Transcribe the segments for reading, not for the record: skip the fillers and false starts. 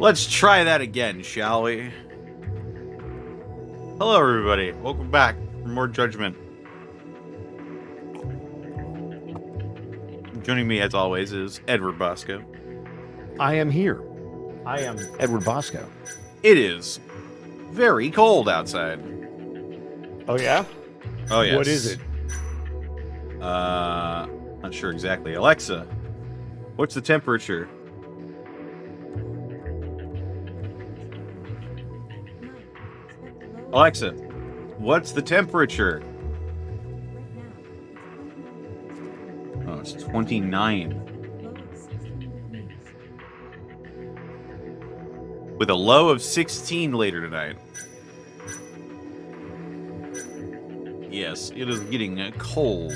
Let's try that again, shall we? Hello, everybody. Welcome back for more Judgment. Joining me, as always, is Edward Bosco. I am here. I am Edward Bosco. It is very cold outside. Oh, yeah? Oh, yes. What is it? Not sure exactly. Alexa, what's the temperature? Alexa, what's the temperature? Oh, it's 29. With a low of 16 later tonight. Yes, it is getting cold.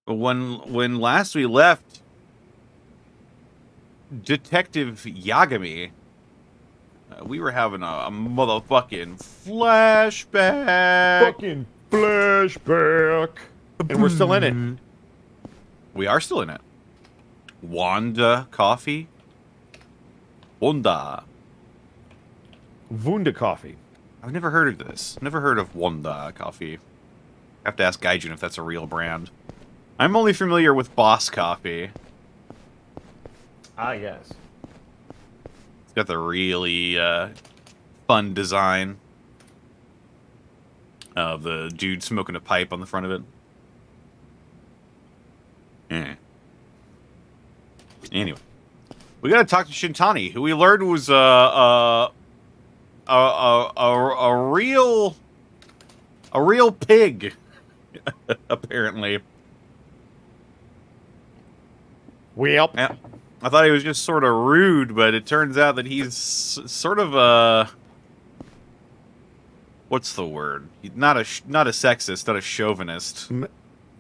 When last we left Detective Yagami, we were having a motherfucking flashback. Fucking flashback. And we're still in it. We are still in it. Wanda coffee. Wanda. Wunda coffee. I've never heard of this. Never heard of Wanda coffee. I have to ask Gaijin if that's a real brand. I'm only familiar with Boss Coffee. Ah, yes. It's got the really fun design of the dude smoking a pipe on the front of it. Anyway, we gotta talk to Shintani, who we learned was a real pig, apparently. Well, Yeah. I thought he was just sort of rude, but it turns out that he's sort of a... What's the word? He's not a sexist, not a chauvinist.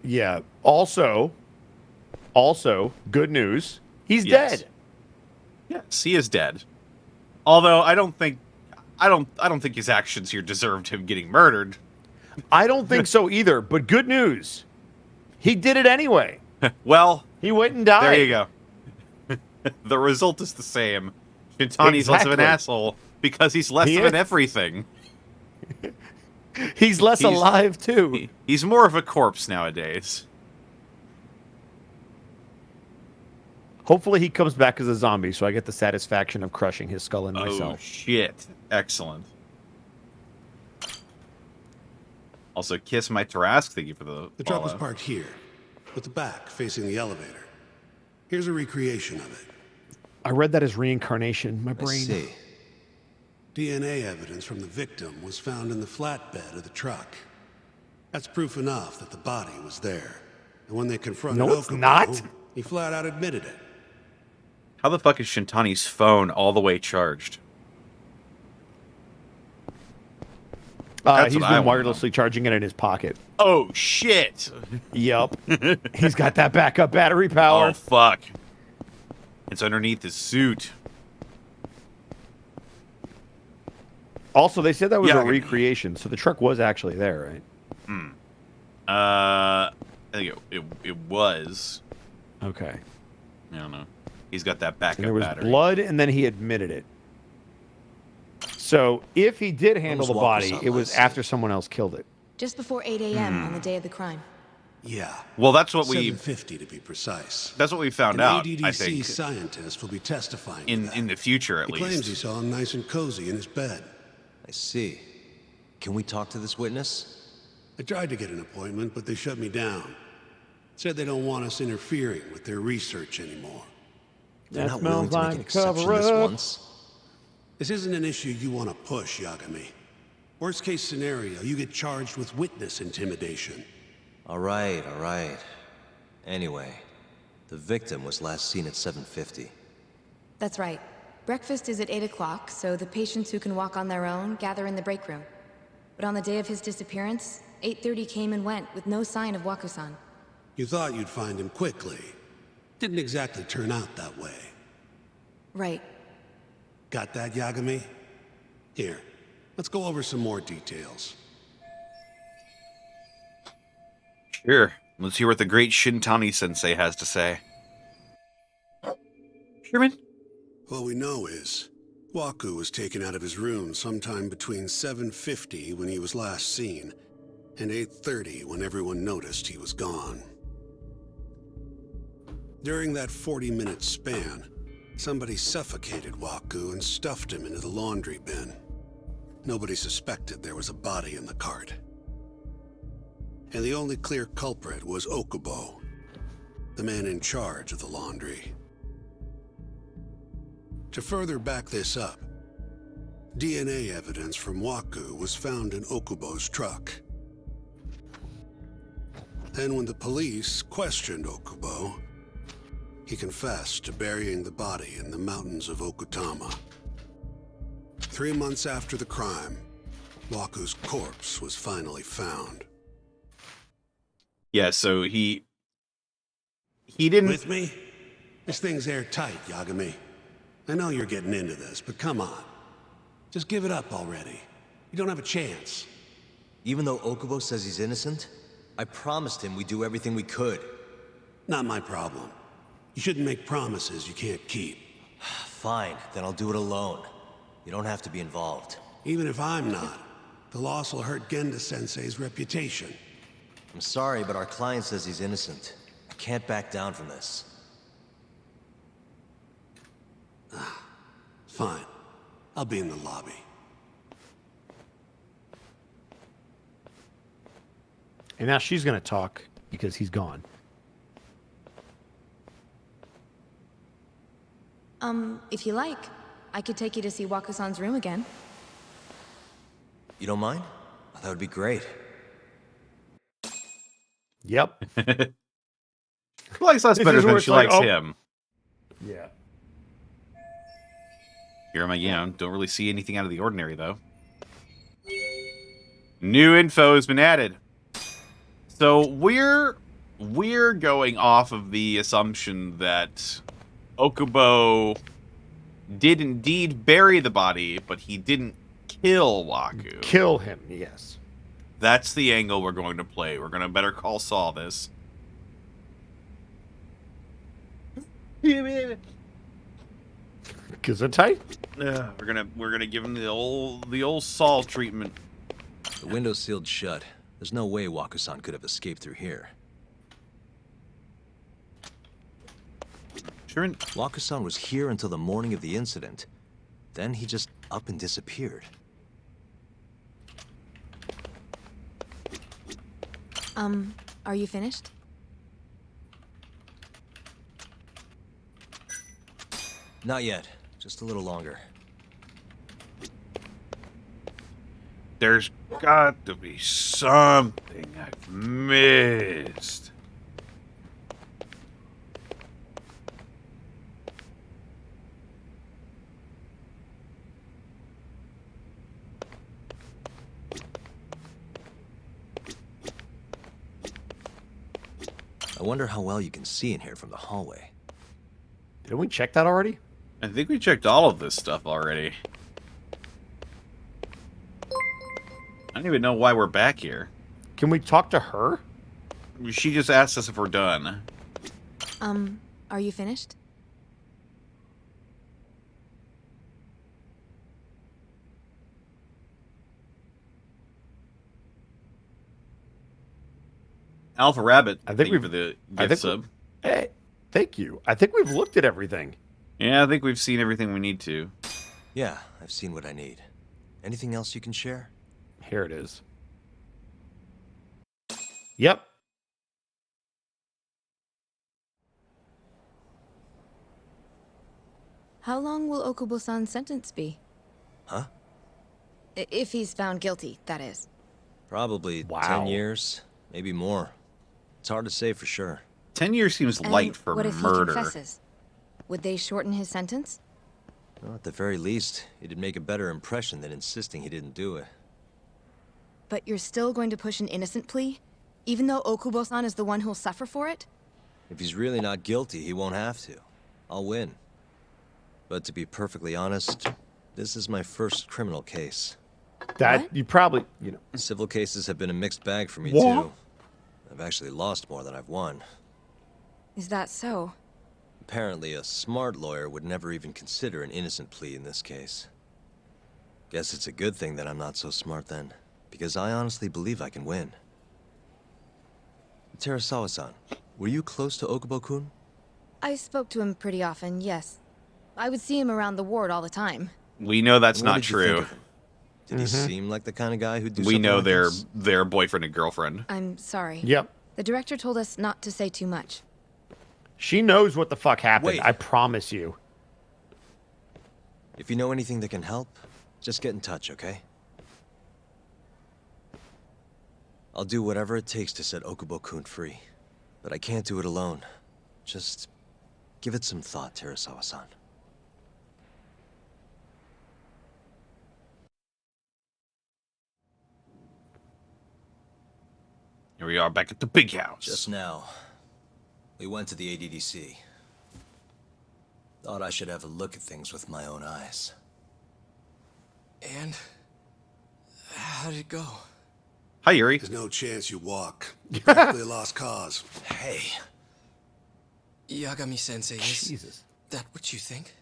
yeah. Also, good news. He's dead. Yes, he is dead. Although I don't think his actions here deserved him getting murdered. I don't think so either, but good news. He did it anyway. Well, he went and died. There you go. The result is the same. Shintani's less of an asshole because he's less of an everything. He's less alive, too. He's more of a corpse nowadays. Hopefully he comes back as a zombie, so I get the satisfaction of crushing his skull in myself. Oh, shit. Excellent. Also, kiss my Tarask. Thank you for the The truck was parked here, with the back facing the elevator. Here's a recreation of it. I read that as reincarnation. My brain. I see. DNA evidence from the victim was found in the flatbed of the truck. That's proof enough that the body was there. And when they confronted not. He flat out admitted it. How the fuck is Shintani's phone all the way charged? He's been wirelessly charging it in his pocket. Oh, shit. Yup. He's got that backup battery power. Oh, fuck. It's underneath his suit. Also, they said that was a recreation, so the truck was actually there, right? I think it was. Okay. I don't know. He's got that backup and there was battery. Blood, and then he admitted it. So, if he did handle the body, it was after someone else killed it. Just before 8 a.m. on the day of the crime. Yeah. Well, that's what 7:50 to be precise. That's what we found out. ADDC I think scientist will be testifying in the future, at least. He claims he saw him nice and cozy in his bed. I see. Can we talk to this witness? I tried to get an appointment, but they shut me down. Said they don't want us interfering with their research anymore. They're not willing to make an exception this once. This isn't an issue you want to push, Yagami. Worst case scenario, you get charged with witness intimidation. All right. Anyway, the victim was last seen at 7:50. That's right. Breakfast is at 8 o'clock, so the patients who can walk on their own gather in the break room. But on the day of his disappearance, 8:30 came and went with no sign of Waku-san. You thought you'd find him quickly. Didn't exactly turn out that way. Right. Got that, Yagami? Here, Let's go over some more details. Sure. Let's hear what the great Shintani-sensei has to say. Sherman? What we know is, Waku was taken out of his room sometime between 7:50 when he was last seen, and 8:30 when everyone noticed he was gone. During that 40-minute span, somebody suffocated Waku and stuffed him into the laundry bin. Nobody suspected there was a body in the cart. And the only clear culprit was Okubo, the man in charge of the laundry. To further back this up, DNA evidence from Waku was found in Okubo's truck. Then when the police questioned Okubo, he confessed to burying the body in the mountains of Okutama. 3 months after the crime, Waku's corpse was finally found. Yeah, so he didn't... With me? This thing's airtight, Yagami. I know you're getting into this, but come on. Just give it up already. You don't have a chance. Even though Okubo says he's innocent, I promised him we'd do everything we could. Not my problem. You shouldn't make promises you can't keep. Fine, then I'll do it alone. You don't have to be involved. Even if I'm not, the loss will hurt Genda-sensei's reputation. I'm sorry, but our client says he's innocent. I can't back down from this. Fine. I'll be in the lobby. And now she's going to talk because he's gone. If you like, I could take you to see Waku-san's room again. You don't mind? That would be great. Yep. She likes us This better is than where she it's like, likes oh. him. Yeah. Here am I, don't really see anything out of the ordinary, though. New info has been added. So we're going off of the assumption that Okubo did indeed bury the body, but he didn't kill Waku. Kill him, yes. That's the angle we're going to play. We're going to Better Call Saul this. Because they're tight. We're gonna give him the old Saul treatment. The window's sealed shut. There's no way Waku-san could have escaped through here. Sure. Waku-san was here until the morning of the incident. Then he just up and disappeared. Are you finished? Not yet. Just a little longer. There's got to be something I've missed. I wonder how well you can see in here from the hallway. Didn't we check that already? I think we checked all of this stuff already. I don't even know why we're back here. Can we talk to her? She just asked us if we're done. Are you finished? Alpha Rabbit, I think thank you we've- for the I gift think sub. Hey, thank you. I think we've looked at everything. Yeah, I think we've seen everything we need to. Yeah, I've seen what I need. Anything else you can share? Here it is. Yep. How long will Okubo-san's sentence be? Huh? If he's found guilty, that is. Probably Wow. 10 years, maybe more. It's hard to say for sure. 10 years seems And light for what if murder. he confesses? Would they shorten his sentence? Well, at the very least, it'd make a better impression than insisting he didn't do it. But you're still going to push an innocent plea? Even though Okubo-san is the one who'll suffer for it? If he's really not guilty, he won't have to. I'll win. But to be perfectly honest, this is my first criminal case. That What? you probably, Civil cases have been a mixed bag for me, What? too. I've actually lost more than I've won. Is that so? Apparently, a smart lawyer would never even consider an innocent plea in this case. Guess it's a good thing that I'm not so smart then, because I honestly believe I can win. Terasawa-san, were you close to Okubo-kun? I spoke to him pretty often, yes. I would see him around the ward all the time. We know that's And what not did you think true. of him? Did he seem like the kind of guy who'd do We something know like this? their boyfriend and girlfriend. I'm sorry. Yep. The director told us not to say too much. She knows what the fuck happened. Wait. I promise you. If you know anything that can help, just get in touch, okay? I'll do whatever it takes to set Okubo-kun free. But I can't do it alone. Just give it some thought, Terasawa-san. Here we are back at the big house. Just now, we went to the ADDC. Thought I should have a look at things with my own eyes. And how did it go? Hi, Yuri. There's no chance you walk. Practically a lost cause. Hey, Yagami-sensei, is Jesus. that what you think?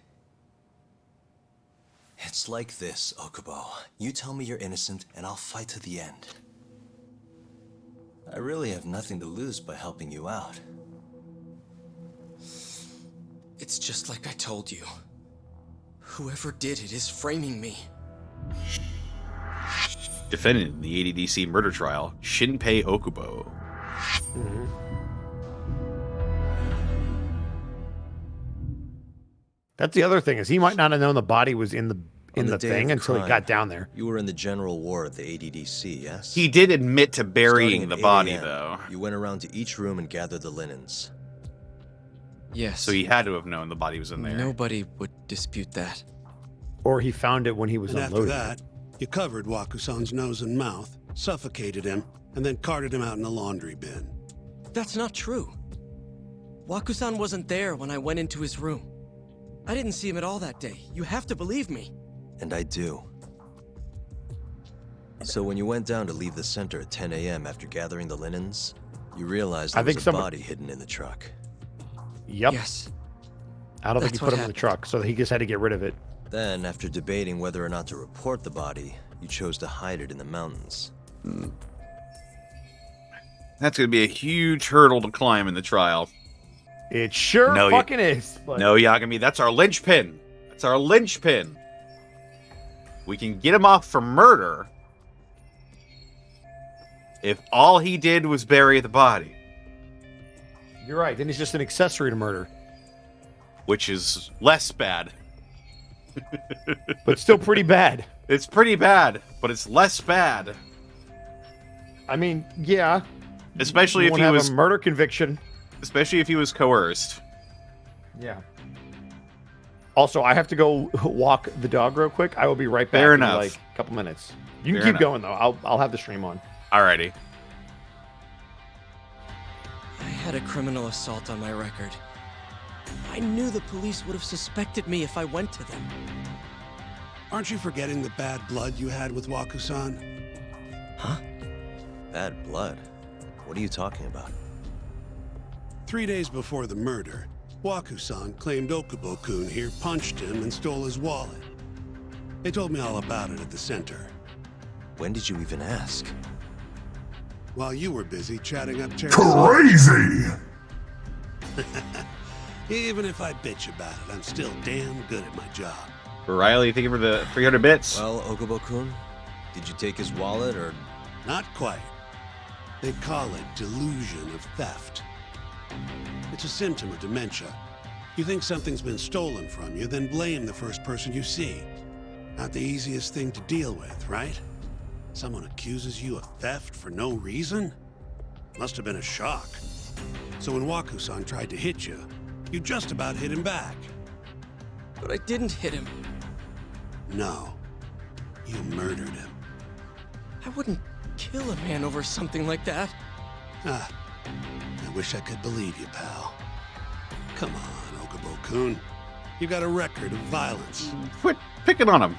it's like this, Okubo. You tell me you're innocent, and I'll fight to the end. I really have nothing to lose by helping you out. It's just like I told you. Whoever did it is framing me. Defendant in the ADDC murder trial, Shinpei Okubo. That's the other thing is he might not have known the body was in the On the day of thing the until he crime, got down there. You were in the general ward at the ADDC, yes? He did admit to burying Starting the at 8 body, a.m., though. You went around to each room and gathered the linens. Yes. So he had to have known the body was in there. Nobody would dispute that. Or he found it when he was And after unloading. that, you covered Wakusan's nose and mouth, suffocated him, and then carted him out in a laundry bin. That's not true. Wakusan wasn't there when I went into his room. I didn't see him at all that day. You have to believe me. And I do. So when you went down to leave the center at 10 a.m. after gathering the linens, you realized there I think was a someone- body hidden in the truck. Yep. Yes. I don't think he That's put what him in the happened. truck, so he just had to get rid of it. Then, after debating whether or not to report the body, you chose to hide it in the mountains. That's going to be a huge hurdle to climb in the trial. It sure No, fucking is. But No, Yagami, that's our linchpin. That's our linchpin. We can get him off for murder if all he did was bury the body, You're right. Then he's just an accessory to murder, which is less bad. but still pretty bad. It's pretty bad, but it's less bad. I mean, yeah. Especially You if won't he have was a murder conviction. especially if he was coerced. Yeah. Also, I have to go walk the dog real quick. I will be right back Fair in enough. like a couple minutes. You can Fair keep enough. going though. I'll have the stream on. Alrighty. I had a criminal assault on my record. I knew the police would have suspected me if I went to them. Aren't you forgetting the bad blood you had with Wakusan? Huh? Bad blood? What are you talking about? 3 days before the murder, Wakusan claimed Okubo-kun here punched him and stole his wallet. They told me all about it at the center. When did you even ask? While you were busy chatting up Terasawa. Crazy! Even if I bitch about it, I'm still damn good at my job. Riley, thank you for the 300 bits. Well, Okubo-kun, did you take his wallet or... Not quite. They call it delusion of theft. It's a symptom of dementia. You think something's been stolen from you, then blame the first person you see. Not the easiest thing to deal with, right? Someone accuses you of theft for no reason? Must have been a shock. So when Wakusan tried to hit you, you just about hit him back. But I didn't hit him. No, you murdered him. I wouldn't kill a man over something like that. Ah, I wish I could believe you, pal. Come on, Okubo-kun. You got a record of violence. Quit picking on him.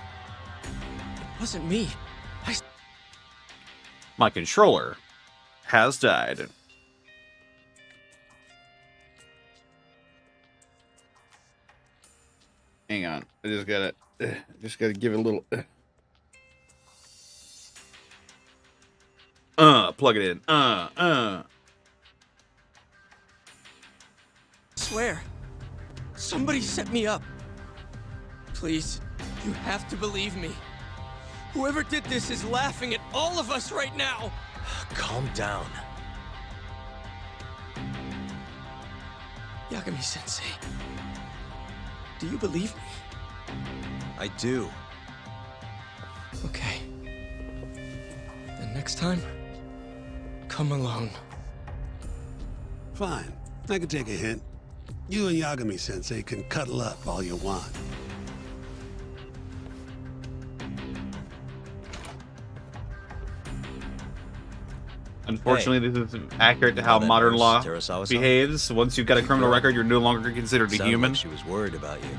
It wasn't me. My controller has died. Hang on. I just gotta give it a little. Plug it in. Swear. Somebody set me up. Please, you have to believe me. Whoever did this is laughing at all of us right now. Calm down. Yagami-sensei, do you believe me? I do. Okay. Then next time, come alone. Fine. I can take a hint. You and Yagami-sensei can cuddle up all you want. Unfortunately, this is accurate to how that modern nurse, law Terasawa-san? behaves. Once you've got a criminal record, you're no longer considered a Sounded human. like she was worried about you.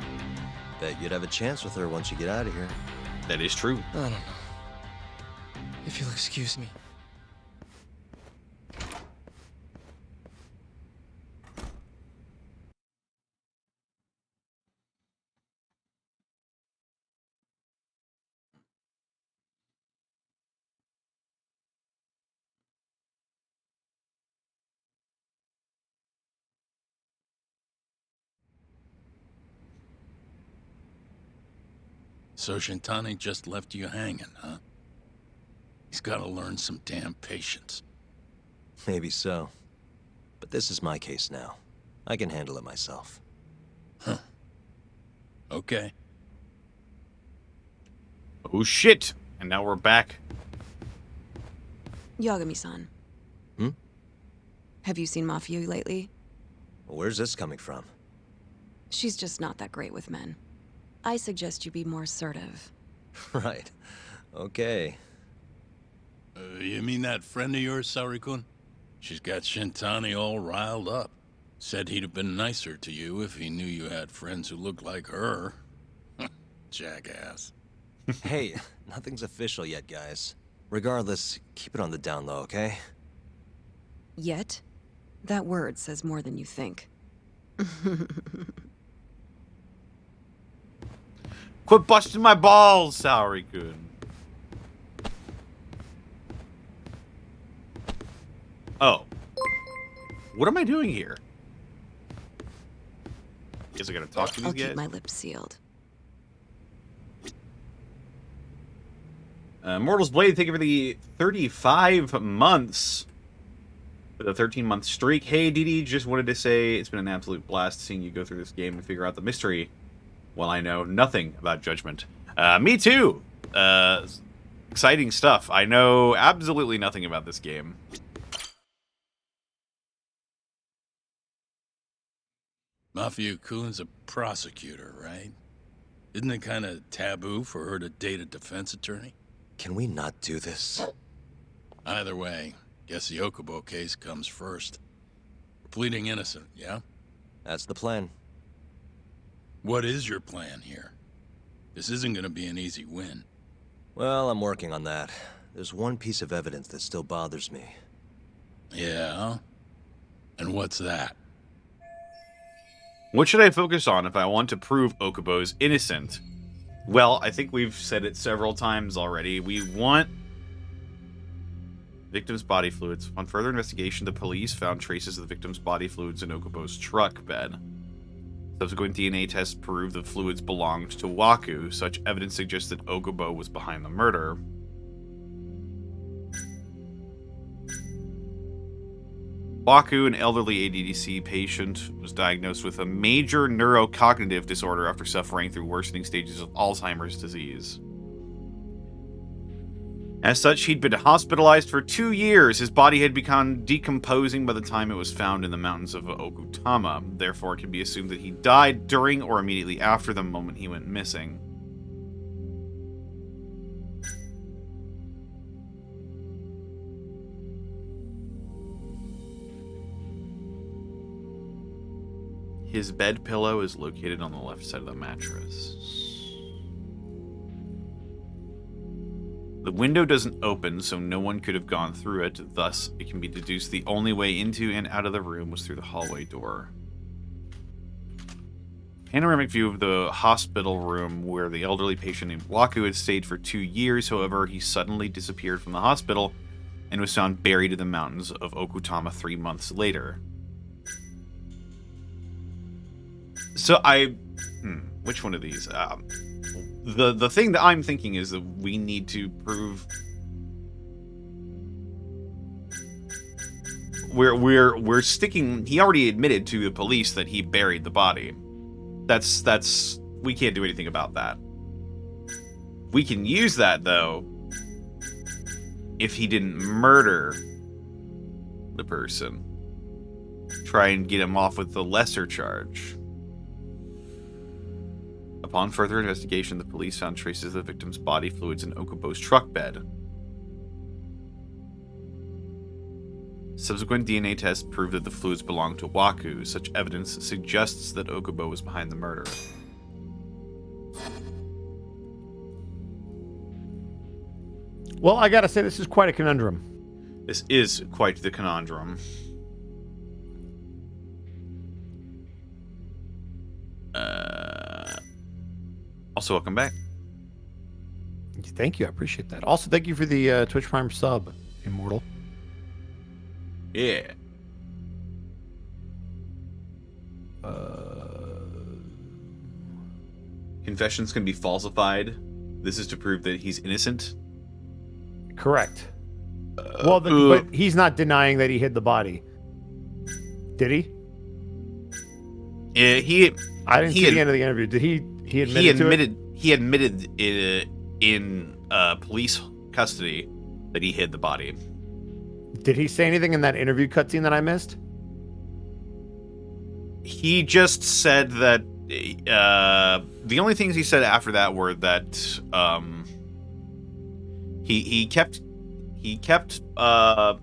Bet you'd have a chance with her once you get out of here. That is true. I don't know. If you'll excuse me. So Shintani just left you hanging, huh? He's gotta learn some damn patience. Maybe so. But this is my case now. I can handle it myself. Okay. Oh shit! And now we're back. Yagami-san. Hmm? Have you seen Mafia lately? Where's this coming from? She's just not that great with men. I suggest you be more assertive. Right. Okay. You mean that friend of yours, Saori-kun? She's got Shintani all riled up. Said he'd have been nicer to you if he knew you had friends who looked like her. Jackass. Hey, nothing's official yet, guys. Regardless, keep it on the down low, okay? Yet? That word says more than you think. Quit busting my balls, Saori-kun. Oh. What am I doing here? Guess I gotta talk to these I'll guys? keep my lips sealed. Mortal's Blade, thank you for the 35 months. For the 13-month streak. Hey, Didi, just wanted to say it's been an absolute blast seeing you go through this game and figure out the mystery. Well, I know nothing about Judgment. Me too! Exciting stuff. I know absolutely nothing about this game. Mafia-kun's a prosecutor, right? Isn't it kind of taboo for her to date a defense attorney? Can we not do this? Either way, guess the Okubo case comes first. We're pleading innocent, yeah? That's the plan. What is your plan here? This isn't gonna be an easy win. Well, I'm working on that. There's one piece of evidence that still bothers me. Yeah? And what's that? What should I focus on if I want to prove Okubo's innocent? Well, I think we've said it several times already. We want victim's body fluids. On further investigation, the police found traces of the victim's body fluids in Okubo's truck bed. Subsequent DNA tests proved the fluids belonged to Waku. Such evidence suggests that Okubo was behind the murder. Waku, an elderly ADDC patient, was diagnosed with a major neurocognitive disorder after suffering through worsening stages of Alzheimer's disease. As such, he'd been hospitalized for 2 years. His body had become decomposing by the time it was found in the mountains of Okutama. Therefore, it can be assumed that he died during or immediately after the moment he went missing. His bed pillow is located on the left side of the mattress. The window doesn't open, so no one could have gone through it. Thus, it can be deduced the only way into and out of the room was through the hallway door. Panoramic view of the hospital room where the elderly patient named Waku had stayed for 2 years. However, he suddenly disappeared from the hospital and was found buried in the mountains of Okutama 3 months later. So which one of these? The thing that I'm thinking is that we need to prove we're sticking. He already admitted to the police that he buried the body. That's we can't do anything about that. We can use that though if he didn't murder the person. Try and get him off with the lesser charge. Upon further investigation, the police found traces of the victim's body fluids in Okubo's truck bed. Subsequent DNA tests proved that the fluids belonged to Waku. Such evidence suggests that Okubo was behind the murder. Well, I gotta say, this is quite a conundrum. This is quite the conundrum. Also, welcome back. Thank you, I appreciate that. Also, thank you for the Twitch Prime sub, Immortal. Yeah. Confessions can be falsified. This is to prove that he's innocent. Correct. Well, but he's not denying that he hid the body. Did he? I didn't see the end of the interview. Did he? He admitted. He admitted in police custody that he hid the body. Did he say anything in that interview cutscene that I missed? He just said that the only things he said after that were that he kept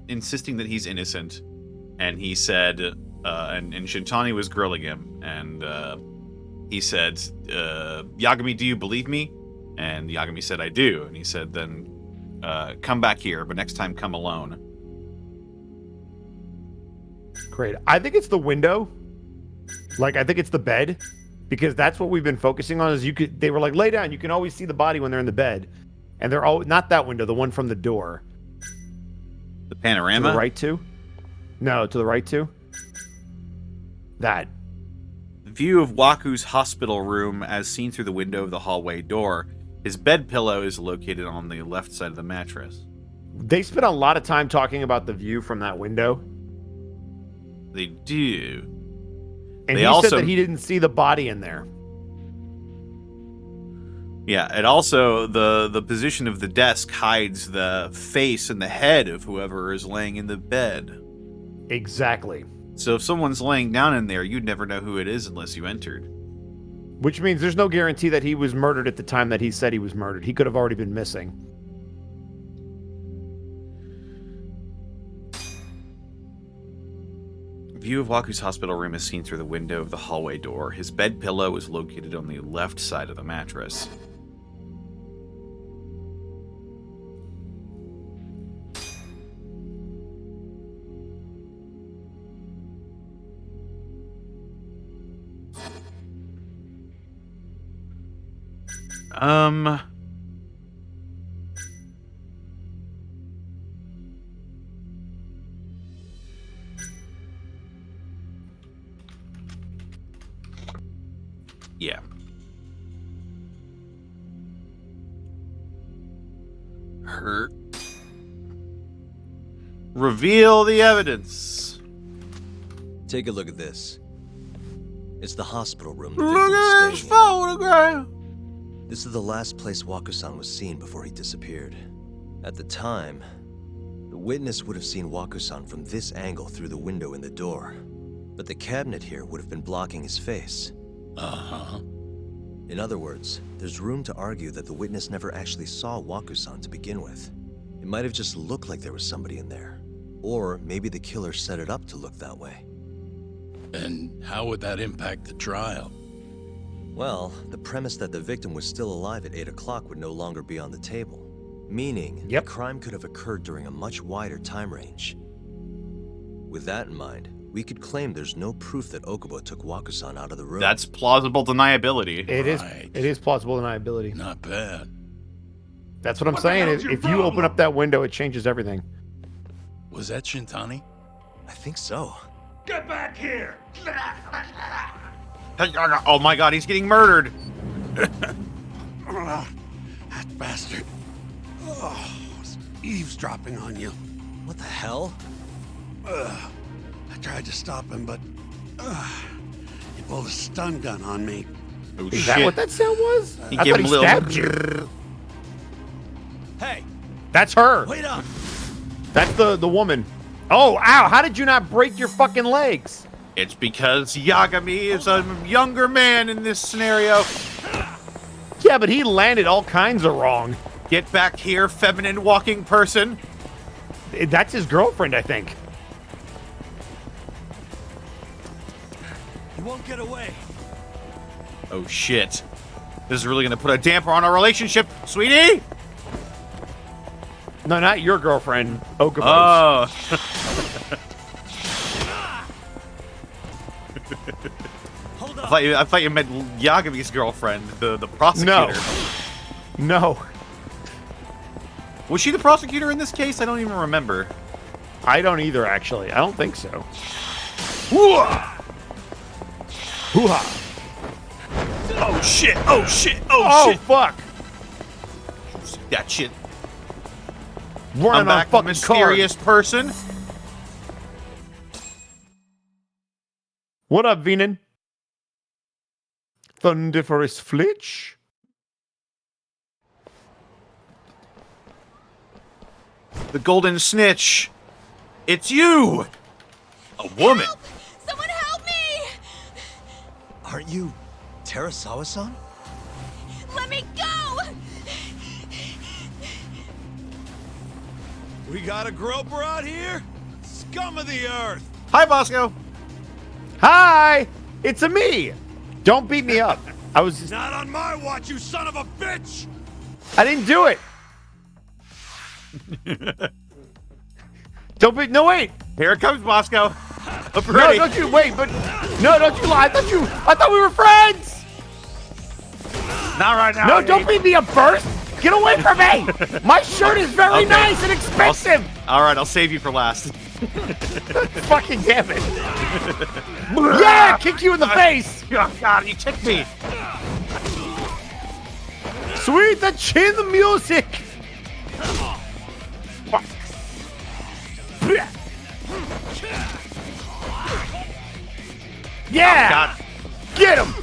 insisting that he's innocent, and he said and Shintani was grilling him, and he said, Yagami, do you believe me? And Yagami said, I do. And he said, then come back here, but next time come alone. Great. I think it's the window. Like, I think it's the bed, because that's what we've been focusing on. Is they were like, lay down. You can always see the body when they're in the bed, and they're all not that window, the one from the door. The panorama. To the right too? No, to the right too. That. View of Waku's hospital room as seen through the window of the hallway door. His bed pillow is located on the left side of the mattress. They spent a lot of time talking about the view from that window. They do. And he said that he didn't see the body in there. Yeah, and also the position of the desk hides the face and the head of whoever is laying in the bed. Exactly. So if someone's laying down in there, you'd never know who it is unless you entered. Which means there's no guarantee that he was murdered at the time that he said he was murdered. He could have already been missing. View of Waku's hospital room is seen through the window of the hallway door. His bed pillow is located on the left side of the mattress. Yeah. Hurt. Reveal the evidence. Take a look at this. It's the hospital room. Look at this photograph. This is the last place Waku-san was seen before he disappeared. At the time, the witness would have seen Waku-san from this angle through the window in the door. But the cabinet here would have been blocking his face. Uh-huh. In other words, there's room to argue that the witness never actually saw Waku-san to begin with. It might have just looked like there was somebody in there. Or maybe the killer set it up to look that way. And how would that impact the trial? Well, the premise that the victim was still alive at 8 o'clock would no longer be on the table. Meaning, Yep. the crime could have occurred during a much wider time range. With that in mind, we could claim there's no proof that Okubo took Wakusan out of the room. That's plausible deniability. It is. Right. It is plausible deniability. Not bad. That's what I'm saying. If you open up that window, it changes everything. Was that Shintani? I think so. Get back here! Oh my god, he's getting murdered. That bastard. Oh, it's eavesdropping on you. What the hell? I tried to stop him, but he pulled a stun gun on me. Oh Is shit. that what that sound was? He I gave thought him he a little- stabbed you. Hey, That's her. wait up! That's the woman. Oh, ow! How did you not break your fucking legs? It's because Yagami is a younger man in this scenario. Yeah, but he landed all kinds of wrong. Get back here, feminine walking person. That's his girlfriend, I think. He won't get away. Oh shit. This is really gonna put a damper on our relationship, sweetie! No, not your girlfriend, Okubo's. Oh. Hold I thought you meant Yagami's girlfriend, the prosecutor. No. Was she the prosecutor in this case? I don't even remember. I don't either, actually. I don't think so. Hoo-ah! Hoo-ha. Oh shit! Oh shit! Oh, Oh, shit! fuck. That shit. Running I'm on back, the fucking mysterious person. What up, Venan? Thundiferous Flitch? The golden snitch. It's you! A woman. Help! Someone help me! Aren't you Terasawa-san? Let me go! We got a groper out here? Scum of the earth! Hi, Bosco. Hi! It's a me! Don't beat me up. I was just, Not on my watch, you son of a bitch! I didn't do it. Don't be, no wait. Here it comes, Bosco. Up No, ready. don't you wait, but no, don't you lie. I thought we were friends. Not right now. No, don't beat me up first. Get away from me. My shirt is very Okay. nice and expensive. All right, I'll save you for last. Fucking damn it. Yeah, kick you in the face. Oh God, you kicked me. Sweet the chin music. Yeah, God, get him.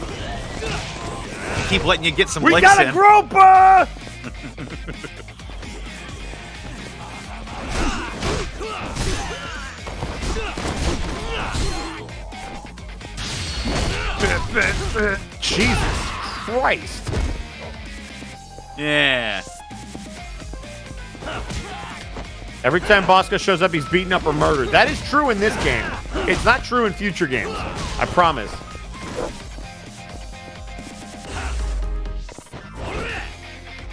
keep letting you get some We licks got in. a groper. Jesus Christ. Yeah. Every time Bosco shows up, he's beaten up or murdered. That is true in this game. It's not true in future games. I promise.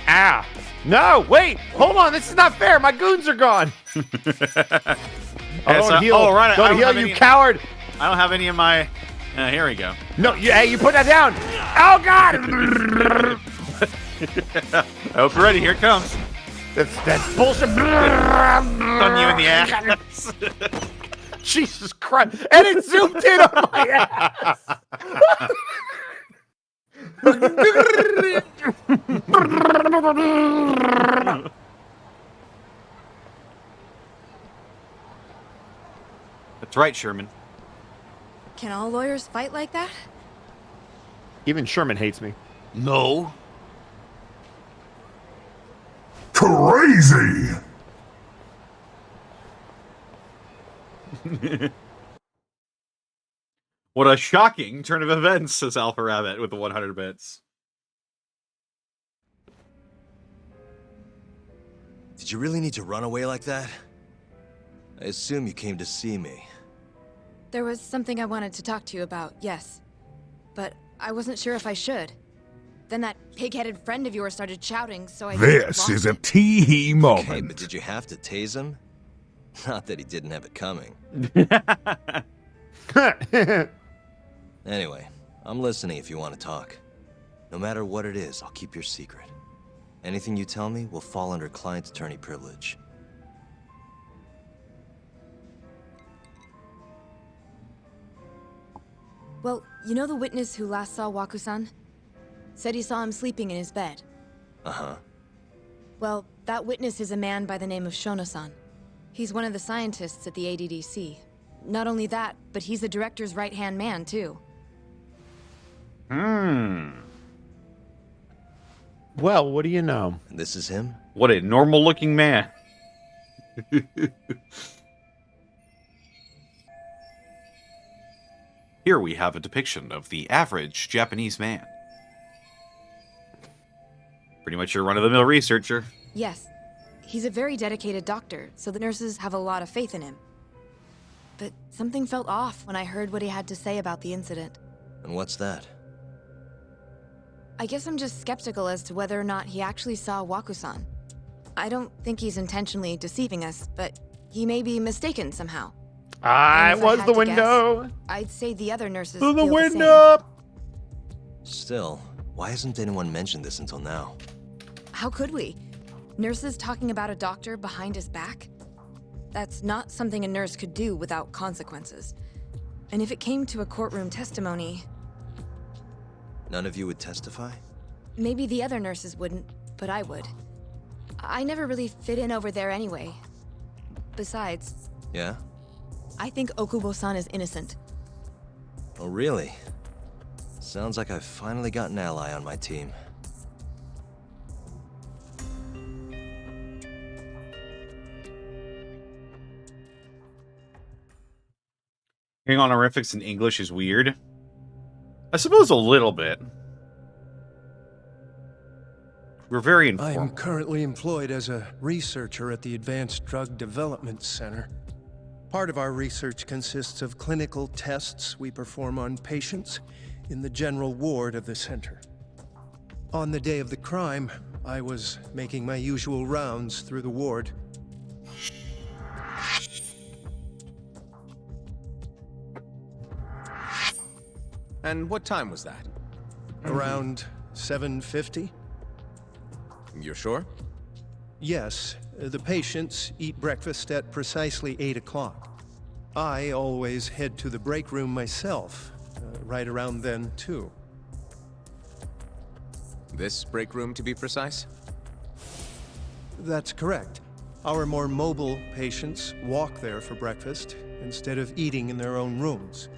Ah. No, wait. Hold on. This is not fair. My goons are gone. Oh, don't heal. oh, right, I Don't don't heal, have you any- coward. I don't have any of my. Here we go. No, hey, you put that down. Oh, God. I hope you're ready. Here it comes. That's bullshit. On you in the ass. Jesus Christ. And it zoomed in on my ass. That's right, Sherman. Can all lawyers fight like that? Even Sherman hates me. No. Crazy! What a shocking turn of events, says Alpha Rabbit with the 100 bits. Did you really need to run away like that? I assume you came to see me. There was something I wanted to talk to you about, yes. But I wasn't sure if I should. Then that pig-headed friend of yours started shouting, so I This lost is a it. tee-hee moment. Okay, but did you have to tase him? Not that he didn't have it coming. Anyway, I'm listening if you want to talk. No matter what it is, I'll keep your secret. Anything you tell me will fall under client attorney privilege. Well, you know the witness who last saw Waku-san? Said he saw him sleeping in his bed. Uh-huh. Well, that witness is a man by the name of Shono-san. He's one of the scientists at the ADDC. Not only that, but he's the director's right-hand man, too. Well, what do you know? And this is him? What a normal-looking man. Here we have a depiction of the average Japanese man. Pretty much your run-of-the-mill researcher. Yes. He's a very dedicated doctor, so the nurses have a lot of faith in him. But something felt off when I heard what he had to say about the incident. And what's that? I guess I'm just skeptical as to whether or not he actually saw Waku-san. I don't think he's intentionally deceiving us, but he may be mistaken somehow. I And if was had the to window. guess, I'd say the other nurses To the feel the same. window. Still, why hasn't anyone mentioned this until now? How could we? Nurses talking about a doctor behind his back? That's not something a nurse could do without consequences. And if it came to a courtroom testimony, None of you would testify? maybe the other nurses wouldn't, but I would. I never really fit in over there anyway. Besides, Yeah? I think Okubo-san is innocent. Oh, really? Sounds like I've finally got an ally on my team. Hearing honorifics in English is weird. I suppose a little bit. We're very informal. I'm currently employed as a researcher at the Advanced Drug Development Center. Part of our research consists of clinical tests we perform on patients in the general ward of the center. On the day of the crime, I was making my usual rounds through the ward. And what time was that? Around 7:50? You're sure? Yes, the patients eat breakfast at precisely 8 o'clock. I always head to the break room myself, right around then, too. This break room, to be precise? That's correct. Our more mobile patients walk there for breakfast instead of eating in their own rooms.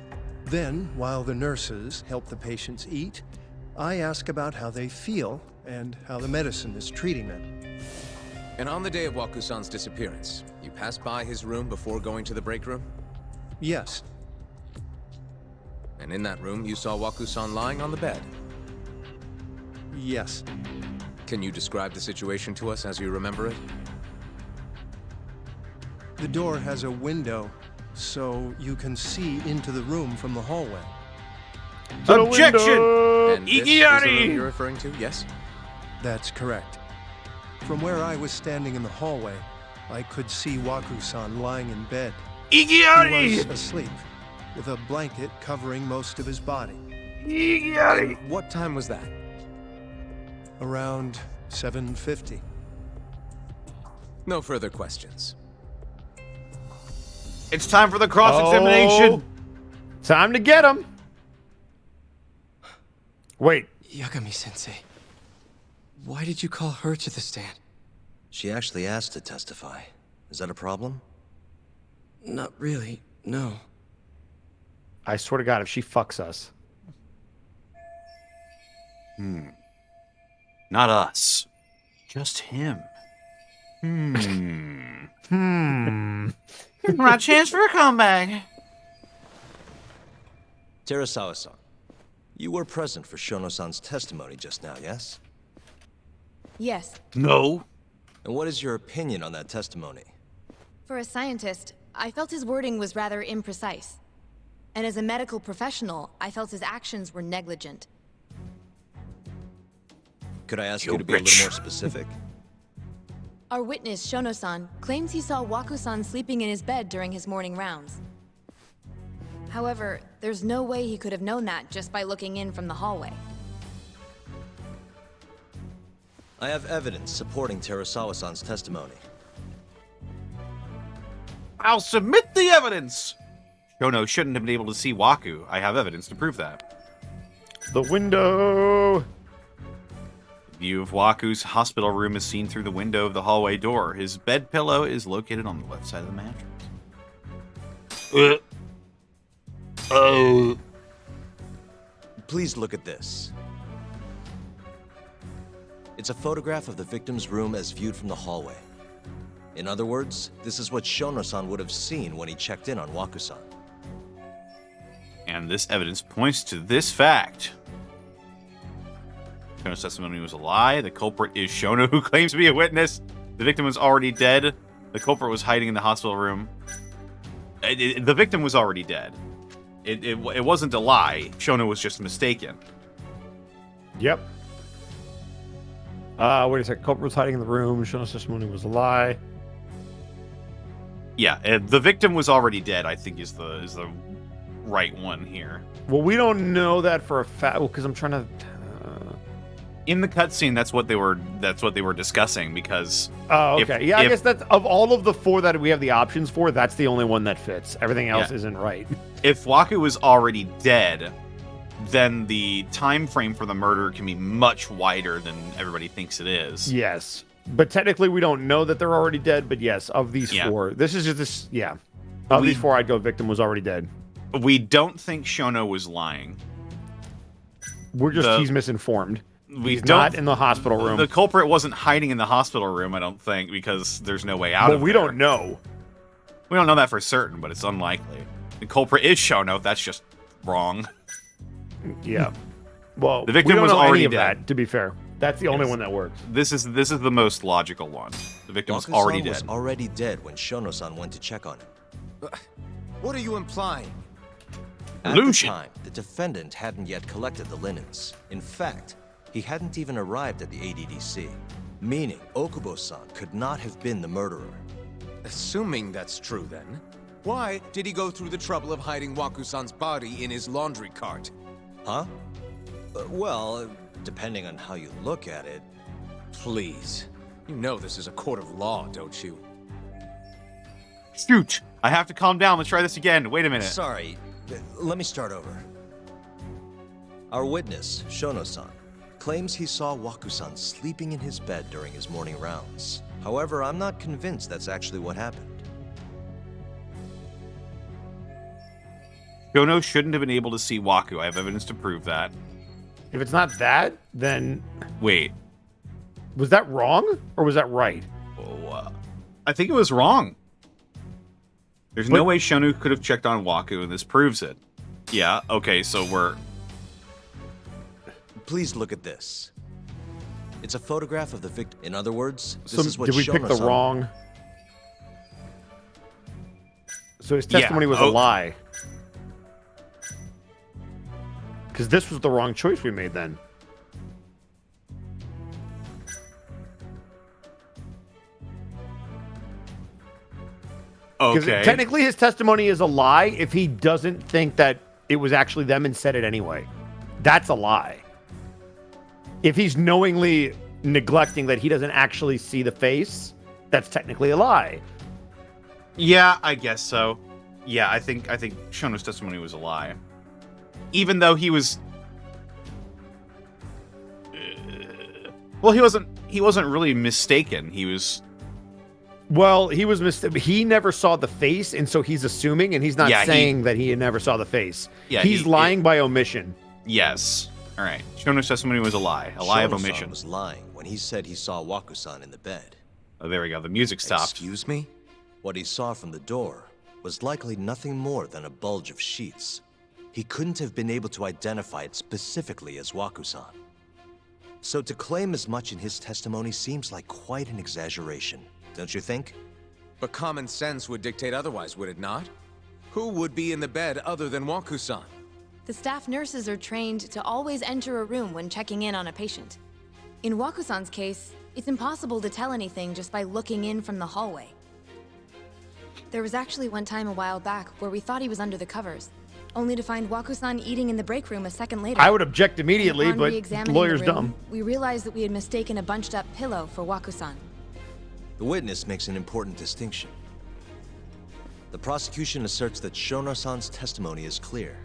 Then, while the nurses help the patients eat, I ask about how they feel and how the medicine is treating them. And on the day of Waku-san's disappearance, you passed by his room before going to the break room? Yes, And in that room, you saw Waku-san lying on the bed. yes. Can you describe the situation to us as you remember it? The door has a window, so you can see into the room from the hallway. Objection! And this is the room you're referring to, yes? That's correct. From where I was standing in the hallway, I could see Waku-san lying in bed. He was asleep, with a blanket covering most of his body. And what time was that? Around 7:50. No further questions. It's time for the cross-examination. Time to get him. Wait. Yagami-sensei, why did you call her to the stand? She actually asked to testify. Is that a problem? Not really, no. I swear to God, if she fucks us. Not us. Just him. Right chance for a comeback. Terasawa-san, you were present for Shono-san's testimony just now, yes? Yes. No. And what is your opinion on that testimony? For a scientist, I felt his wording was rather imprecise. And as a medical professional, I felt his actions were negligent. Could I ask You're you to be a rich. little more specific? Our witness, Shono-san, claims he saw Waku-san sleeping in his bed during his morning rounds. However, there's no way he could have known that just by looking in from the hallway. I have evidence supporting Terasawa-san's testimony. I'll submit the evidence. Shono shouldn't have been able to see Waku. I have evidence to prove that. The window. The view of Waku's hospital room is seen through the window of the hallway door. His bed pillow is located on the left side of the mattress. Please look at this. It's a photograph of the victim's room as viewed from the hallway. In other words, this is what Shono-san would have seen when he checked in on Waku-san. And this evidence points to this fact. Shono's testimony was a lie. The culprit is Shono, who claims to be a witness. The victim was already dead. The culprit was hiding in the hospital room. The victim was already dead. It wasn't a lie. Shono was just mistaken. Yep. Wait a second. Culprit was hiding in the room. Shono's testimony was a lie. Yeah, the victim was already dead, I think is the right one here. Well, we don't know that for a fact. Well, because I'm trying to. In the cutscene, that's what they were discussing because. Oh, okay. I guess that's of all of the four that we have the options for. That's the only one that fits. Everything else isn't right. If Waku was already dead, then the time frame for the murder can be much wider than everybody thinks it is. Yes, but technically we don't know that they're already dead. But yes, of these four, this is just this. Yeah, of these four, I'd go victim was already dead. We don't think Shono was lying. He's misinformed. He's don't, not in the hospital room. The culprit wasn't hiding in the hospital room, I don't think, because there's no way out of it. We don't know. We don't know that for certain, but it's unlikely. The culprit is Shono. That's just wrong. Yeah. Well, the victim we don't was know already any of dead. that, to be fair. That's the only one that works. This is the most logical one. The victim was already dead. Was already dead when Shono-san went to check on him. What are you implying? At the time, the defendant hadn't yet collected the linens. In fact, he hadn't even arrived at the ADDC, meaning Okubo-san could not have been the murderer. Assuming that's true, then, why did he go through the trouble of hiding Waku-san's body in his laundry cart? Huh? Well, depending on how you look at it. Please. You know this is a court of law, don't you? Shoot! I have to calm down. Let's try this again. Wait a minute. Sorry. Let me start over. Our witness, Shono-san, claims he saw Waku-san sleeping in his bed during his morning rounds. However, I'm not convinced that's actually what happened. Shono shouldn't have been able to see Waku. I have evidence to prove that. If it's not that, then... Wait. Was that wrong? Or was that right? Oh, I think it was wrong. There's no way Shono could have checked on Waku, and this proves it. Yeah, okay, so we're... Please look at this. It's a photograph of the victim. In other words, this is what did we pick the wrong... So his testimony was a lie. Because this was the wrong choice we made then. Okay. Technically, his testimony is a lie if he doesn't think that it was actually them and said it anyway. That's a lie. If he's knowingly neglecting that he doesn't actually see the face, that's technically a lie. Yeah, I guess so. Yeah, I think Shono's testimony was a lie. Even though he was... well, he wasn't really mistaken. He was... Well, he was he never saw the face, and so he's assuming, and he's not saying that he never saw the face. Yeah, he's lying by omission. Yes. All right. Shono's testimony was a lie. A lie of omission. Was lying when he said he saw Waku-san in the bed. Oh, there we go. The music stopped. Excuse me? What he saw from the door was likely nothing more than a bulge of sheets. He couldn't have been able to identify it specifically as Waku-san. So to claim as much in his testimony seems like quite an exaggeration. Don't you think? But common sense would dictate otherwise, would it not? Who would be in the bed other than Waku-san? The staff nurses are trained to always enter a room when checking in on a patient. In Wakusan's case, it's impossible to tell anything just by looking in from the hallway. There was actually one time a while back where we thought he was under the covers, only to find Wakusan eating in the break room a second later. I would object immediately, Upon but re-examining lawyer's the room, dumb. We realized that we had mistaken a bunched-up pillow for Wakusan. The witness makes an important distinction. The prosecution asserts that Shono-san's testimony is clear,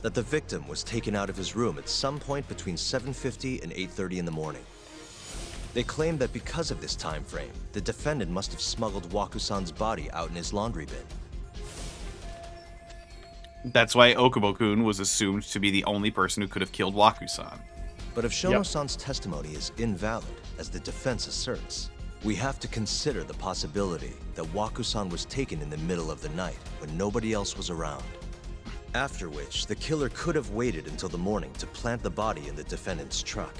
that the victim was taken out of his room at some point between 7:50 and 8:30 in the morning. They claim that because of this time frame, the defendant must have smuggled Wakusan's body out in his laundry bin. That's why Okubo-kun was assumed to be the only person who could have killed Wakusan. But if Shono-san's testimony is invalid, as the defense asserts, we have to consider the possibility that Wakusan was taken in the middle of the night when nobody else was around. After which, the killer could have waited until the morning to plant the body in the defendant's truck.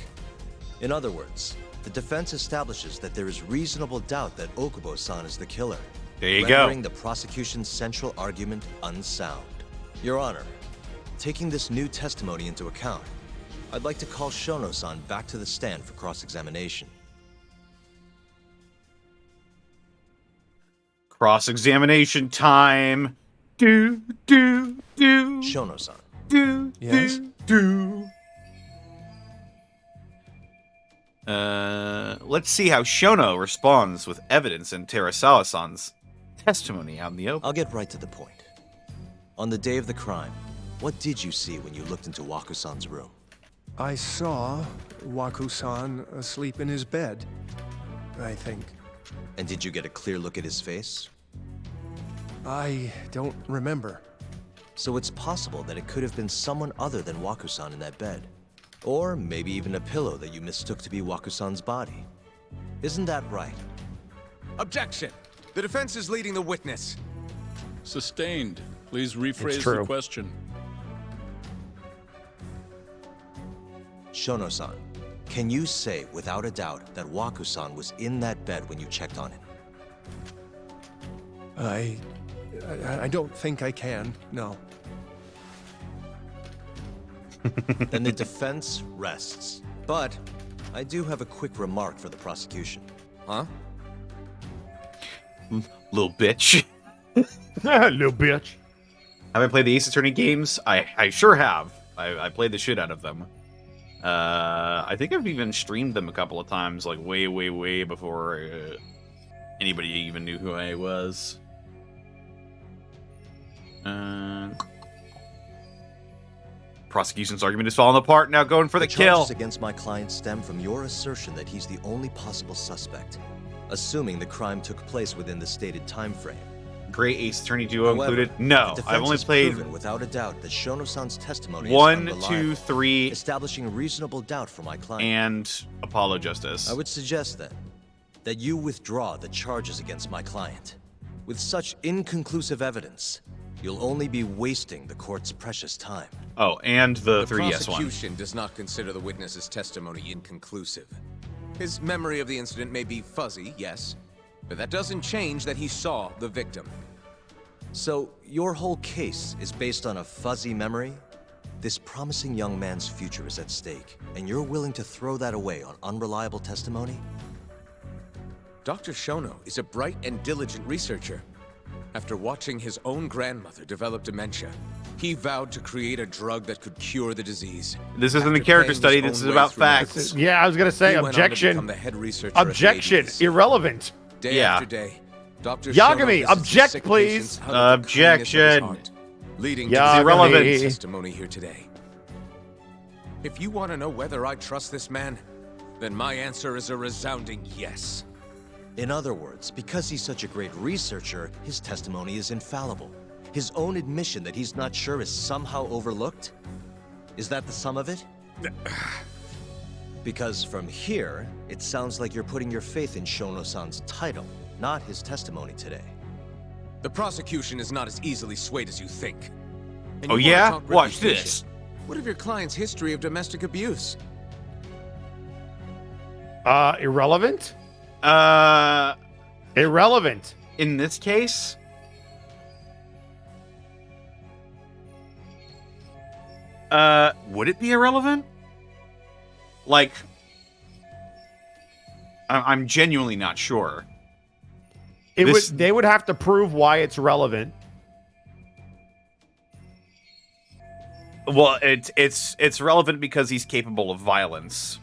In other words, the defense establishes that there is reasonable doubt that Okubo-san is the killer, There you go. rendering the prosecution's central argument unsound. Your Honor, taking this new testimony into account, I'd like to call Shono-san back to the stand for cross-examination. Cross-examination time. Do, do, do. Shono-san. Do, Yes? do. Let's see how Shono responds with evidence in Terasawa-san's testimony out in the open. I'll get right to the point. On the day of the crime, what did you see when you looked into Wakusan's room? I saw Waku-san asleep in his bed, I think. And did you get a clear look at his face? I don't remember. So it's possible that it could have been someone other than Wakusan in that bed. Or maybe even a pillow that you mistook to be Wakusan's body. Isn't that right? Objection! The defense is leading the witness. Sustained. Please rephrase true. the question. Shono-san, can you say without a doubt that Wakusan was in that bed when you checked on him? I don't think I can, no. Then the defense rests. But I do have a quick remark for the prosecution. Huh? Little bitch. Little bitch. Have I played the Ace Attorney games? I sure have. I played the shit out of them. I think I've even streamed them a couple of times, like way before anybody even knew who I was. Prosecution's argument is falling apart, now going for the kill. Charges against my client stem from your assertion that he's the only possible suspect, assuming the crime took place within the stated time frame. Great Ace Attorney duo However, included? No, the I've defense only has played proven without a doubt that Shono-san's testimony 1, is 2, unreliable, 3, establishing reasonable doubt for my client. and Apollo Justice. I would suggest then that you withdraw the charges against my client. With such inconclusive evidence, you'll only be wasting the court's precious time. Oh, and the The 3S one. prosecution does not consider the witness's testimony inconclusive. His memory of the incident may be fuzzy, yes, but that doesn't change that he saw the victim. So, your whole case is based on a fuzzy memory? This promising young man's future is at stake, and you're willing to throw that away on unreliable testimony? Dr. Shono is a bright and diligent researcher. After watching his own grandmother develop dementia, he vowed to create a drug that could cure the disease. This isn't a After character paying study, his this is own way about through medical facts. school, Yeah, I was gonna say he went on to objection. become the head researcher at Objection. Hades. Irrelevant. Day Yeah. after day, Dr. Yagami, Shono visits object, his sick please. patients out of the kindness of his Objection. heart, leading Yagami. to Irrelevant. his testimony here today. If you want to know whether I trust this man, then my answer is a resounding yes. In other words, because he's such a great researcher, his testimony is infallible. His own admission that he's not sure is somehow overlooked? Is that the sum of it? Because from here, it sounds like you're putting your faith in Shono-san's title, not his testimony today. The prosecution is not as easily swayed as you think. And Oh, you wanna yeah? talk Watch reputation. this. What of your client's history of domestic abuse? Irrelevant. Uh, Irrelevant. in this case, would it be irrelevant? Like, I'm genuinely not sure. They would have to prove why it's relevant. Well, it's relevant because he's capable of violence.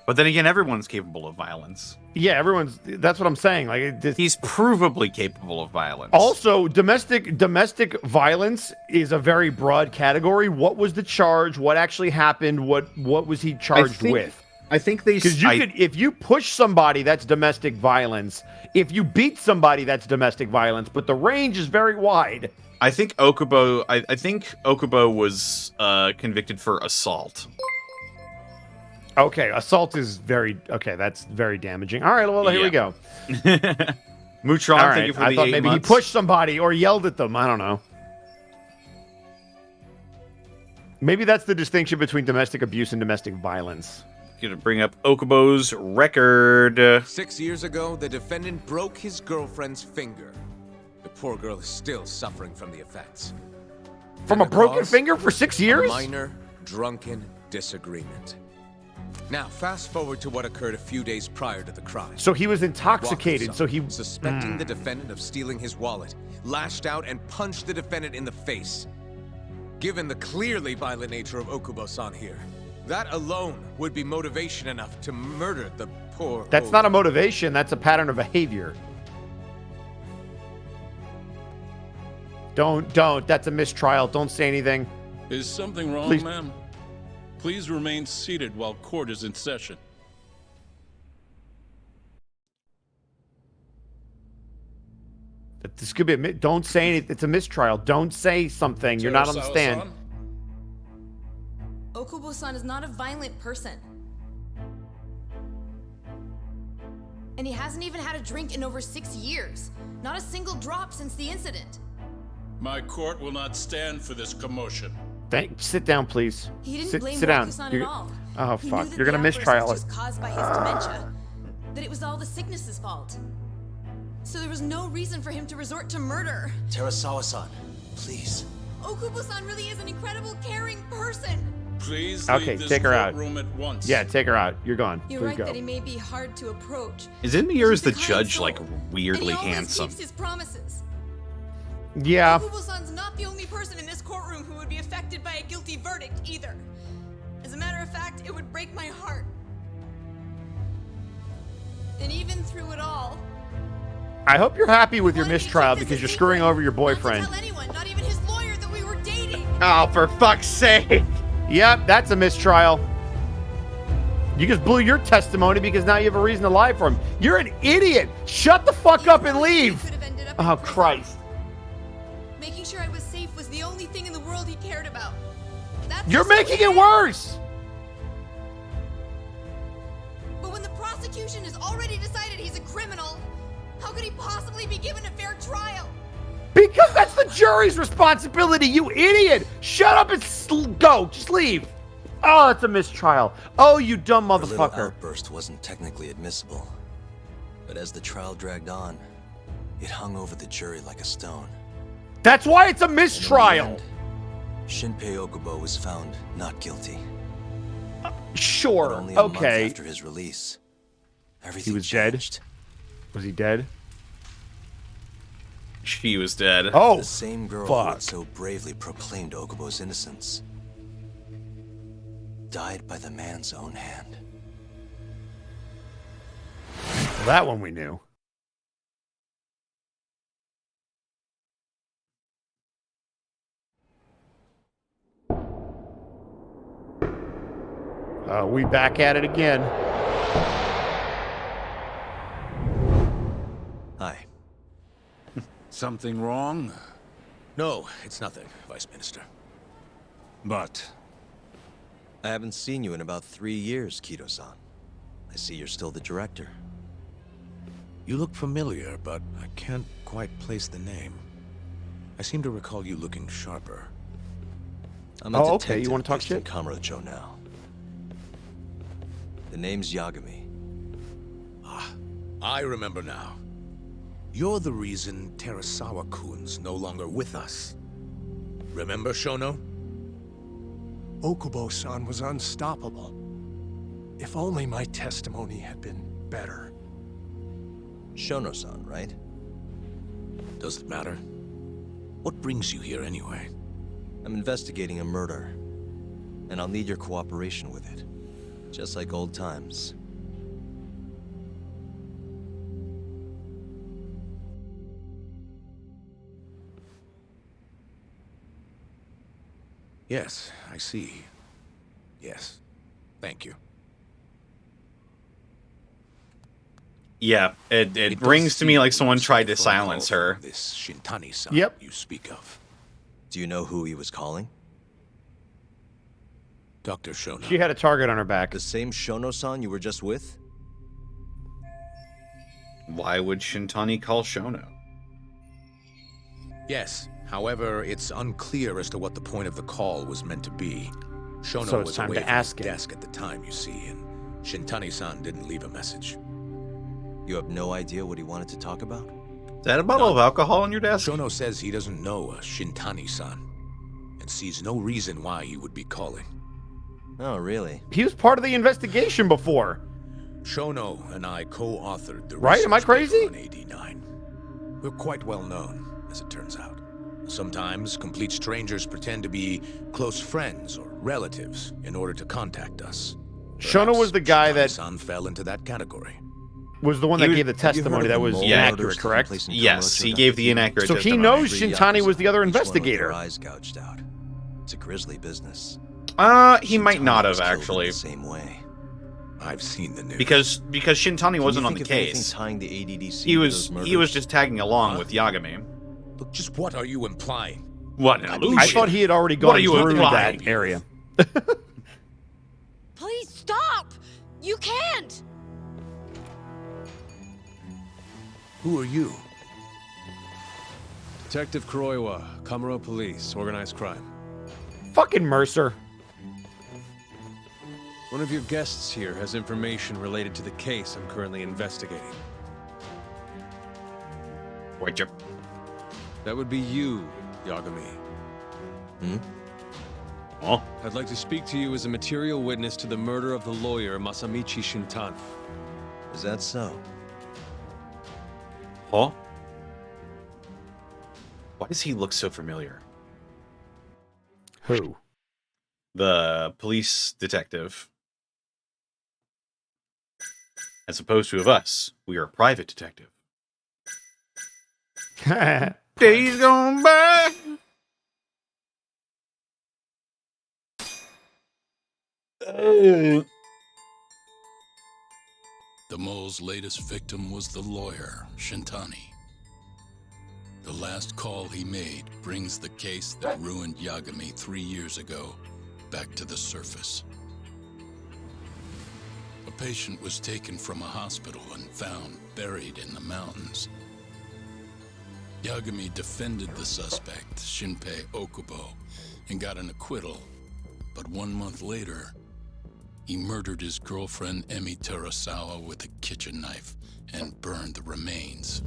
But then again, everyone's capable of violence. Yeah, that's what I'm saying. Like he's provably capable of violence. Also, domestic violence is a very broad category. What was the charge? What actually happened? What was he charged with? I think they because if you push somebody, that's domestic violence. If you beat somebody, that's domestic violence. But the range is very wide. I think Okubo. I think Okubo was convicted for assault. Okay, assault is that's very damaging. All right, well, here we go. Mutron, all right, thank you for I the thought 8 maybe months. he pushed somebody or yelled at them. I don't know. Maybe that's the distinction between domestic abuse and domestic violence. Gonna bring up Okubo's record. 6 years ago, the defendant broke his girlfriend's finger. The poor girl is still suffering from the effects. From a broken finger for 6 years? A minor, drunken disagreement. Now, fast forward to what occurred a few days prior to the crime. So he was intoxicated, Wakusan, so he... suspecting the defendant of stealing his wallet, lashed out and punched the defendant in the face. Given the clearly violent nature of Okubo-san here, that alone would be motivation enough to murder the poor... That's not a motivation, that's a pattern of behavior. Don't. That's a mistrial. Don't say anything. Is something wrong, Please. ma'am? Please remain seated while court is in session. This could be don't say anything. It's a mistrial. Don't say something. You're not on the stand. Okubo-san is not a violent person. And he hasn't even had a drink in over 6 years. Not a single drop since the incident. My court will not stand for this commotion. Sit down, please. He didn't blame sit down. Wakusan at all. Oh, He fuck. knew that You're the going to outburst mistrial was it. just caused by his dementia. That it was all the sickness's fault. So there was no reason for him to resort to murder. Terasawa-san, please. Okubo-san really is an incredible, caring person. Please Okay, leave this take her out. courtroom at once. Yeah, take her out. You're gone. You're Please right go. that he may be hard to approach. Isn't he or is He's a the kind judge soul, like and weirdly he always handsome? keeps his promises. Yeah. Okubo-san's not the only person in this courtroom who would be affected by a guilty verdict either. As a matter of fact, it would break my heart. And even through it all, I hope you're happy with your wanted me to mistrial keep this because a you're secret, screwing over your not boyfriend. to tell anyone, not even his lawyer, that we were dating. Oh, for fuck's sake! Yep, that's a mistrial. You just blew your testimony because now you have a reason to lie for him. You're an idiot. Shut the fuck up and leave. Could have ended up in Oh, prison. Christ. Making sure I was safe was the only thing in the world he cared about. That's You're just making what it he did. worse. But when the prosecution has already decided he's a criminal, how could he possibly be given a fair trial? Because that's the jury's responsibility, you idiot. Shut up and go. Just leave. Oh, it's a mistrial. Oh, you dumb The little motherfucker. outburst wasn't technically admissible, but as the trial dragged on, it hung over the jury like a stone. That's why it's a And in the mistrial. end, Shinpei Okubo was found not guilty. But Sure. only a month Okay. after his release, everything was dead? changed. Was he dead? She was dead. Oh, The same girl who fuck. had so bravely proclaimed Okubo's innocence died by the man's own hand. Well, that one we knew. We back at it again. Hi. Something wrong? No, it's nothing, Vice Minister. But I haven't seen you in about 3 years, Kido-san. I see you're still the director. You look familiar, but I can't quite place the name. I seem to recall you looking sharper. I'm a Oh, okay, detective you wanna talk based in shit? Kamurocho now. The name's Yagami. I remember now. You're the reason Terasawa-kun's no longer with us. Remember, Shono? Okubo-san was unstoppable. If only my testimony had been better. Shono-san, right? Does it matter? What brings you here anyway? I'm investigating a murder, and I'll need your cooperation with it. Just like old times. Yes, I see. Yes. Thank you. Yeah, it It rings does to me seem like someone tried to from silence all her. This Shintani-san Yep. you speak of. Do you know who he was calling? Dr. Shono. She had a target on her back. The same Shono-san you were just with? Why would Shintani call Shono? Yes. However, it's unclear as to what the point of the call was meant to be. Shono So it's was time away to from ask his him. desk at the time, you see, and Shintani-san didn't leave a message. You have no idea what he wanted to talk about? Is that a bottle of alcohol on your desk? Shono says he doesn't know a Shintani-san, and sees no reason why he would be calling. Oh, really? He was part of the investigation before. Shono and I co-authored the Right? Am I research paper crazy? on AD9. We're quite well known, as it turns out. Sometimes complete strangers pretend to be close friends or relatives in order to contact us. Shono was the guy that Shintani-san fell into that category. was the one that gave the testimony that was inaccurate, correct? Yes, he gave the inaccurate So he testimony. knows Shintani was the other Each one with investigator. their eyes gouged out. It's a grisly business. He might not have Shintani was killed in actually, the same way. I've seen the news. because Shintani wasn't Can on you the think of anything case. tying the ADDC He to was those he was murders? just tagging along with Yagami. Look, just what are you implying? What an illusion! I thought he had already What gone are you through implying? that area. Please stop! You can't! Who are you? Detective Kuroiwa, Kamuro Police, Organized Crime. Fucking Mercer. One of your guests here has information related to the case I'm currently investigating. Wait, you. That would be you, Yagami. Hmm? Oh, I'd like to speak to you as a material witness to the murder of the lawyer Masamichi Shintani. Is that so? huh? Why does he look so familiar? Who? The police detective. As opposed to of us, we are a private detective. Days gone by. The mole's latest victim was the lawyer, Shintani. The last call he made brings the case that ruined Yagami 3 years ago back to the surface. A patient was taken from a hospital and found buried in the mountains. Yagami defended the suspect, Shinpei Okubo, and got an acquittal. But 1 month later, he murdered his girlfriend Emi Terasawa with a kitchen knife and burned the remains.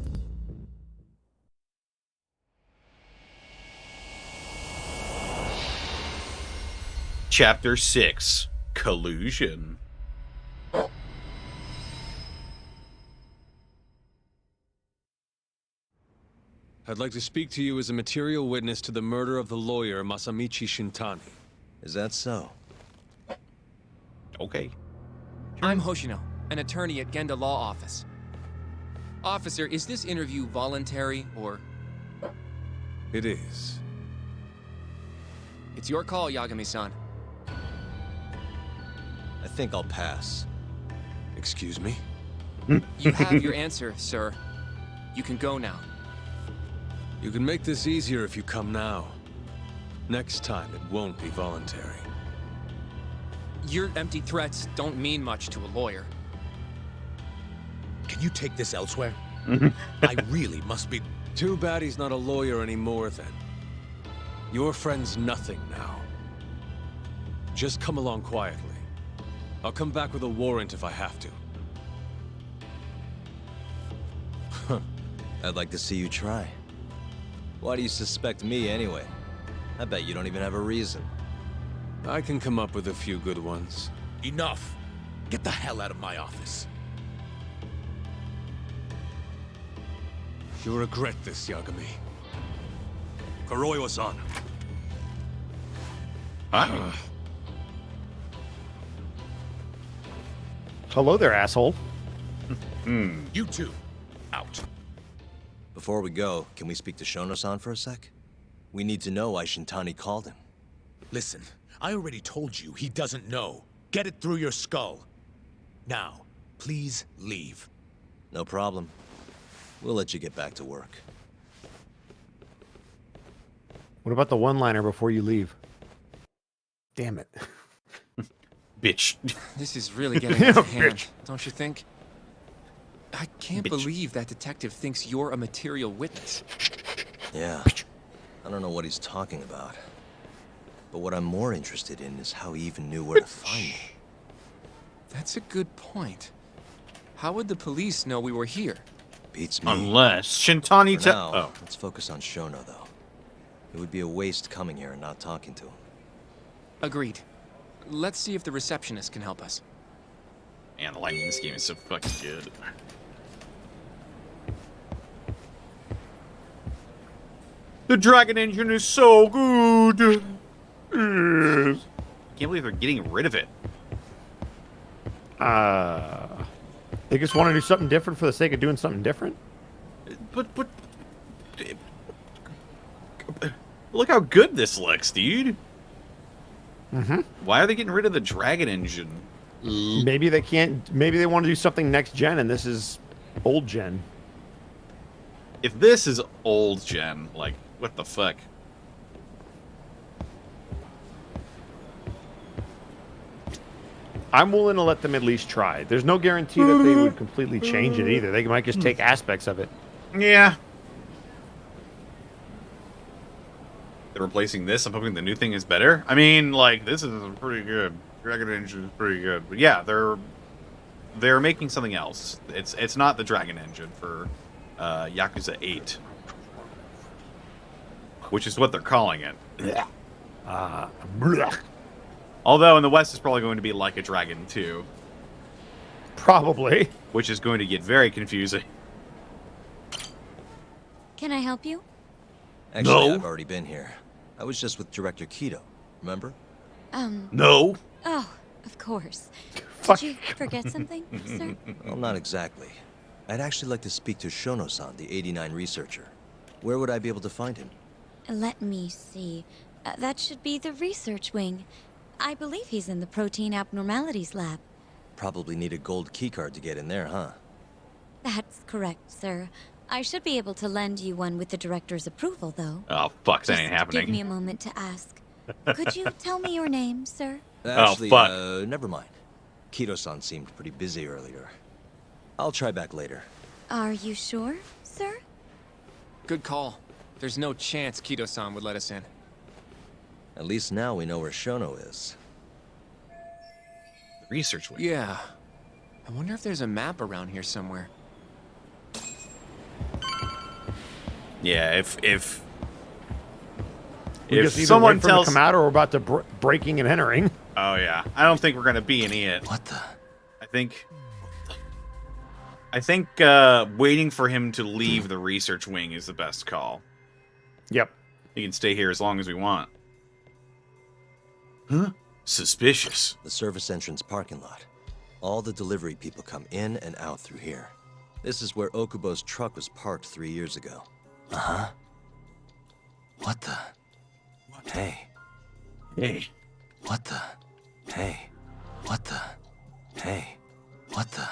Chapter 6: Collusion. I'd like to speak to you as a material witness to the murder of the lawyer Masamichi Shintani. Is that so? Okay. I'm Hoshino, an attorney at Genda Law Office. Officer, is this interview voluntary or... It is. It's your call, Yagami-san. I think I'll pass. Excuse me? You have your answer, sir. You can go now. You can make this easier if you come now. Next time, it won't be voluntary. Your empty threats don't mean much to a lawyer. Can you take this elsewhere? I really must be... Too bad he's not a lawyer anymore, then. Your friend's nothing now. Just come along quietly. I'll come back with a warrant if I have to. I'd like to see you try. Why do you suspect me anyway? I bet you don't even have a reason. I can come up with a few good ones. Enough! Get the hell out of my office. You'll regret this, Yagami. Kuroiwa-san. Hello there, asshole. You two, out. Before we go, can we speak to Shono-san for a sec? We need to know why Shintani called him. Listen, I already told you he doesn't know. Get it through your skull. Now, please leave. No problem. We'll let you get back to work. What about the one-liner before you leave? Damn it. Bitch. This is really getting out of hand, Bitch. don't you think? I can't Bitch. believe that detective thinks you're a material witness. Yeah. I don't know what he's talking about. But what I'm more interested in is how he even knew where to find me. That's a good point. How would the police know we were here? Beats me. Unless Shintani For now, Oh. let's focus on Shono, though. It would be a waste coming here and not talking to him. Agreed. Let's see if the receptionist can help us. Man, the lighting in this game is so fucking good. The Dragon Engine is so good. Can't believe they're getting rid of it. They just want to do something different for the sake of doing something different? But look how good this looks, dude. Mm-hmm. Why are they getting rid of the Dragon Engine? Maybe they can't. Maybe they want to do something next gen, and this is old gen. If this is old gen, like, what the fuck? I'm willing to let them at least try. There's no guarantee that they would completely change it either. They might just take aspects of it. Yeah. They're replacing this. I'm hoping the new thing is better. I mean, like, this is pretty good. Dragon Engine is pretty good. But yeah, they're making something else. It's not the Dragon Engine for Yakuza 8. Which is what they're calling it. Although in the West it's probably going to be like a Dragon 2. Probably. Which is going to get very confusing. Can I help you? Actually, No. I've already been here. I was just with Director Kido, remember? No. Oh, of course. Fuck. Did you forget something, sir? Well, not exactly. I'd actually like to speak to Shono-san, the 89 researcher. Where would I be able to find him? Let me see. That should be the research wing. I believe he's in the protein abnormalities lab. Probably need a gold keycard to get in there, huh? That's correct, sir. I should be able to lend you one with the director's approval, though. Oh, fuck, that Just ain't happening. give me a moment to ask. Could you tell me your name, sir? Actually, fuck. Never mind. Kido-san seemed pretty busy earlier. I'll try back later. Are you sure, sir? Good call. There's no chance Kido-san would let us in. At least now we know where Shono is. Research wing. Yeah. I wonder if there's a map around here somewhere. Yeah, if We just either someone wait for them tells to come out, or we're about to breaking and entering. Oh yeah. I don't think we're gonna be in it. What the? I think waiting for him to leave the research wing is the best call. Yep. He can stay here as long as we want. Huh? Suspicious. The service entrance parking lot. All the delivery people come in and out through here. This is where Okubo's truck was parked 3 years ago. Uh-huh. What the? Hey. Hey. What the? Hey. What the? Hey. What the?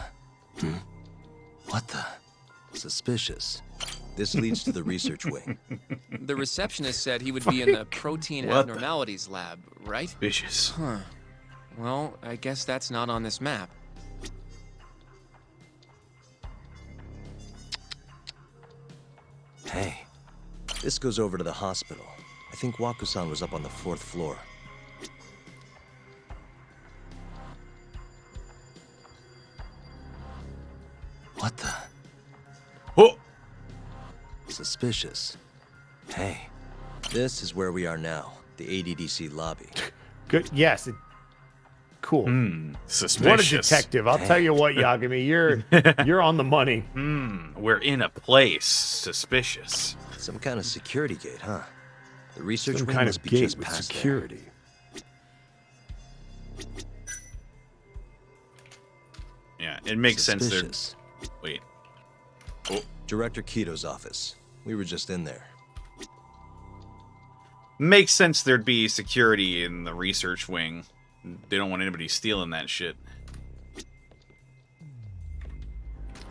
What the? Suspicious. This leads to the research wing. The receptionist said he would be in the protein What the- abnormalities lab, right? Suspicious. Huh. Well, I guess that's not on this map. Hey. This goes over to the hospital. I think Waku-san was up on the 4th floor. What the? Oh! Suspicious. Hey. This is where we are now. The ADDC lobby. Good. Yes. Cool. Suspicious. What a detective. I'll tell you what, Yagami, you're on the money. We're in a place. Suspicious. Some kind of security gate, huh? The research Some wing kind must of be gate just with past security. Yeah, it makes sense there. Suspicious. Wait. Director Keto's office. We were just in there. Makes sense there'd be security in the research wing. They don't want anybody stealing that shit.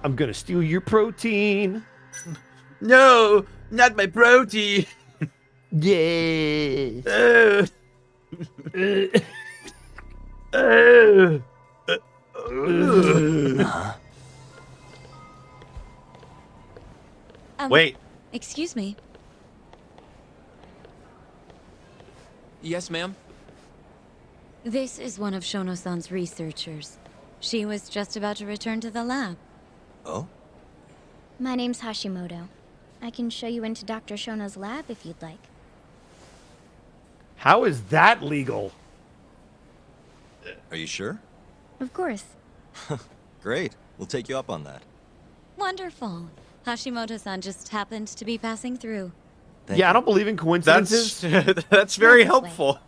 I'm gonna steal your protein. No, not my protein. Yeah. Wait. Excuse me. Yes, ma'am? This is one of Shono-san's researchers. She was just about to return to the lab. Oh? My name's Hashimoto. I can show you into Dr. Shono's lab if you'd like. How is that legal? Are you sure? Of course. Great. We'll take you up on that. Wonderful. Hashimoto-san just happened to be passing through. I don't believe in coincidences. That's very helpful.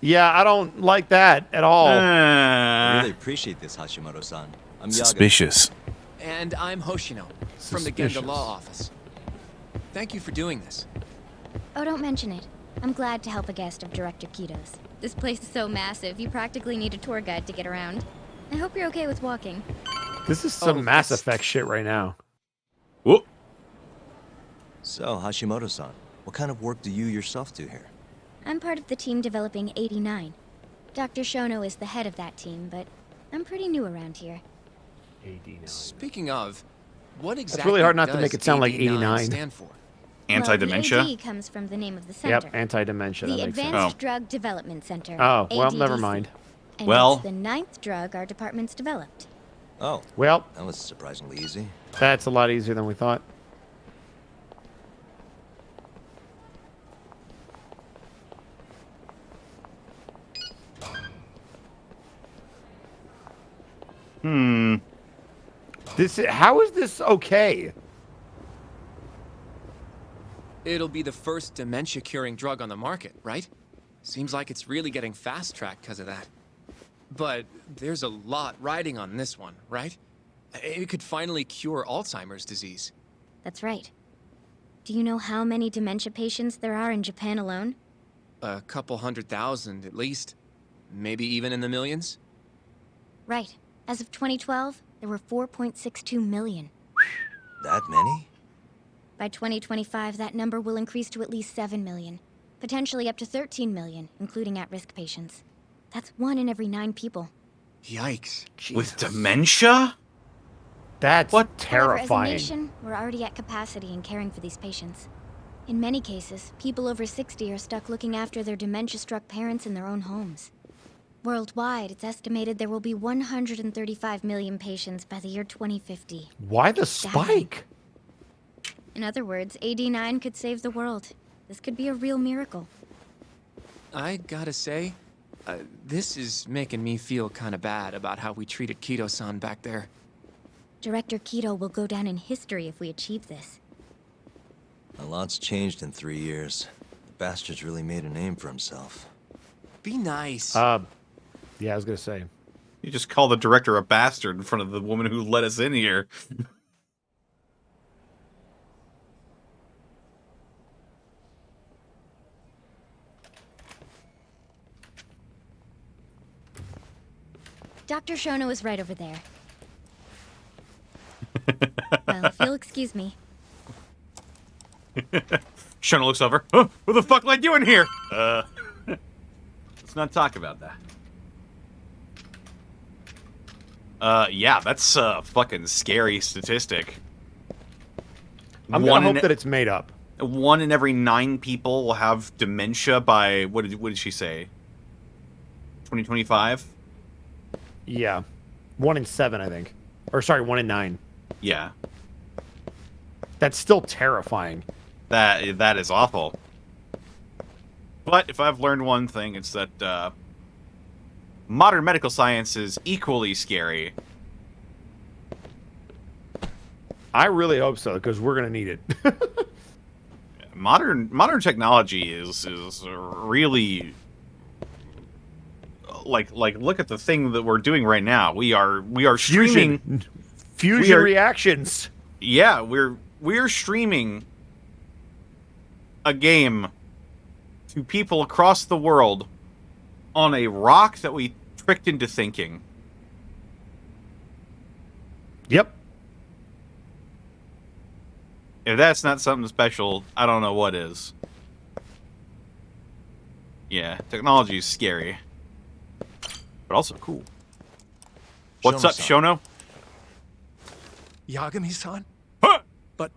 Yeah, I don't like that at all. I really appreciate this, Hashimoto-san. I'm Yaga. Suspicious. And I'm Hoshino, from the Genda Law Office. Thank you for doing this. Oh, don't mention it. I'm glad to help a guest of Director Keto's. This place is so massive, you practically need a tour guide to get around. I hope you're okay with walking. This is some Mass Effect shit right now. Whoop. So, Hashimoto-san, what kind of work do you yourself do here? I'm part of the team developing 89. Dr. Shono is the head of that team, but I'm pretty new around here. 89. Speaking of, what exactly It's really hard not to does make it sound like 89. stand for? Anti-dementia? Well, the AD comes from the name of the center. Yep, anti-dementia. The that makes Advanced sense. Drug Development Center. Oh, well, ADDC. never mind. And Well- it's the 9th drug our department's developed. Oh, Well, that was surprisingly easy. that's a lot easier than we thought. How is this okay? It'll be the first dementia-curing drug on the market, right? Seems like it's really getting fast-tracked because of that. But there's a lot riding on this one, right? It could finally cure Alzheimer's disease. That's right. Do you know how many dementia patients there are in Japan alone? A couple 100,000 at least. Maybe even in the millions? Right. As of 2012, there were 4.62 million. That many? By 2025, that number will increase to at least 7 million. Potentially up to 13 million, including at-risk patients. That's 1 in every 9 people. Yikes. With dementia? That's However, terrifying. as a nation, we're already at capacity in caring for these patients. In many cases, people over 60 are stuck looking after their dementia-struck parents in their own homes. Worldwide, it's estimated there will be 135 million patients by the year 2050. Why the spike? In other words, AD9 could save the world. This could be a real miracle. I gotta say, this is making me feel kinda bad about how we treated Keto-san back there. Director Keto will go down in history if we achieve this. A lot's changed in 3 years. The bastard's really made a name for himself. Be nice. Yeah, I was gonna say. You just call the director a bastard in front of the woman who let us in here. Dr. Shono is right over there. Well, if you'll excuse me. Shona looks over. Huh, what the fuck am I doing here? Let's not talk about that. Yeah, that's a fucking scary statistic. I'm gonna hope that it's made up. 1 in every 9 people will have dementia by what did she say? 2025? Yeah. 1 in 7, I think. Or sorry, 1 in 9. Yeah. That's still terrifying. That is awful. But if I've learned one thing, it's that modern medical science is equally scary. I really hope so, because we're gonna need it. Modern technology is really like look at the thing that we're doing right now. We are streaming fusion reactions. Yeah, we're streaming a game to people across the world on a rock that we tricked into thinking. Yep. If that's not something special, I don't know what is. Yeah, technology is scary. But also cool. What's up, Shono? Yagami-san? But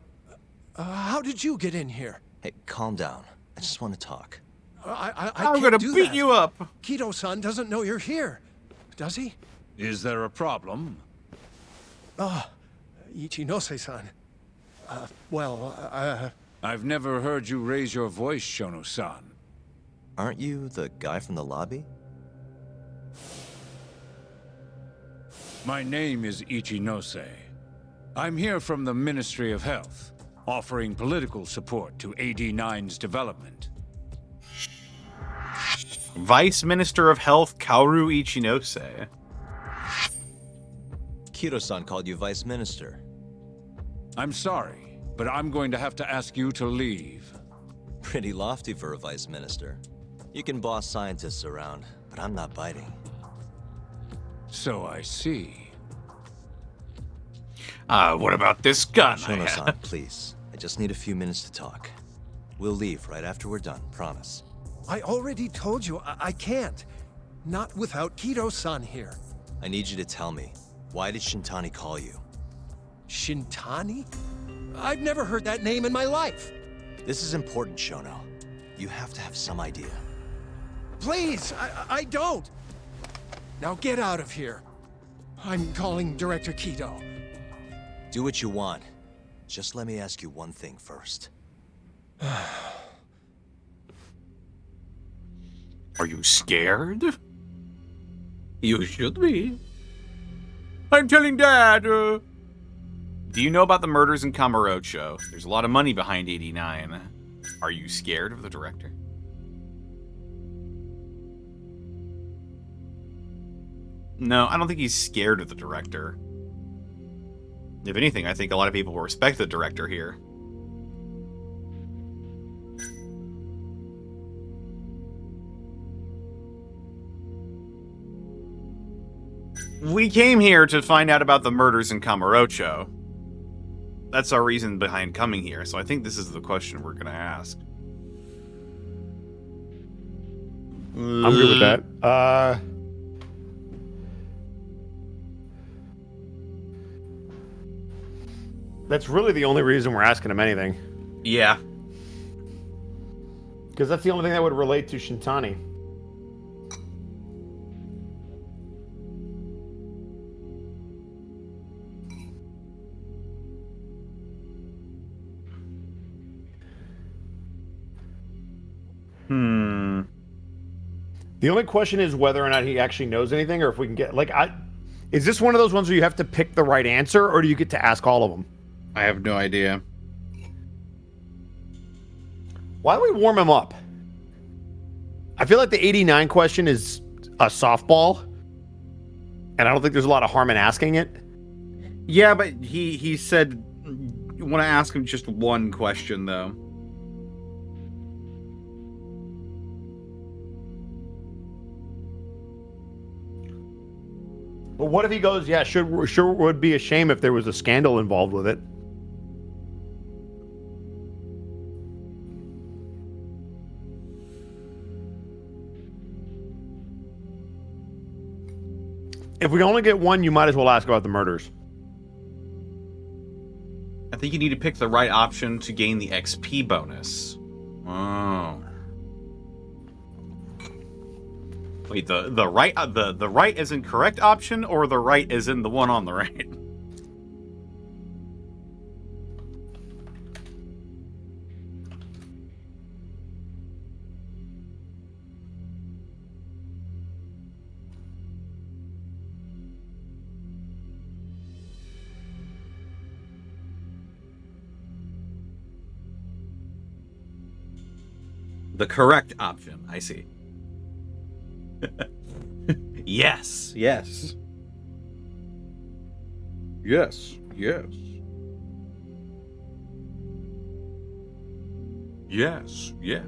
how did you get in here? Hey, calm down. I just want to talk. I'm gonna beat you up. Kido-san doesn't know you're here, does he? Is there a problem? Ichinose-san. I've never heard you raise your voice, Shono-san. Aren't you the guy from the lobby? My name is Ichinose. I'm here from the Ministry of Health, offering political support to AD9's development. Vice Minister of Health Kaoru Ichinose. Kido-san called you Vice Minister. I'm sorry, but I'm going to have to ask you to leave. Pretty lofty for a Vice Minister. You can boss scientists around, but I'm not biting. So I see. What about this gun? Shono-san, please. I just need a few minutes to talk. We'll leave right after we're done, promise. I already told you I can't. Not without Kido-san here. I need you to tell me, why did Shintani call you? Shintani? I've never heard that name in my life. This is important, Shono. You have to have some idea. Please, I don't. Now get out of here. I'm calling Director Kido. Do what you want. Just let me ask you one thing first. Are you scared? You should be. I'm telling Dad. Do you know about the murders in Kamurocho? There's a lot of money behind 89. Are you scared of the director? No, I don't think he's scared of the director. If anything, I think a lot of people will respect the director here. We came here to find out about the murders in Kamurocho. That's our reason behind coming here, so I think this is the question we're gonna ask. I'm good with that. That's really the only reason we're asking him anything. Yeah. Because that's the only thing that would relate to Shintani. The only question is whether or not he actually knows anything, or if we can get is this one of those ones where you have to pick the right answer, or do you get to ask all of them? I have no idea. Why don't we warm him up? I feel like the 89 question is a softball, and I don't think there's a lot of harm in asking it. Yeah, but he said you want to ask him just one question, though. But what if he goes, yeah, sure would be a shame if there was a scandal involved with it. If we only get one, you might as well ask about the murders. I think you need to pick the right option to gain the XP bonus. Oh. Wait, the right is in correct option, or the right is in the one on the right? The correct option. I see. Yes. Yes. Yes. Yes. Yes. Yes.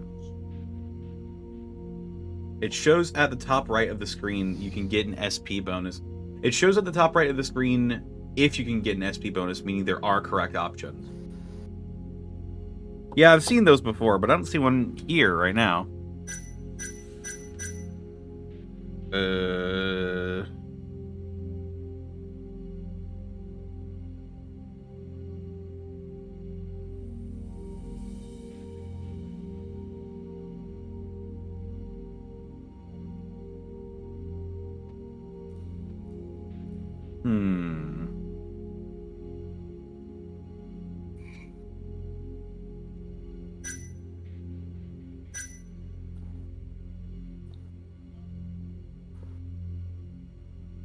It shows at the top right of the screen you can get an SP bonus. It shows at the top right of the screen if you can get an SP bonus, meaning there are correct options. Yeah, I've seen those before, but I don't see one here right now.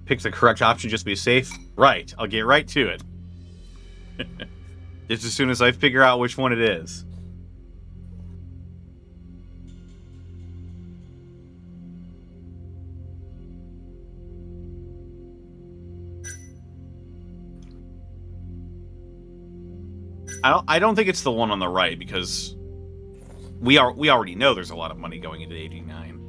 Picks the correct option just to be safe. Right, I'll get right to it. Just as soon as I figure out which one it is. I don't think it's the one on the right because we already know there's a lot of money going into 89.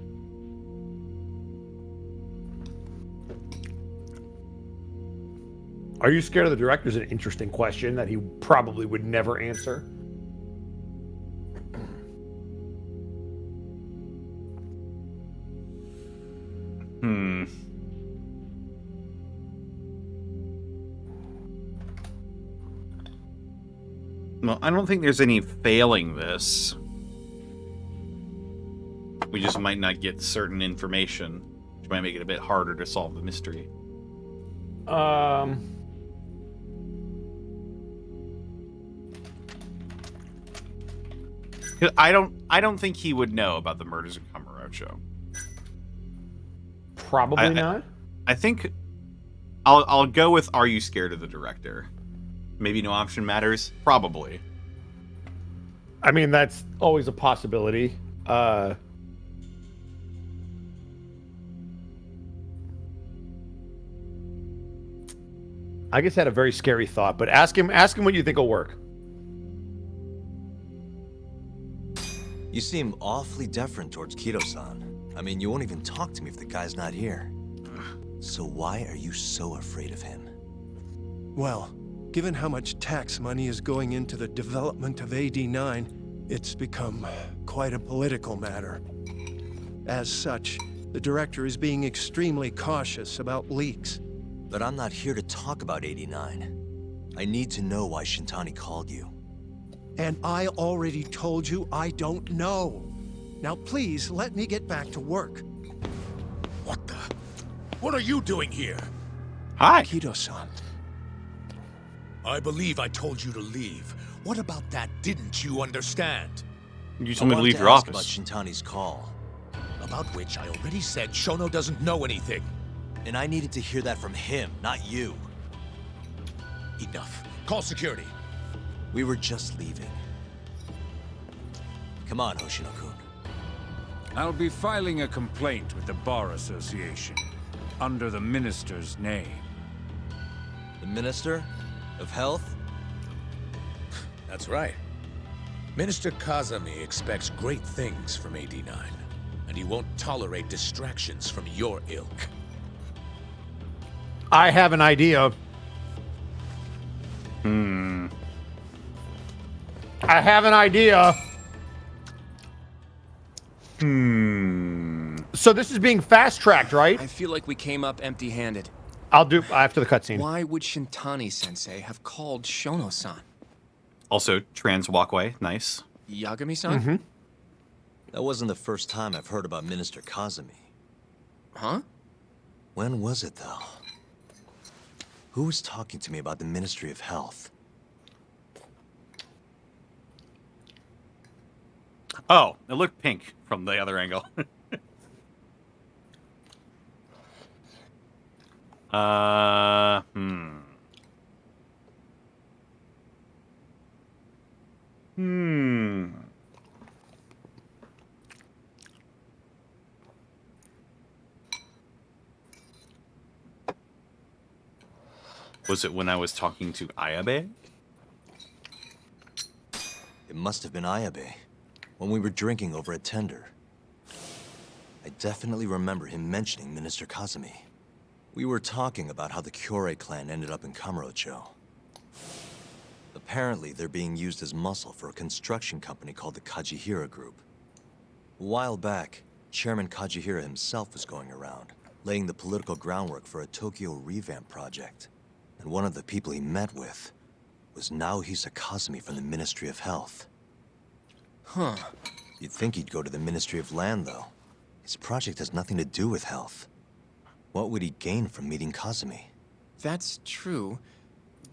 Are you scared of the director? Is an interesting question that he probably would never answer. Well, I don't think there's any failing this. We just might not get certain information, which might make it a bit harder to solve the mystery. I don't think he would know about the murders of Kamurocho. Probably not. I think I'll go with are you scared of the director? Maybe no option matters? Probably. I mean, that's always a possibility. I guess I had a very scary thought, but ask him what you think will work. You seem awfully deferent towards Kido-san. I mean, you won't even talk to me if the guy's not here. So why are you so afraid of him? Well, given how much tax money is going into the development of AD9, it's become quite a political matter. As such, the director is being extremely cautious about leaks. But I'm not here to talk about 89. I need to know why Shintani called you. And I already told you I don't know. Now please, let me get back to work. What the? What are you doing here? Hi. Kido-san. I believe I told you to leave. What about that didn't you understand? You told me to leave your office. About Shintani's call. About which I already said Shono doesn't know anything. And I needed to hear that from him, not you. Enough. Call security. We were just leaving. Come on, Hoshino-kun. I'll be filing a complaint with the Bar Association, under the Minister's name. The Minister of Health? That's right. Minister Kazami expects great things from AD9, and he won't tolerate distractions from your ilk. I have an idea. I have an idea. So this is being fast-tracked, right? I feel like we came up empty-handed. I'll do after the cutscene. Why would Shintani-sensei have called Shono-san? Also, trans walkway. Nice. Yagami-san? That wasn't the first time I've heard about Minister Kazami. Huh? When was it, though? Who was talking to me about the Ministry of Health? Oh, it looked pink from the other angle. Was it when I was talking to Ayabe? It must have been Ayabe, when we were drinking over at Tender. I definitely remember him mentioning Minister Kazumi. We were talking about how the Kyorei clan ended up in Kamurocho. Apparently, they're being used as muscle for a construction company called the Kajihira Group. A while back, Chairman Kajihira himself was going around, laying the political groundwork for a Tokyo revamp project. And one of the people he met with was Naohisa Kazumi from the Ministry of Health. Huh. You'd think he'd go to the Ministry of Land, though. His project has nothing to do with health. What would he gain from meeting Kazumi? That's true.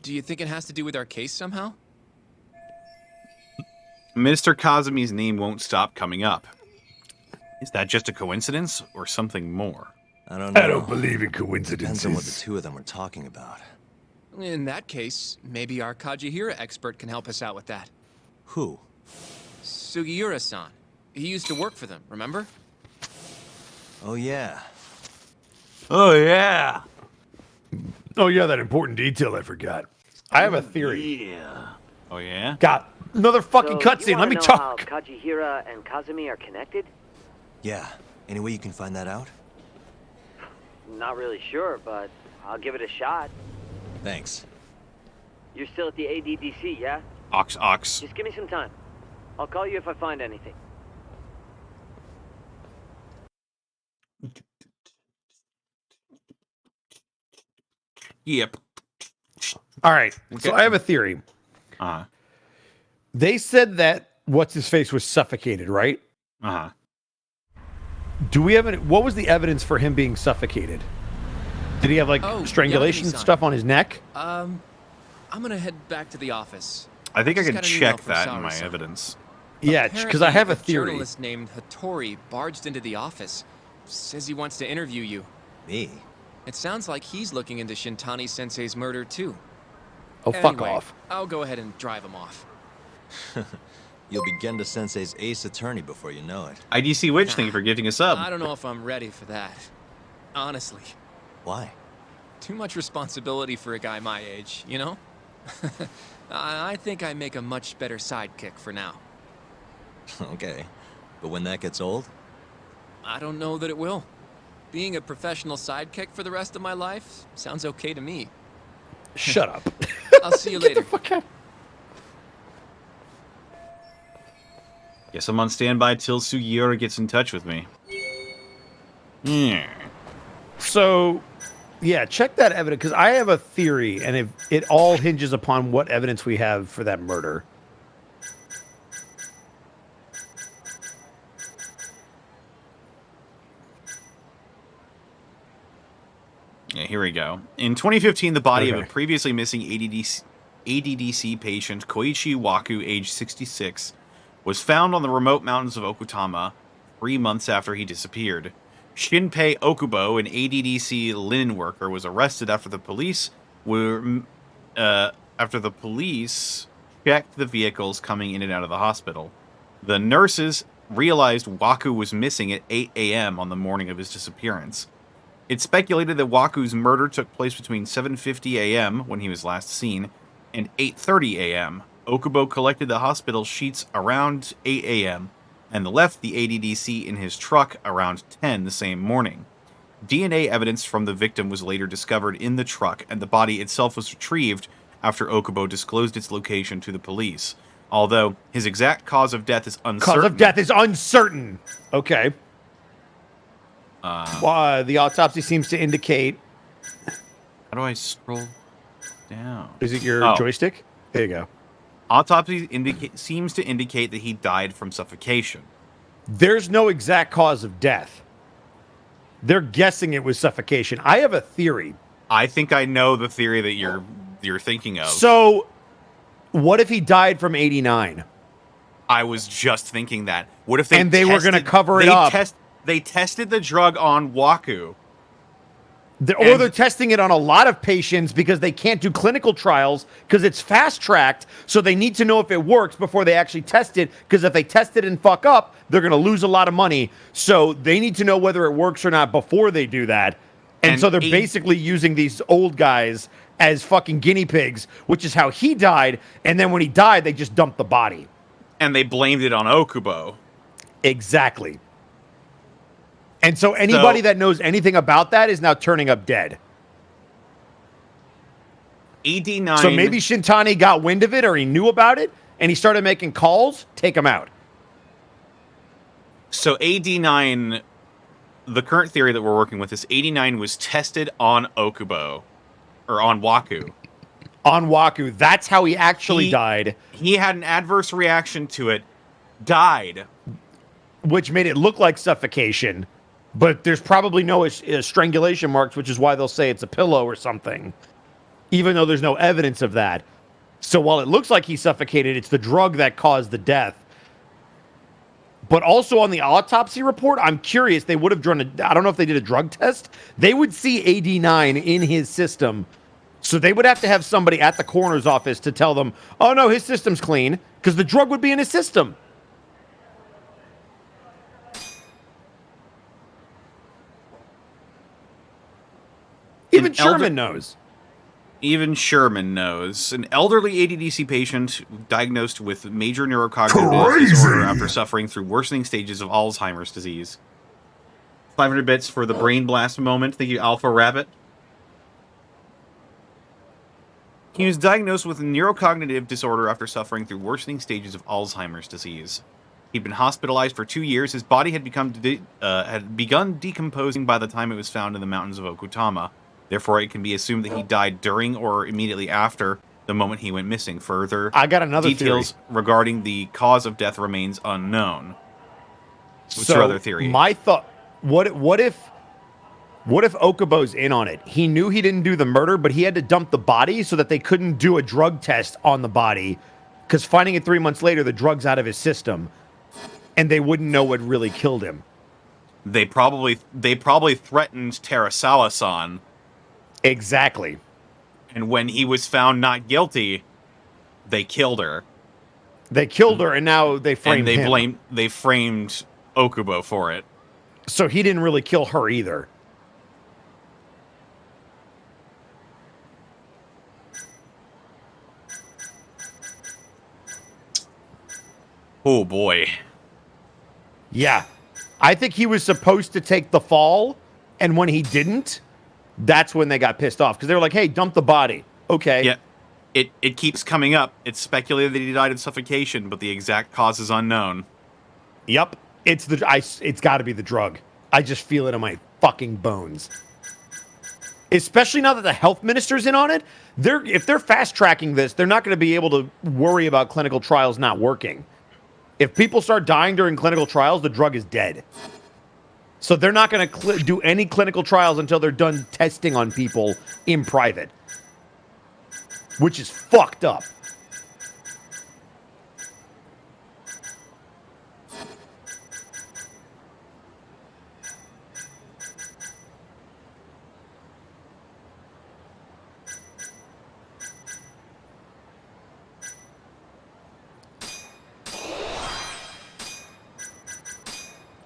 Do you think it has to do with our case somehow? Mr. Kazumi's name won't stop coming up. Is that just a coincidence or something more? I don't know. I don't believe in coincidences. Depends on what the two of them were talking about. In that case, maybe our Kajihira expert can help us out with that. Who? Sugiura-san. He used to work for them, remember? Oh, yeah. Oh, yeah. Oh, yeah, that important detail I forgot. I have a theory. Yeah. Oh, yeah? God, another fucking cutscene. Let me talk. How Kajihira and Kazumi are connected? Yeah. Any way you can find that out? Not really sure, but I'll give it a shot. Thanks. You're still at the ADDC, yeah? Ox. Just give me some time. I'll call you if I find anything. Yep. All right. So I have a theory. Uh-huh. They said that what's-his-face was suffocated, right? Uh-huh. Do we have any... What was the evidence for him being suffocated? Did he have, like, strangulation stuff on his neck? I'm gonna head back to the office. I think I Just can got an email check from that in my Saori-san. evidence. Yeah, because I have a theory. Journalist named Hattori barged into the office. Says he wants to interview you. Me? It sounds like he's looking into Shintani Sensei's murder too. Oh, Anyway, fuck off. I'll go ahead and drive him off. You'll be Genda Sensei's ace attorney before you know it. IDC Witch, thank you for gifting a sub. I don't know if I'm ready for that. Honestly. Why? Too much responsibility for a guy my age, you know? I think I make a much better sidekick for now. Okay. But when that gets old? I don't know that it will. Being a professional sidekick for the rest of my life sounds okay to me. Shut up. I'll see you later. Guess I'm on standby till Sugiura gets in touch with me. Yeah. So, yeah, check that evidence, because I have a theory, and it all hinges upon what evidence we have for that murder. Yeah, here we go. In 2015, the body of a previously missing ADDC patient, Koichi Waku, age 66, was found on the remote mountains of Okutama 3 months after he disappeared. Shinpei Okubo, an ADDC linen worker, was arrested after the police checked the vehicles coming in and out of the hospital. The nurses realized Waku was missing at 8 a.m. on the morning of his disappearance. It's speculated that Waku's murder took place between 7:50 a.m., when he was last seen, and 8:30 a.m. Okubo collected the hospital sheets around 8 a.m. and left the ADDC in his truck around 10 the same morning. DNA evidence from the victim was later discovered in the truck, and the body itself was retrieved after Okubo disclosed its location to the police. Although his exact cause of death is uncertain. Cause of death is uncertain. Okay. The autopsy seems to indicate... How do I scroll down? Is it your joystick? There you go. Autopsy seems to indicate that he died from suffocation. There's no exact cause of death. They're guessing it was suffocation. I have a theory. I think I know the theory that you're thinking of. So, what if he died from 89? I was just thinking that. What if they and they were going to cover it up? They tested the drug on Waku. Or they're testing it on a lot of patients because they can't do clinical trials because it's fast-tracked, so they need to know if it works before they actually test it, because if they test it and fuck up, they're going to lose a lot of money. So they need to know whether it works or not before they do that. And so they're basically using these old guys as fucking guinea pigs, which is how he died. And then when he died, they just dumped the body. And they blamed it on Okubo. Exactly. And so anybody that knows anything about that is now turning up dead. AD9. So maybe Shintani got wind of it, or he knew about it, and he started making calls. Take him out. So AD9, the current theory that we're working with is AD9 was tested on Okubo, or on Waku. On Waku. That's how he actually died. He had an adverse reaction to it, died. Which made it look like suffocation, but there's probably no strangulation marks, which is why they'll say it's a pillow or something, even though there's no evidence of that. So while it looks like he suffocated, it's the drug that caused the death. But also on the autopsy report, I'm curious, they would have drawn I don't know if they did a drug test. They would see AD9 in his system. So they would have to have somebody at the coroner's office to tell them, oh no, his system's clean, because the drug would be in his system. Even Sherman knows. Even Sherman knows. An elderly ADDC patient diagnosed with major neurocognitive disorder after suffering through worsening stages of Alzheimer's disease. 500 bits for the brain blast moment. Thank you, Alpha Rabbit. He was diagnosed with neurocognitive disorder after suffering through worsening stages of Alzheimer's disease. He'd been hospitalized for 2 years. His body had begun decomposing by the time it was found in the mountains of Okutama. Therefore, it can be assumed that he died during or immediately after the moment he went missing. Further, I got another details theory regarding the cause of death remains unknown. What's so your other theory? My thought: what if Okubo's in on it? He knew he didn't do the murder, but he had to dump the body so that they couldn't do a drug test on the body, because finding it 3 months later, the drug's out of his system, and they wouldn't know what really killed him. They probably threatened Terasawa-san. Exactly. And when he was found not guilty, they killed her. They killed her, and now they framed him. They framed Okubo for it. So he didn't really kill her either. Oh boy. Yeah. I think he was supposed to take the fall, and when he didn't, that's when they got pissed off, because they were like, hey, dump the body. Okay. Yeah. It keeps coming up. It's speculated that he died of suffocation, but the exact cause is unknown. Yep. It's got to be the drug. I just feel it in my fucking bones. Especially now that the health minister's in on it. If they're fast tracking this, they're not going to be able to worry about clinical trials not working. If people start dying during clinical trials, the drug is dead. So they're not going to do any clinical trials until they're done testing on people in private. Which is fucked up.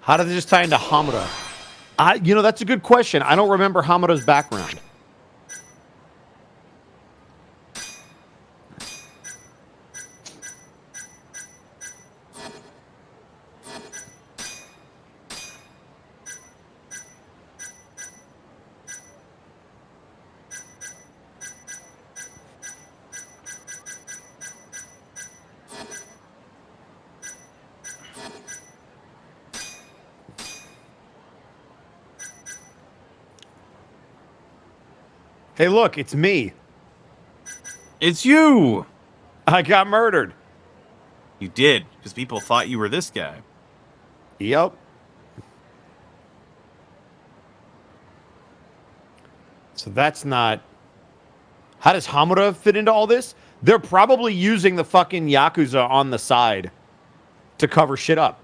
How did they just tie into Hamura? That's a good question. I don't remember Hamura's background. Hey, look, it's me. It's you! I got murdered. You did, because people thought you were this guy. Yep. So that's not... How does Hamura fit into all this? They're probably using the fucking Yakuza on the side to cover shit up.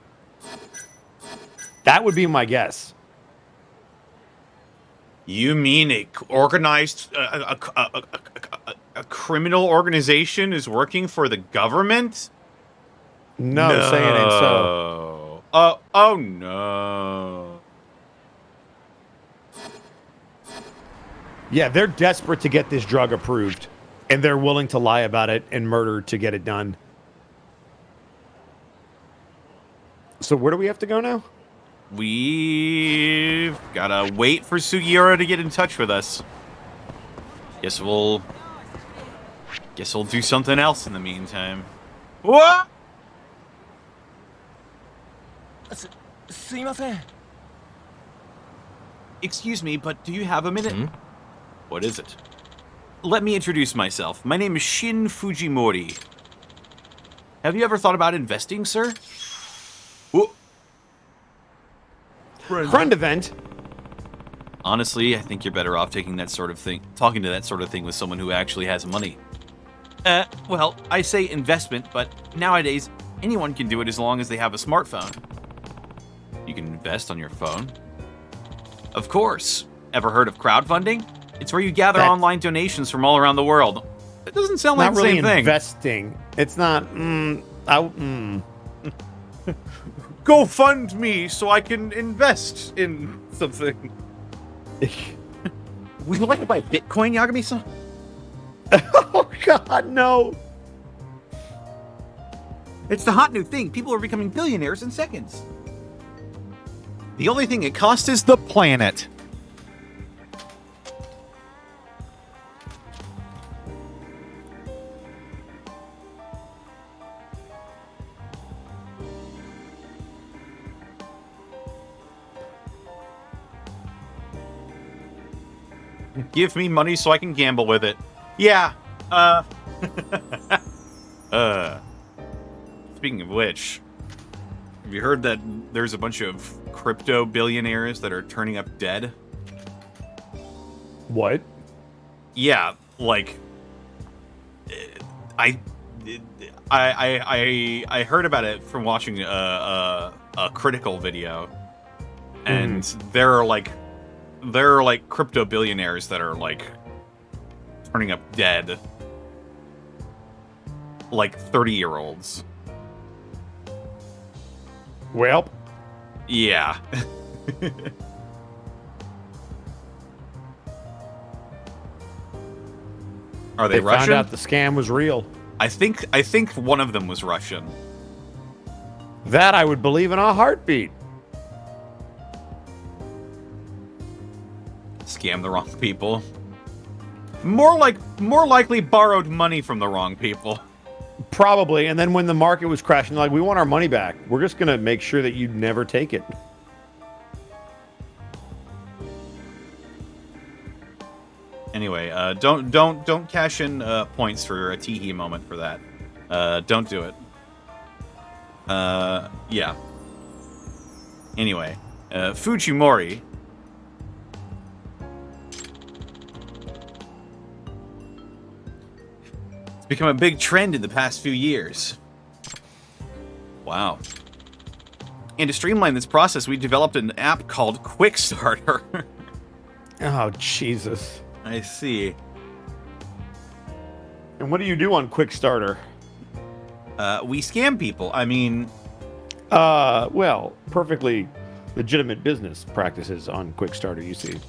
That would be my guess. You mean a organized, a criminal organization is working for the government? No, saying it ain't so. Oh, no. Yeah, they're desperate to get this drug approved, and they're willing to lie about it and murder to get it done. So where do we have to go now? We've gotta wait for Sugiura to get in touch with us. Guess we'll do something else in the meantime. What? Excuse me, but do you have a minute? What is it? Let me introduce myself. My name is Shin Fujimori. Have you ever thought about investing, sir? Friend event. Honestly, I think you're better off talking to that sort of thing with someone who actually has money. Well, I say investment, but nowadays, anyone can do it as long as they have a smartphone. You can invest on your phone. Of course. Ever heard of crowdfunding? It's where you gather online donations from all around the world. It doesn't sound like the really same thing. Investing. It's not. Go fund me so I can invest in something. Would you like to buy Bitcoin, Yagami-san? Oh God, no! It's the hot new thing. People are becoming billionaires in seconds. The only thing it costs is the planet. Give me money so I can gamble with it. Yeah. Speaking of which, have you heard that there's a bunch of crypto billionaires that are turning up dead? What? Yeah, like I heard about it from watching a critical video, and there are like crypto billionaires that are like turning up dead, like 30-year-olds. Well, yeah. Are they Russian? Found out the scam was real. I think one of them was Russian. That I would believe in a heartbeat. Scam the wrong people. More likely borrowed money from the wrong people. Probably, and then when the market was crashing, they're like, we want our money back. We're just gonna make sure that you never take it. Anyway, don't cash in points for a teehee moment for that. Don't do it. Yeah. Anyway, Fujimori. It's become a big trend in the past few years. Wow. And to streamline this process, we developed an app called Quickstarter. Oh, Jesus. I see. And what do you do on Quickstarter? We scam people. I mean... well, perfectly legitimate business practices on Quickstarter, you see.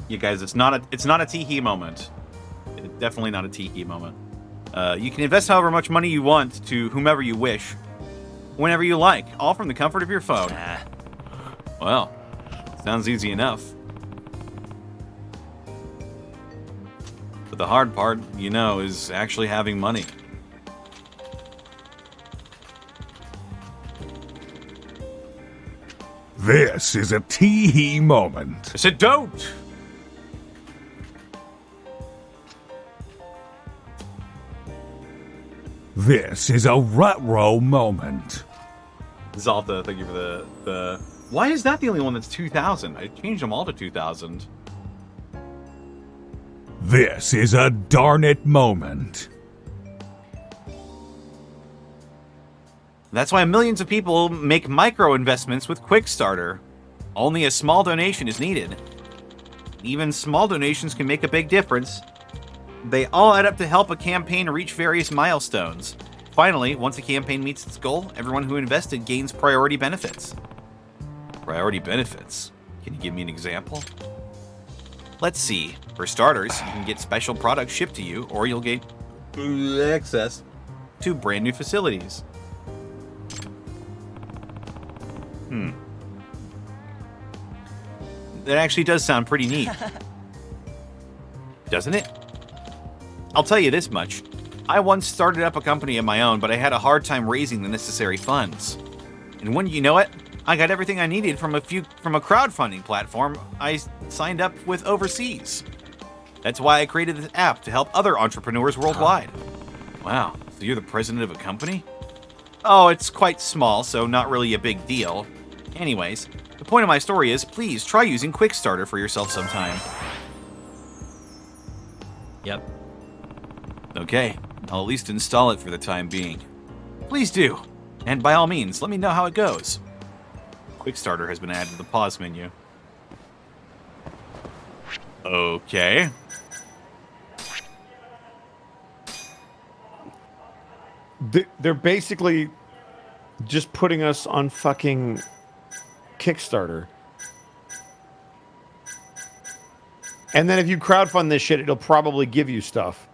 You guys, it's not a teehee moment. It's definitely not a teehee moment. You can invest however much money you want to whomever you wish, whenever you like, all from the comfort of your phone. Well, sounds easy enough. But the hard part, you know, is actually having money. This is a teehee moment. I said don't! This is a rut-row moment. Zalta, thank you for the... Why is that the only one that's 2,000? I changed them all to 2,000. This is a darn it moment. That's why millions of people make micro investments with Quickstarter. Only a small donation is needed. Even small donations can make a big difference. They all add up to help a campaign reach various milestones. Finally, once a campaign meets its goal, everyone who invested gains priority benefits. Priority benefits. Can you give me an example? Let's see. For starters, you can get special products shipped to you, or you'll get access to brand new facilities. That actually does sound pretty neat. Doesn't it? I'll tell you this much. I once started up a company of my own, but I had a hard time raising the necessary funds. And wouldn't you know it, I got everything I needed from a crowdfunding platform I signed up with overseas. That's why I created this app to help other entrepreneurs worldwide. Wow, so you're the president of a company? Oh, it's quite small, so not really a big deal. Anyways, the point of my story is, please try using Quickstarter for yourself sometime. Yep. Okay, I'll at least install it for the time being. Please do. And by all means, let me know how it goes. Quickstarter has been added to the pause menu. Okay. They're basically just putting us on fucking Kickstarter. And then if you crowdfund this shit, it'll probably give you stuff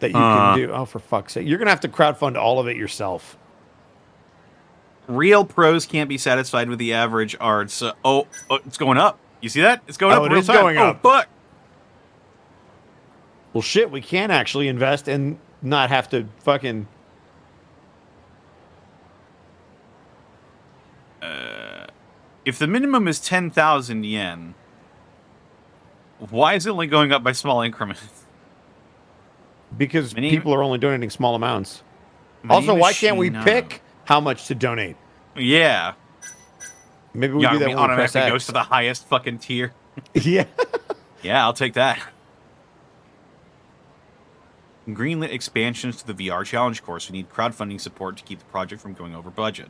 that you can do. Oh, for fuck's sake. You're going to have to crowdfund all of it yourself. Real pros can't be satisfied with the average arts. Oh, it's going up. You see that? It's going up. It is going up. Oh, fuck. Well, shit, we can actually invest and not have to fucking... If the minimum is 10,000 yen, why is it only going up by small increments? Because people are only donating small amounts. Also, why can't we pick how much to donate? Yeah. Maybe we do that when we press X. Goes to the highest fucking tier. Yeah. Yeah, I'll take that. Greenlit expansions to the VR challenge course. We need crowdfunding support to keep the project from going over budget.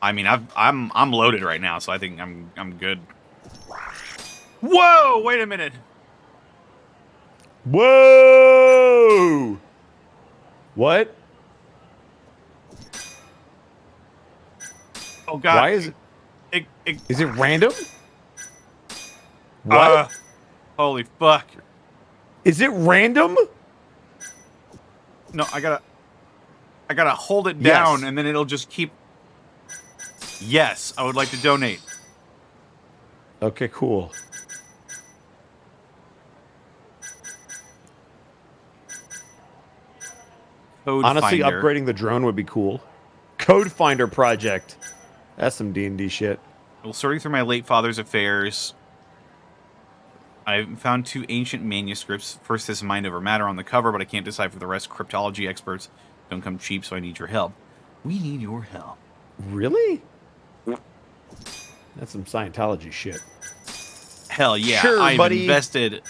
I mean, I'm loaded right now, so I think I'm good. Whoa! Wait a minute. Whoa! What? Oh god! Why is it? Is it random? What? Holy fuck! Is it random? No, I gotta hold it down, Yes. and then it'll just keep. Yes, I would like to donate. Okay, cool. Code Honestly, Finder. upgrading the drone would be cool. Code Finder project. That's some D&D shit. Well, sorting through my late father's affairs, I found 2 ancient manuscripts. First, this Mind Over Matter on the cover, but I can't decipher the rest. Cryptology experts don't come cheap, so I need your help. We need your help. Really? That's some Scientology shit. Hell yeah, Sure, I've buddy. invested.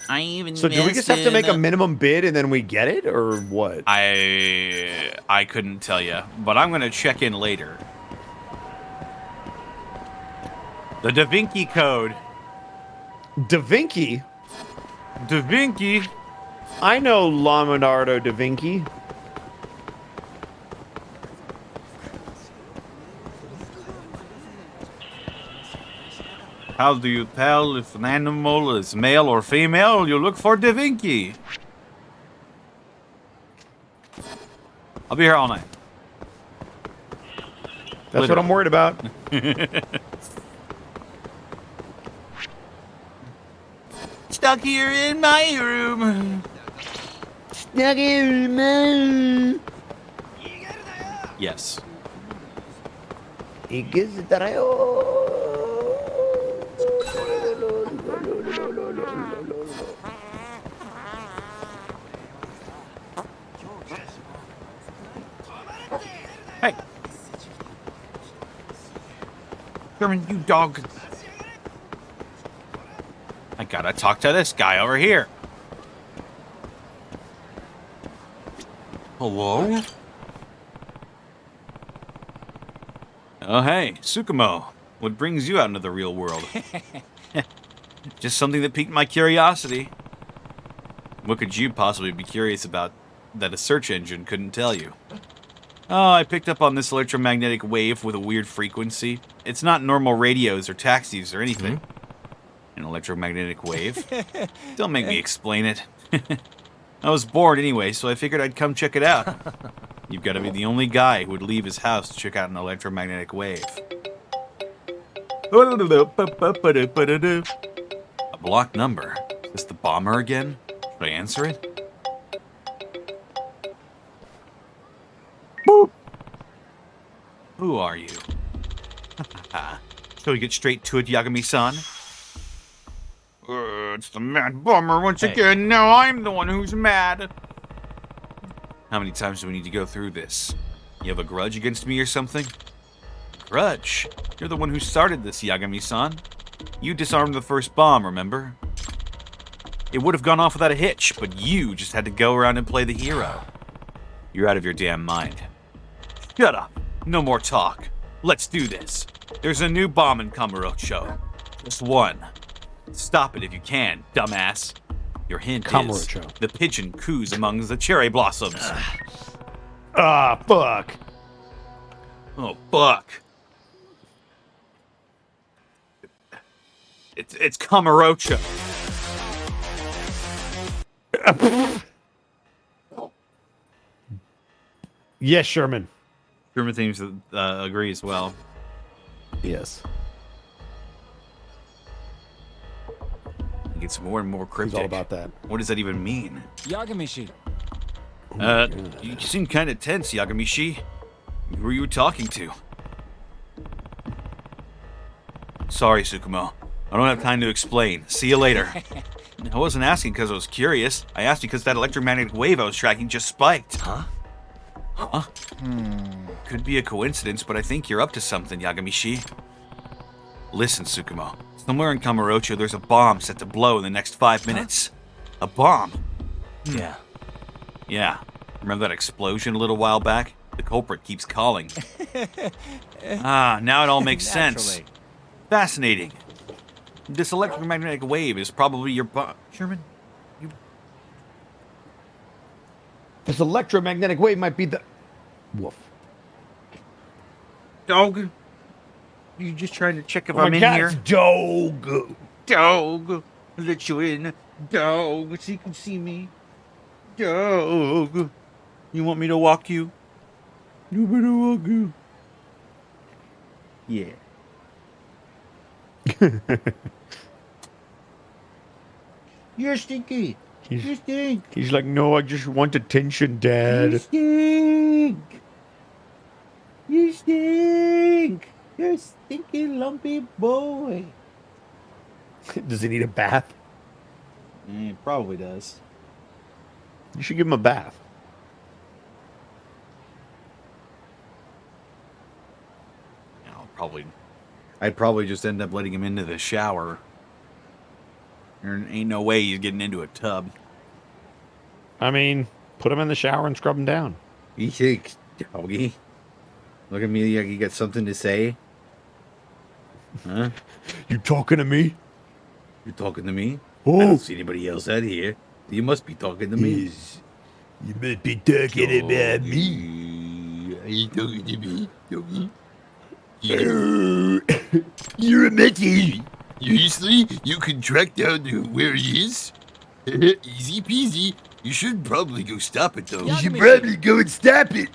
So do we just have to make a minimum bid and then we get it, or what? I couldn't tell you, but I'm going to check in later. The Da Vinci Code. Da Vinci? Da Vinci? I know Leonardo da Vinci. How do you tell if an animal is male or female? You look for Da Vinci. I'll be here all night. That's what I'm worried about. Stuck here in my room. Stuck in my... Yes. Hey. Sherman, you dog. I gotta talk to this guy over here. Hello? Oh, hey, Tsukumo. What brings you out into the real world? Just something that piqued my curiosity. What could you possibly be curious about, that a search engine couldn't tell you. Oh, I picked up on this electromagnetic wave with a weird frequency. It's not normal radios or taxis or anything. An electromagnetic wave? Don't make me explain it. I was bored anyway, so I figured I'd come check it out. You've got to be the only guy who would leave his house to check out an electromagnetic wave. A blocked number. Is this the bomber again? Should I answer it? Boop! Who are you? Shall we get straight to it, Yagami-san? It's the mad bomber once again. Now I'm the one who's mad. How many times do we need to go through this? You have a grudge against me or something? Grudge? You're the one who started this, Yagami-san. You disarmed the first bomb, remember? It would have gone off without a hitch, but you just had to go around and play the hero. You're out of your damn mind. Shut up. No more talk. Let's do this. There's a new bomb in Kamurocho. Just one. Stop it if you can, dumbass. Your hint is the pigeon coos among the cherry blossoms. Fuck. Oh, fuck. It's Kamurocho. Yes, Sherman. Sherman seems to agree as well. Yes. It gets more and more cryptic. He's all about that. What does that even mean? Yagamishi. You seem kind of tense, Yagamishi. Who are you talking to? Sorry, Tsukumo. I don't have time to explain. See you later. I wasn't asking because I was curious. I asked because that electromagnetic wave I was tracking just spiked. Huh? Could be a coincidence, but I think you're up to something, Yagamishi. Listen, Tsukumo. Somewhere in Kamurocho, there's a bomb set to blow in the next 5 minutes. A bomb? Yeah. Yeah. Remember that explosion a little while back? The culprit keeps calling. Now it all makes sense. Fascinating. This electromagnetic wave is probably your bomb. Sherman? This electromagnetic wave might be the... Woof. Dog? You just trying to check if Oh I'm my in God, here? it's Dog. Dog. I'll let you in. Dog, so you can see me. Dog. You want me to walk you? You better walk you. Yeah. You're stinky. You stink. He's like, no, I just want attention, Dad. You stink. You stink. You're a stinky, lumpy boy. Does he need a bath? He probably does. You should give him a bath. I'd probably just end up letting him into the shower. There ain't no way he's getting into a tub. I mean, put him in the shower and scrub him down. You think, doggy? Look at me like you got something to say? Huh? You talking to me? You talking to me? Oh. I don't see anybody else out here. You must be talking to me. Yes. You must be talking about me. Are you talking to me, doggy? You're a Metty. Seriously? You can track down where he is? Easy peasy. You should probably go stop it, though. You should probably go and stop it.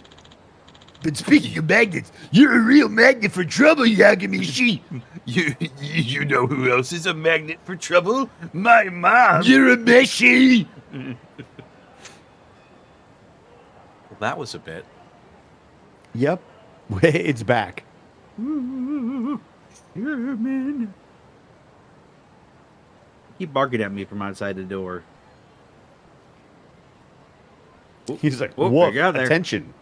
But speaking of magnets, you're a real magnet for trouble, Yagami-shi. You know who else is a magnet for trouble? My mom. You're a Meshi. Well, that was a bit. Yep. It's back. Sherman. Keep barking at me from outside the door. He's like, Whoop, woof, there. attention.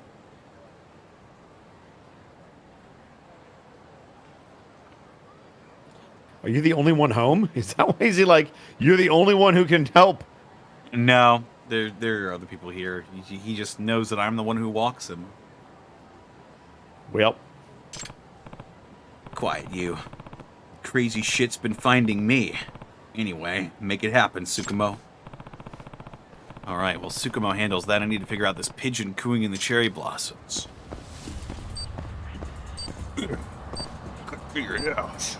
Are you the only one home? Is that why is he like, you're the only one who can help? No, there are other people here. He just knows that I'm the one who walks him. Well. Quiet, you. Crazy shit's been finding me. Anyway, make it happen, Tsukumo. All right, well, Tsukumo handles that. I need to figure out this pigeon cooing in the cherry blossoms. Figure it out.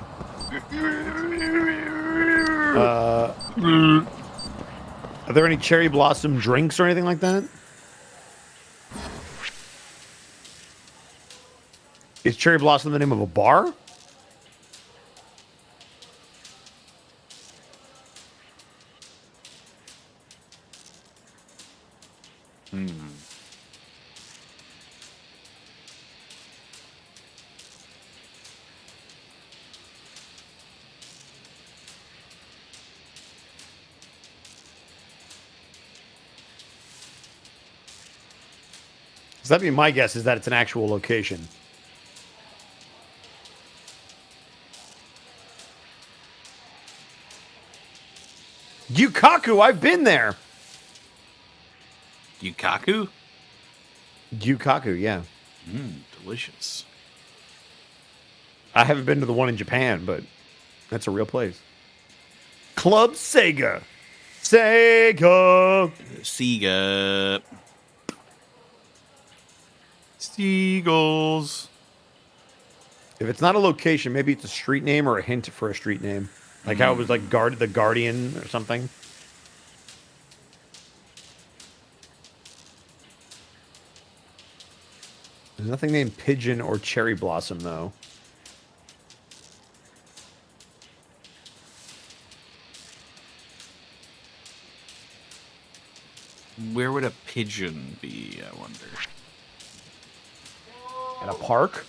Are there any cherry blossom drinks or anything like that? Is Cherry Blossom the name of a bar? So that'd be my guess, is that it's an actual location. Yukaku, I've been there. Yukaku? Yukaku, yeah. Delicious. I haven't been to the one in Japan, but that's a real place. Club Sega. Sega. Sega. Seagulls. If it's not a location, maybe it's a street name or a hint for a street name. Like how it was like the Guardian or something. There's nothing named Pigeon or Cherry Blossom, though. Where would a pigeon be, I wonder? At a park?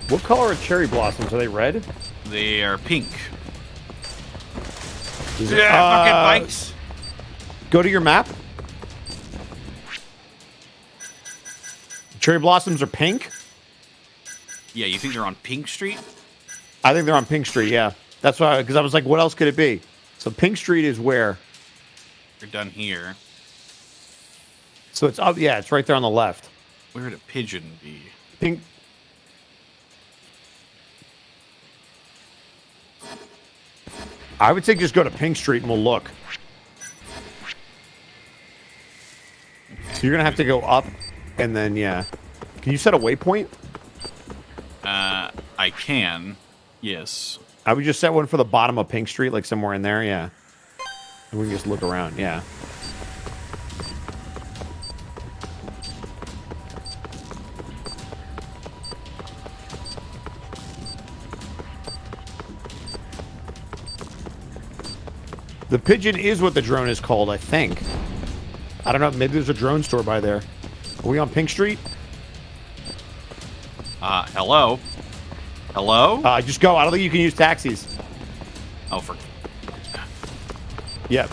What color are cherry blossoms? Are they red? They are pink. Fucking bikes. Go to your map. Cherry blossoms are pink? Yeah, you think they're on Pink Street? I think they're on Pink Street, yeah. That's why, because I was like, what else could it be? So Pink Street is where? They're done here. So it's up, yeah, it's right there on the left. Where would a pigeon be? Pink. I would say just go to Pink Street and we'll look. So you're going to have to go up and then, yeah. Can you set a waypoint? I can. Yes. I would just set one for the bottom of Pink Street, like somewhere in there, yeah. And we can just look around, yeah. The Pigeon is what the drone is called, I think. I don't know, maybe there's a drone store by there. Are we on Pink Street? Hello? Hello? Just go. I don't think you can use taxis. Oh, for... Yep.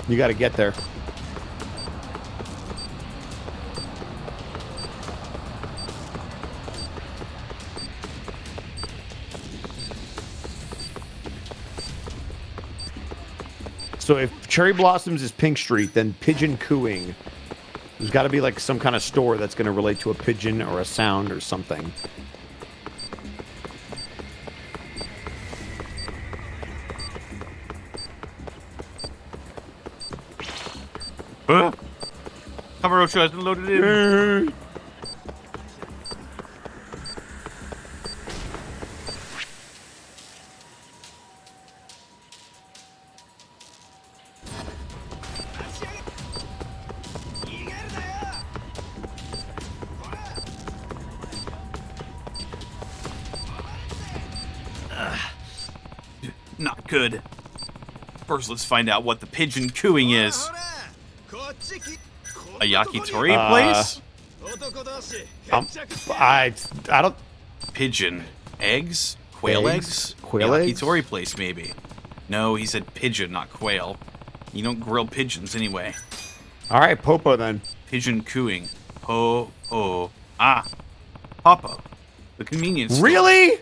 You got to get there. So if Cherry Blossoms is Pink Street, then Pigeon Cooing. There's got to be like some kind of store that's going to relate to a pigeon or a sound or something. Kamurocho hasn't loaded in. could. First, let's find out what the pigeon cooing is. A yakitori place? I don't. Pigeon eggs? Quail eggs? Quail eggs? Yakitori place, maybe. No, he said pigeon, not quail. You don't grill pigeons anyway. All right, Popo then. Pigeon cooing. Popo. The convenience store. Really?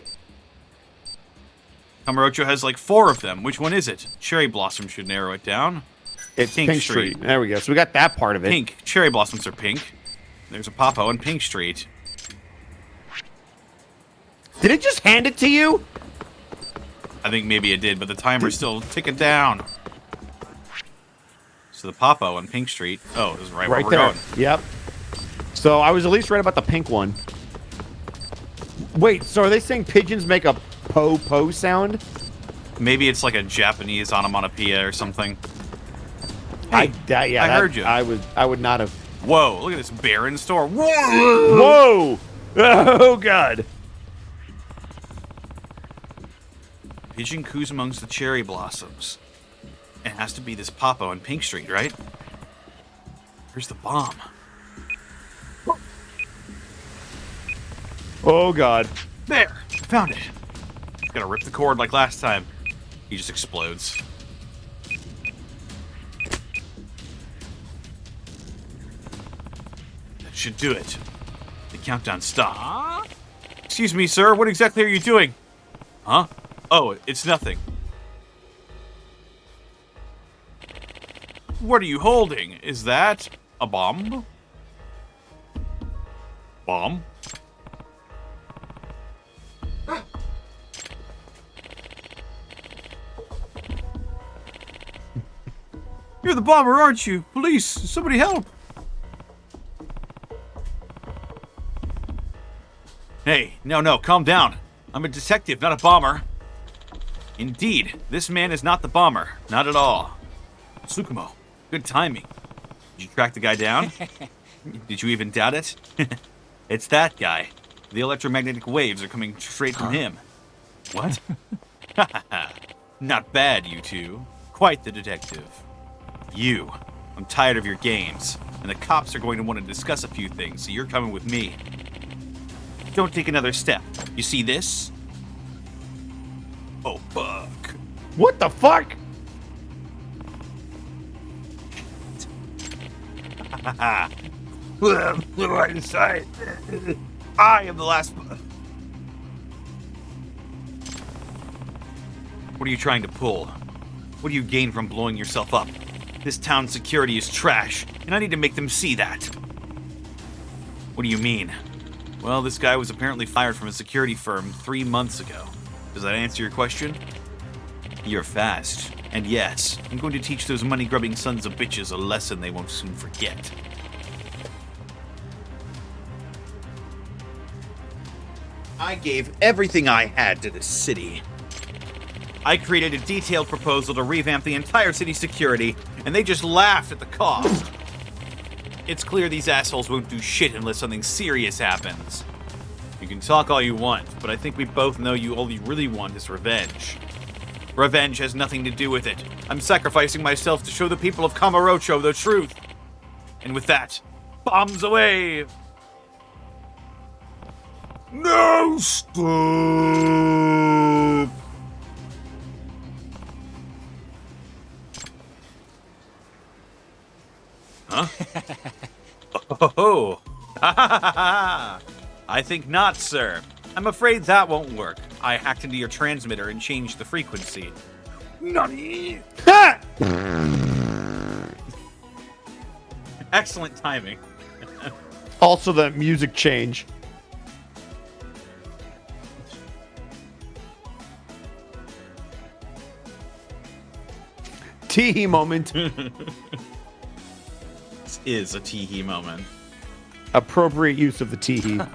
Kamurocho has like 4 of them. Which one is it? Cherry Blossom should narrow it down. It's Pink Street. There we go. So we got that part of it. Pink. Cherry Blossoms are pink. There's a Popo on Pink Street. Did it just hand it to you? I think maybe it did, but the timer's still ticking down. So the Popo on Pink Street. Oh, this is right where we're there. going. Yep. So I was at least right about the pink one. Wait, so are they saying pigeons make a po-po sound? Maybe it's like a Japanese onomatopoeia or something. I heard you. I would not have. Whoa, look at this barren store. Whoa! Whoa! Oh, God. Pigeon coos amongst the cherry blossoms. It has to be this Popo on Pink Street, right? Where's the bomb? Oh, God. There! Found it. Gotta rip the cord like last time. He just explodes. That should do it. The countdown stopped. Excuse me, sir. What exactly are you doing? Huh? Oh, it's nothing. What are you holding? Is that a bomb? Bomb? You're the bomber, aren't you? Police, somebody help! Hey, no, calm down. I'm a detective, not a bomber. Indeed, this man is not the bomber. Not at all. Tsukumo, good timing. Did you track the guy down? Did you even doubt it? It's that guy. The electromagnetic waves are coming straight from him. What? Not bad, you two. Quite the detective. I'm tired of your games, and the cops are going to want to discuss a few things, so you're coming with me. Don't take another step. You see this? Oh, fuck. What the fuck? Right inside. I am the last. What are you trying to pull? What do you gain from blowing yourself up? This town's security is trash, and I need to make them see that. What do you mean? Well, this guy was apparently fired from a security firm 3 months ago. Does that answer your question? You're fast. And yes, I'm going to teach those money-grubbing sons of bitches a lesson they won't soon forget. I gave everything I had to this city. I created a detailed proposal to revamp the entire city's security, and they just laughed at the cost. It's clear these assholes won't do shit unless something serious happens. You can talk all you want, but I think we both know all you really want is revenge. Revenge has nothing to do with it. I'm sacrificing myself to show the people of Kamurocho the truth. And with that, bombs away! No, stop! Huh? Oh, I think not, sir. I'm afraid that won't work. I hacked into your transmitter and changed the frequency. Nani? Excellent timing. Also, the music change. Teehee moment. This is a teehee moment. Appropriate use of the teehee.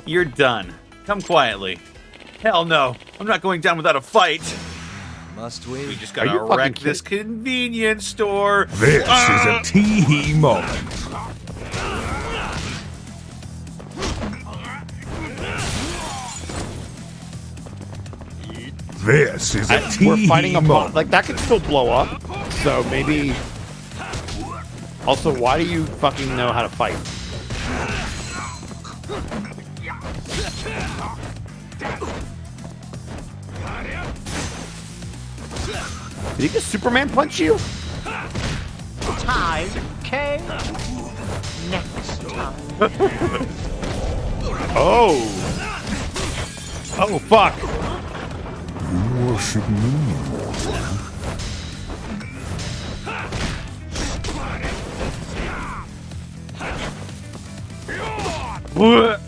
You're done. Come quietly. Hell no. I'm not going down without a fight. Must we? We just gotta wreck this convenience store. This is a teehee moment. This is a We're fighting a moment. like that could still blow up. So maybe. Also, why do you fucking know how to fight? Did he just Superman punch you? Time, okay? Next time. Oh. Oh, fuck. You worship me, mortal. What?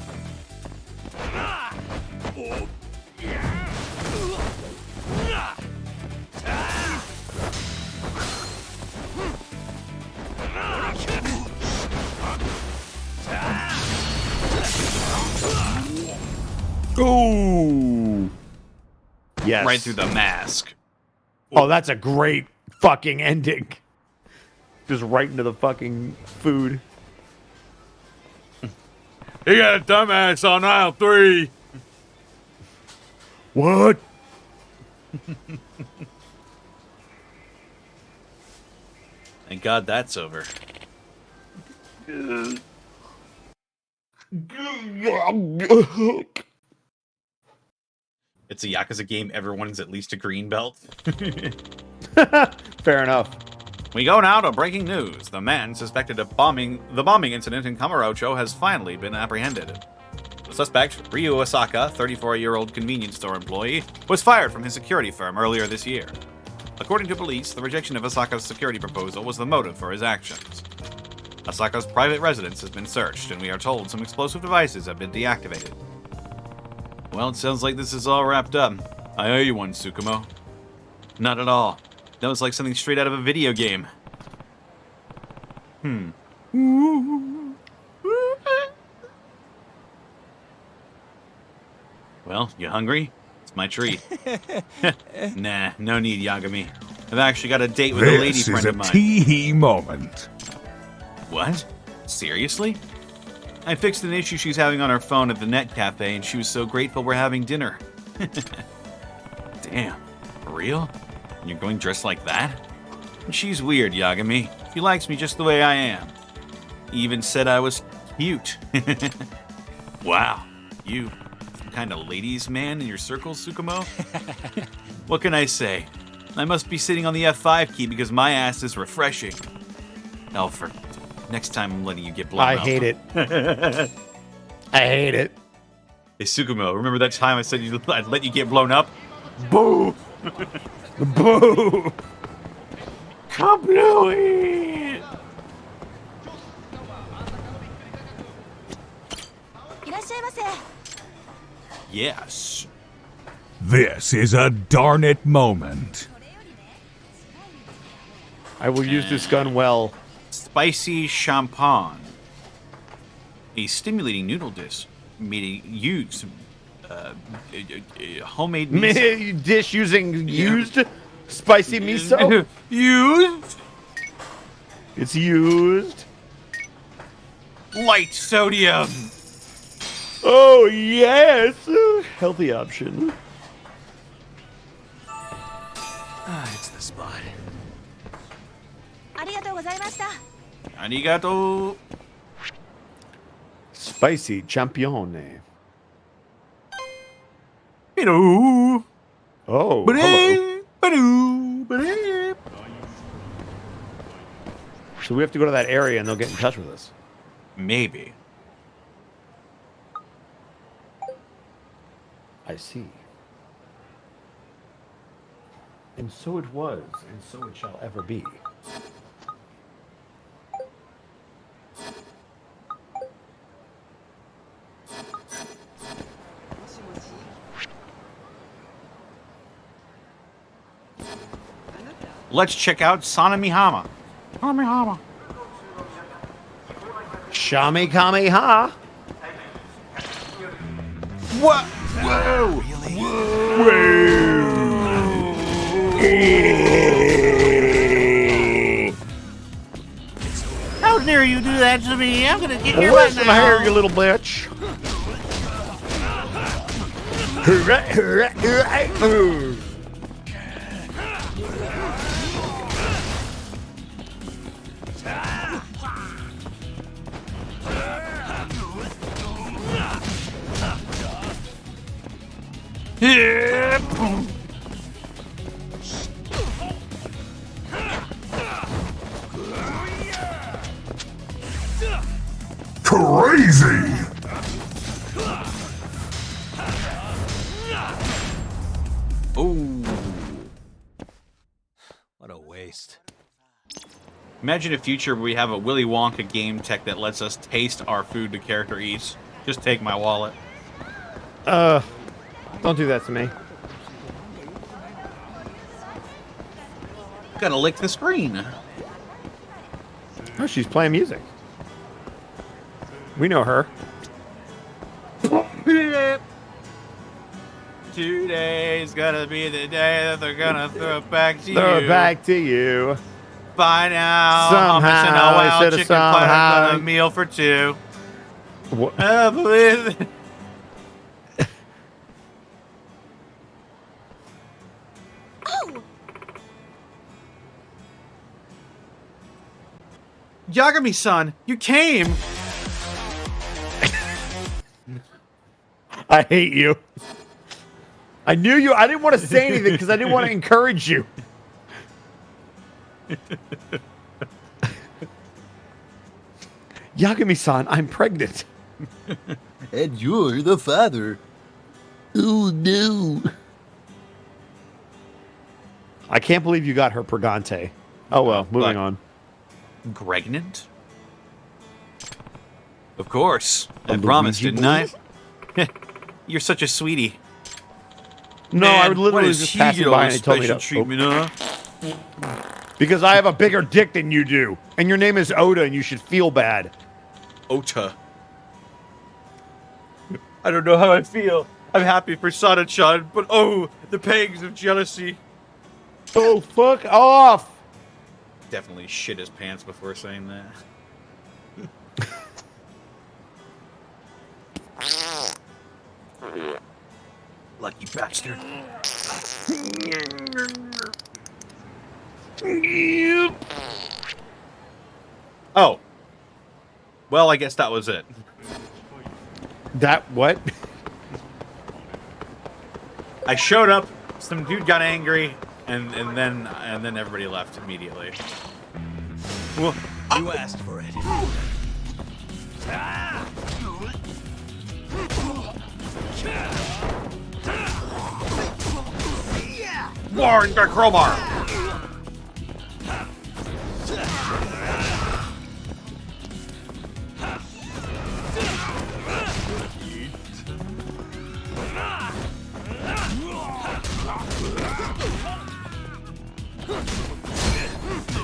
Ooh. Yes. Right through the mask. Oh, that's a great fucking ending. Just right into the fucking food. You got a dumbass on aisle 3. What? Thank God that's over. It's a Yakuza game. Everyone's at least a green belt. Fair enough. We go now to breaking news. The man suspected of the bombing incident in Kamurocho has finally been apprehended. The suspect, Ryu Osaka, 34-year-old convenience store employee, was fired from his security firm earlier this year. According to police, the rejection of Osaka's security proposal was the motive for his actions. Osaka's private residence has been searched, and we are told some explosive devices have been deactivated. Well, it sounds like this is all wrapped up. I owe you one, Tsukumo. Not at all. That was like something straight out of a video game. Well, you hungry? It's my treat. Nah, no need, Yagami. I've actually got a date with a lady This friend is a of mine. tee-hee moment. What? Seriously? I fixed an issue she's having on her phone at the net cafe, and she was so grateful we're having dinner. Damn. For real? You're going dressed like that? She's weird, Yagami. She likes me just the way I am. Even said I was cute. Wow. You, some kind of ladies' man in your circle, Tsukumo? What can I say? I must be sitting on the F5 key because my ass is refreshing. Alfred, next time I'm letting you get blown I up. hate it. I hate it. Hey, Tsukumo, remember that time I said I'd let you get blown up? Boo! Boo! Kablooey! Yes. This is a darn it moment. I will use this gun well. Spicy champagne. A stimulating noodle dish made use homemade miso. Dish using used spicy miso? Used? It's used. Light sodium. Oh, yes. Healthy option. It's the spot. Arigato. Spicy champione. Hello. Oh, hello. So we have to go to that area and they'll get in touch with us. Maybe. I see. And so it was, and so it shall ever be. Let's check out Sanamihama. Sanamihama. Shami Kami Ha. What? Whoa! How dare you do that to me? I'm gonna get your Where's butt my hair, now. you little bitch? Crazy! Ooh. What a waste. Imagine a future where we have a Willy Wonka game tech that lets us taste our food the character eats. Just take my wallet. Don't do that to me. Gotta lick the screen. Oh, she's playing music. We know her. Today's gonna be the day that they're gonna throw it back to Throw you. it back to you. By now, Somehow, hummus and a wild instead of chicken platter somehow. and a meal for two. What? I believe it. Yagami-san, you came! I hate you. I knew you. I didn't want to say anything because I didn't want to encourage you. Yagami-san, I'm pregnant. And you're the father. Oh no. I can't believe you got her Pregante. Oh well, moving on. Pregnant? Of course. I A promised, Luigi didn't I? You're such a sweetie. No, Man, I would literally what is just he pass get by all and the he told me special to. treatment, huh? Because I have a bigger dick than you do, and your name is Oda, and you should feel bad. Ota. I don't know how I feel. I'm happy for Sana-chan, but oh, the pangs of jealousy. Oh, fuck off! Definitely shit his pants before saying that. Lucky bastard. Oh. Well, I guess that was it. That what? I showed up, some dude got angry, and then everybody left immediately. Well, you asked for it. Warren the crowbar!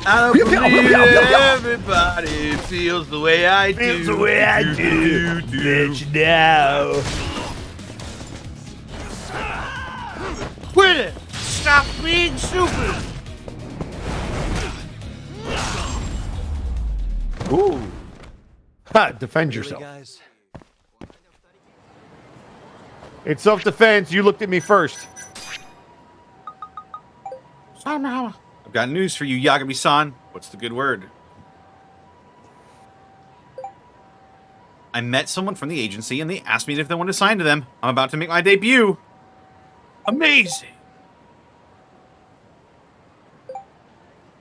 I don't believe everybody feels the way I do. Feels the way I do. Let you know. Quit it! Stop being stupid! Ooh. Ha, defend Really, yourself. guys? It's self-defense. You looked at me first. I've got news for you, Yagami-san. What's the good word? I met someone from the agency, and they asked me if they wanted to sign to them. I'm about to make my debut. Amazing!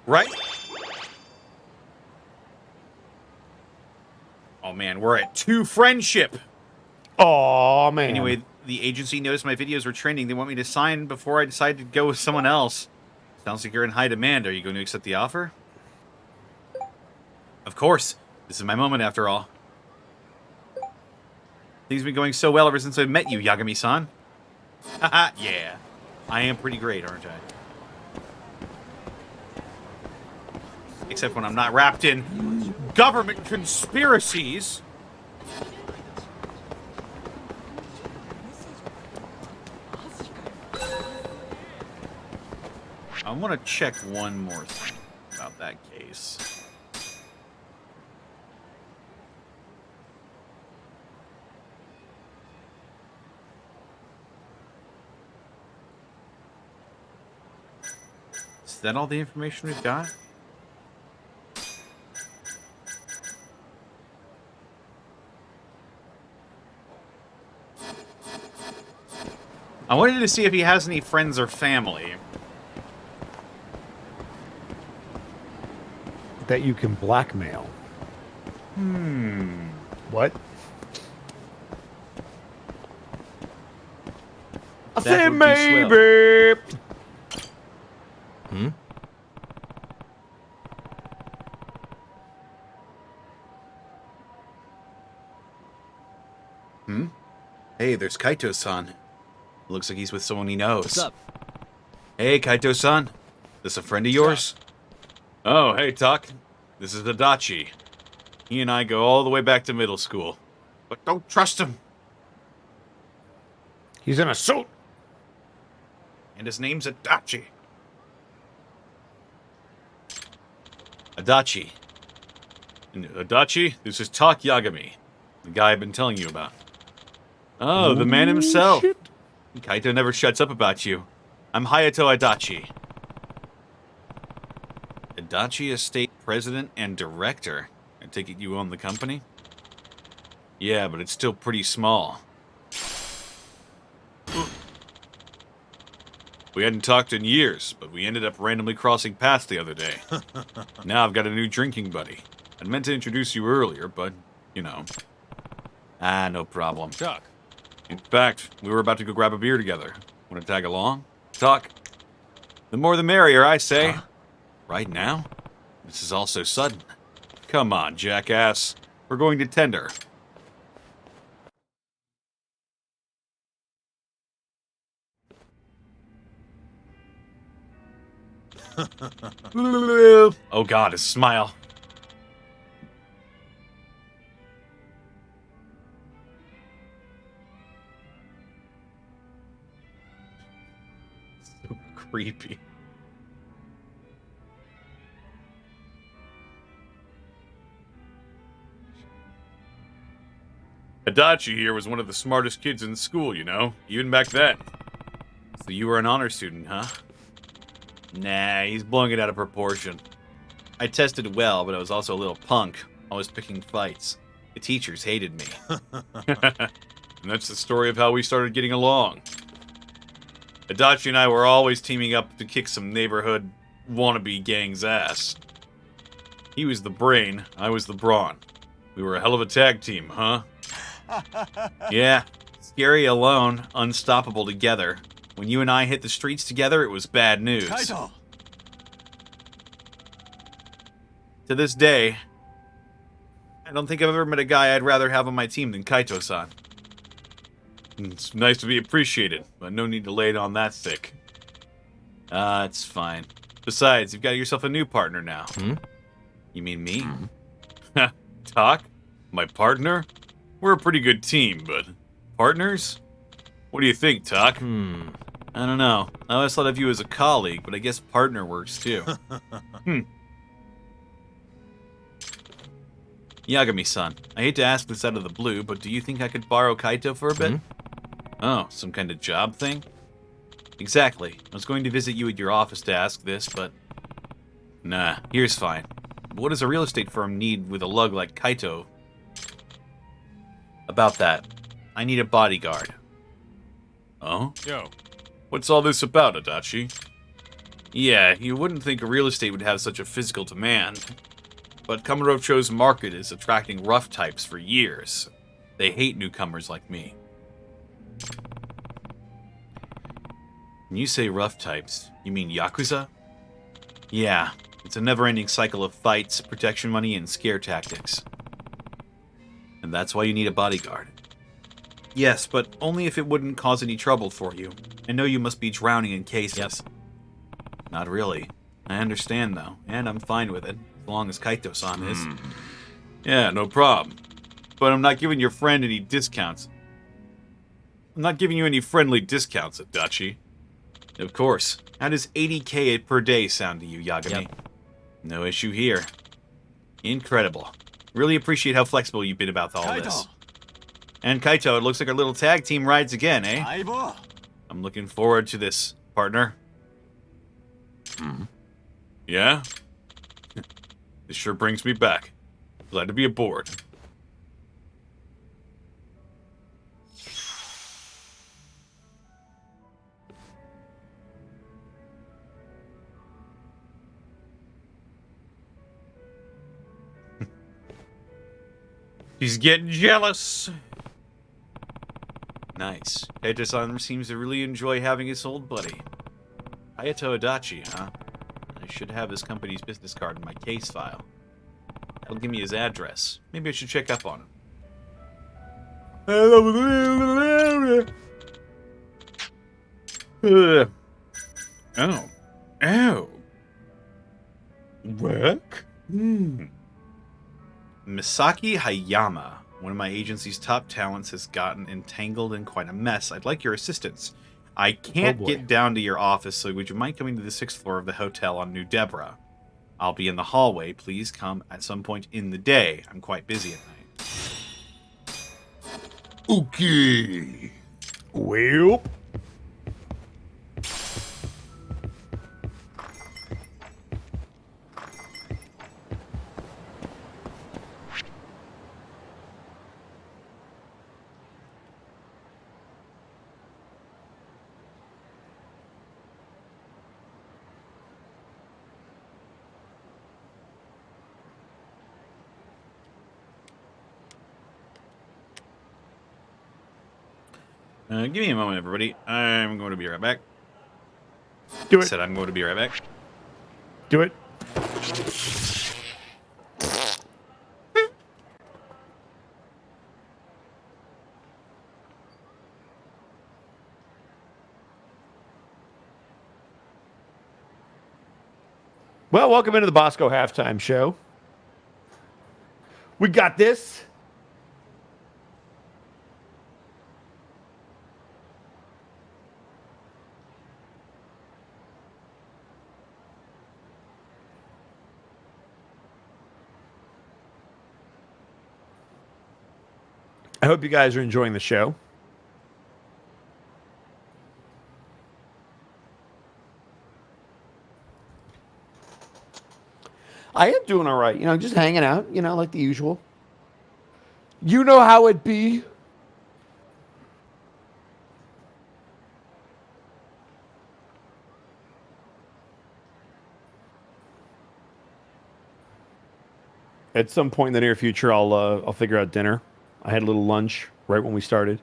Right? Oh man, we're at 2 friendship. Oh man. Anyway, the agency noticed my videos were trending. They want me to sign before I decide to go with someone else. Sounds like you're in high demand. Are you going to accept the offer? Of course. This is my moment after all. Things have been going so well ever since I met you, Yagami-san. Haha, yeah. I am pretty great, aren't I? Except when I'm not wrapped in government conspiracies. I want to check one more thing about that case. Is that all the information we've got? I wanted to see if he has any friends or family. That you can blackmail. What? I That said would be swell. maybe. Hey, there's Kaito-san. Looks like he's with someone he knows. What's up? Hey, Kaito-san. This a friend of yours? Oh, hey, Tak. This is Adachi. He and I go all the way back to middle school. But don't trust him. He's in a suit. And his name's Adachi. Adachi. And Adachi, this is Tak Yagami. The guy I've been telling you about. Oh, the man himself. Shit. Kaito never shuts up about you. I'm Hayato Adachi. Adachi Estate President and Director. I take it you own the company? Yeah, but it's still pretty small. We hadn't talked in years, but we ended up randomly crossing paths the other day. Now I've got a new drinking buddy. I'd meant to introduce you earlier, but, you know. No problem. Chuck. In fact, we were about to go grab a beer together. Want to tag along? Talk. The more the merrier, I say. Huh? Right now? This is all so sudden. Come on, jackass. We're going to tender. Oh God, his smile. So creepy. Adachi here was one of the smartest kids in school, you know, even back then. So you were an honor student, huh? Nah, he's blowing it out of proportion. I tested well, but I was also a little punk, always picking fights. The teachers hated me. And that's the story of how we started getting along. Adachi and I were always teaming up to kick some neighborhood wannabe gang's ass. He was the brain, I was the brawn. We were a hell of a tag team, huh? Yeah, scary alone, unstoppable together. When you and I hit the streets together, it was bad news. Kaito! To this day, I don't think I've ever met a guy I'd rather have on my team than Kaito-san. It's nice to be appreciated, but no need to lay it on that thick. It's fine. Besides, you've got yourself a new partner now. You mean me? Talk? My partner? We're a pretty good team, but partners? What do you think, Tak? I don't know. I always thought of you as a colleague, but I guess partner works too. Yagami-san, I hate to ask this out of the blue, but do you think I could borrow Kaito for a bit? Oh, some kind of job thing? Exactly. I was going to visit you at your office to ask this, but... Nah, here's fine. What does a real estate firm need with a lug like Kaito? About that, I need a bodyguard. Oh? Yo. What's all this about, Adachi? Yeah, you wouldn't think a real estate would have such a physical demand. But Kamurocho's market is attracting rough types for years. They hate newcomers like me. When you say rough types, you mean Yakuza? Yeah, it's a never-ending cycle of fights, protection money, and scare tactics. And that's why you need a bodyguard. Yes, but only if it wouldn't cause any trouble for you. I know you must be drowning in cases. Not really. I understand, though, and I'm fine with it, as long as Kaito-san is. Yeah, no problem. But I'm not giving your friend any discounts. I'm not giving you any friendly discounts, Adachi. Of course. How does 80k per day sound to you, Yagami? No issue here. Incredible. Really appreciate how flexible you've been about all this. And Kaito, it looks like our little tag team rides again, eh? I'm looking forward to this, partner. Yeah? This sure brings me back. Glad to be aboard. He's getting jealous. Nice. Hayato-san seems to really enjoy having his old buddy. Hayato Adachi, huh? I should have his company's business card in my case file. That'll give me his address. Maybe I should check up on him. Oh. Oh. Work? Misaki Hayama, one of my agency's top talents, has gotten entangled in quite a mess. I'd like your assistance. I can't get down to your office, so would you mind coming to the 6th floor of the hotel on New Deborah? I'll be in the hallway. Please come at some point in the day. I'm quite busy at night. Okay. Well. Give me a moment, everybody. I'm going to be right back. Do it. Said I'm going to be right back. Do it. Well, welcome into the Bosco halftime show. We got this. I hope you guys are enjoying the show. I am doing all right. You know, just hanging out, you know, like the usual. You know how it be. At some point in the near future, I'll figure out dinner. I had a little lunch right when we started.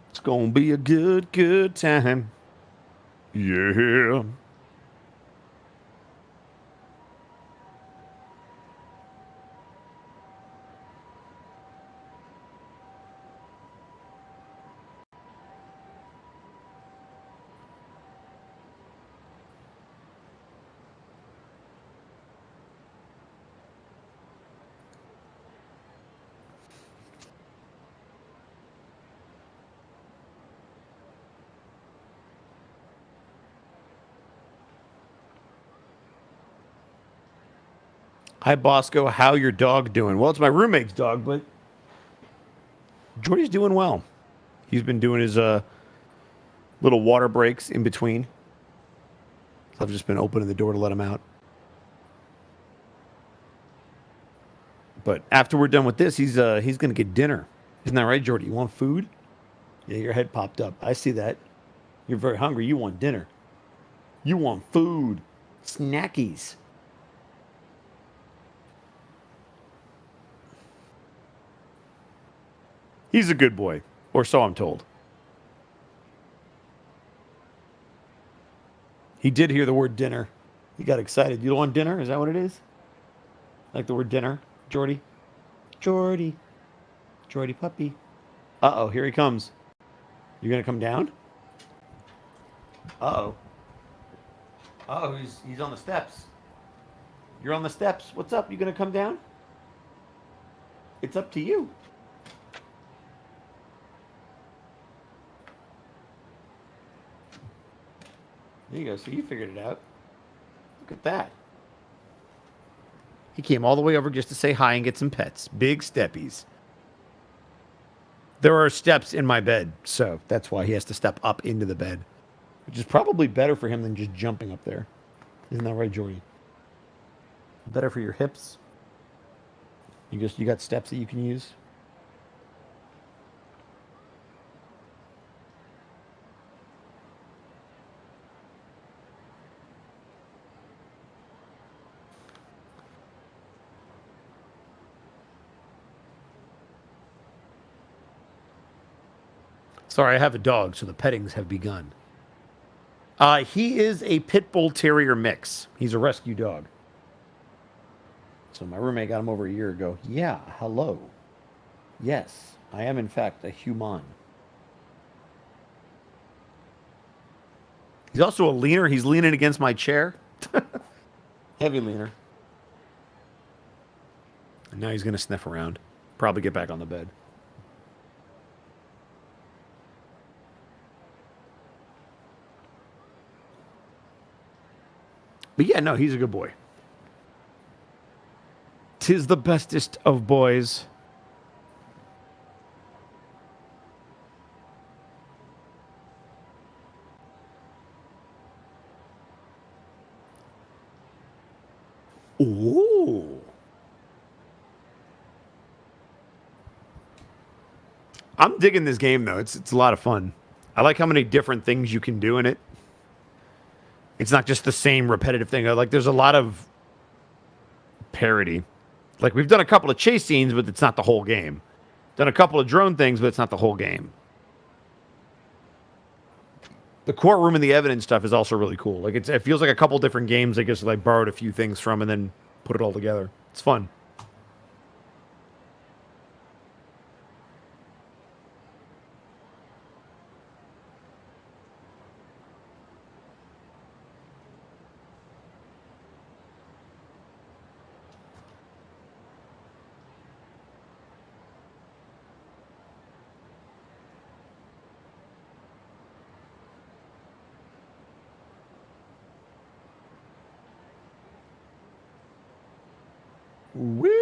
It's gonna be a good time. Yeah. Hi, Bosco. How your dog doing? Well, it's my roommate's dog, but Jordy's doing well. He's been doing his little water breaks in between. So I've just been opening the door to let him out. But after we're done with this, he's gonna get dinner. Isn't that right, Jordy? You want food? Yeah, your head popped up. I see that. You're very hungry. You want dinner. You want food. Snackies. He's a good boy, or so I'm told. He did hear the word dinner. He got excited. You don't want dinner? Is that what it is? Like the word dinner, Jordy? Jordy. Jordy puppy. Uh-oh, here he comes. You gonna come down? Uh-oh. Uh-oh, he's on the steps. You're on the steps. What's up? You gonna come down? It's up to you. There you go. So you figured it out. Look at that. He came all the way over just to say hi and get some pets. Big steppies. There are steps in my bed, so that's why he has to step up into the bed. Which is probably better for him than just jumping up there. Isn't that right, Jordy? Better for your hips. You got steps that you can use. Sorry, I have a dog, so the pettings have begun. He is a pit bull terrier mix. He's a rescue dog. So my roommate got him over a year ago. Yeah, hello. Yes, I am in fact a human. He's also a leaner. He's leaning against my chair. Heavy leaner. And now he's going to sniff around. Probably get back on the bed. But yeah, no, he's a good boy. 'Tis the bestest of boys. Ooh. I'm digging this game, though. It's a lot of fun. I like how many different things you can do in it. It's not just the same repetitive thing. Like, there's a lot of parody. Like, we've done a couple of chase scenes, but it's not the whole game. Done a couple of drone things, but it's not the whole game. The courtroom and the evidence stuff is also really cool. Like, it feels like a couple different games I guess like borrowed a few things from and then put it all together. It's fun. Woo!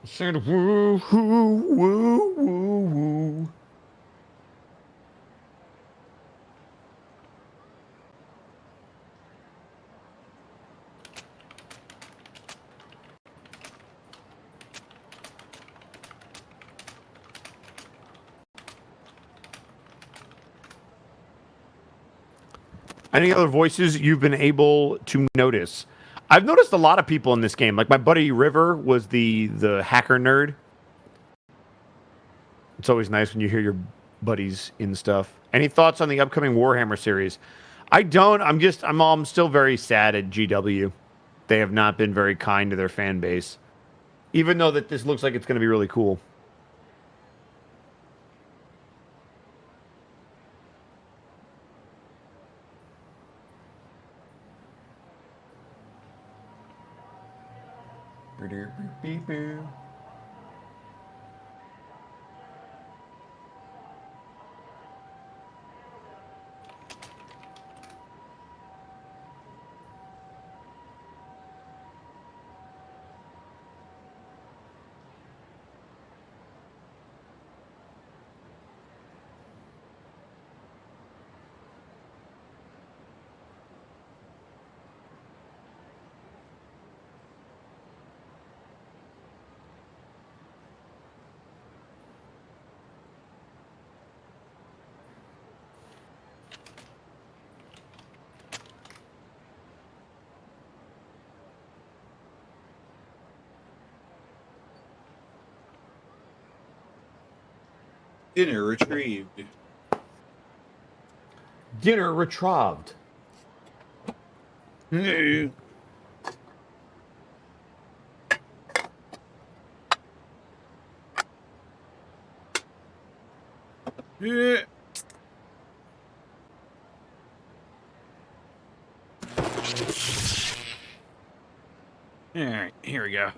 Said woo, woo, woo, woo, woo. Any other voices you've been able to notice? I've noticed a lot of people in this game. Like my buddy River was the hacker nerd. It's always nice when you hear your buddies in stuff. Any thoughts on the upcoming Warhammer series? I don't. I'm still very sad at GW. They have not been very kind to their fan base. Even though that this looks like it's going to be really cool. Dinner retrieved. Dinner retrieved. Hey. Yeah. All right, here we go.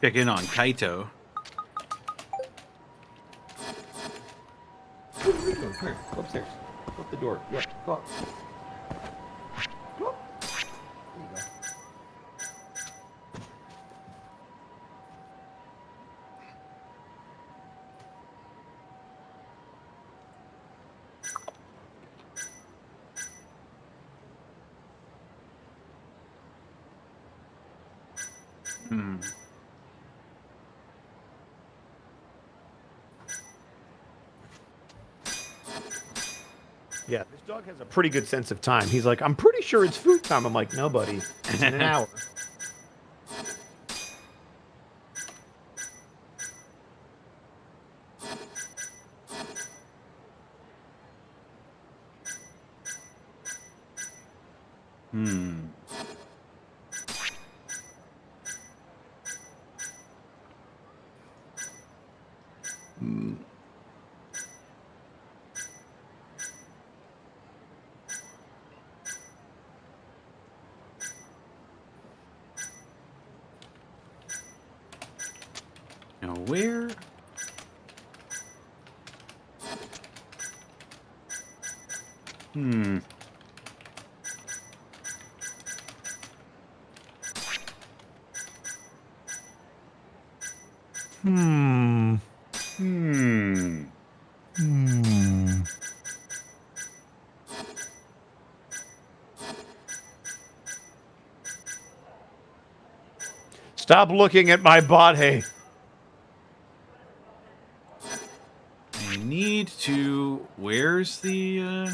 Check in on Kaito. Come here. Go upstairs. Go up the door. Yeah, go up. Go up. There you go. Hmm. Yeah, this dog has a pretty good sense of time. He's like, I'm pretty sure it's food time. I'm like, no, buddy. It's in an hour. Hmm. Hmm. Now where? Hmm. Hmm. Hmm. Hmm. Stop looking at my body. I need to. Where's the?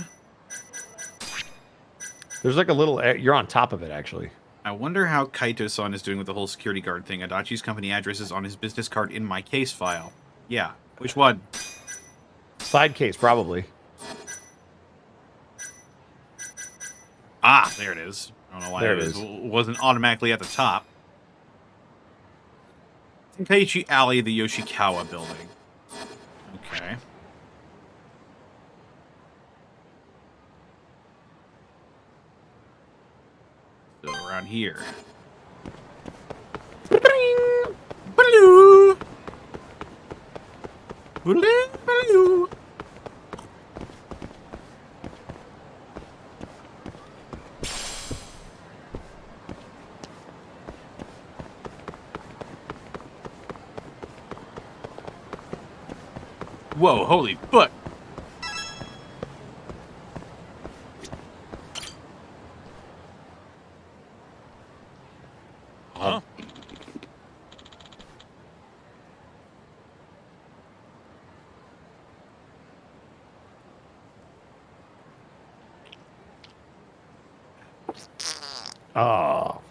There's like a little. You're on top of it, actually. I wonder how Kaito-san is doing with the whole security guard thing. Adachi's company address is on his business card in my case file. Yeah. Which one? Side case, probably. Ah, there it is. I don't know why There it it is. wasn't automatically at the top. Tenkaichi Alley, the Yoshikawa building. Okay. So around here. Baloo! Baloo! Baloo! Whoa, holy foot! Huh? Oh.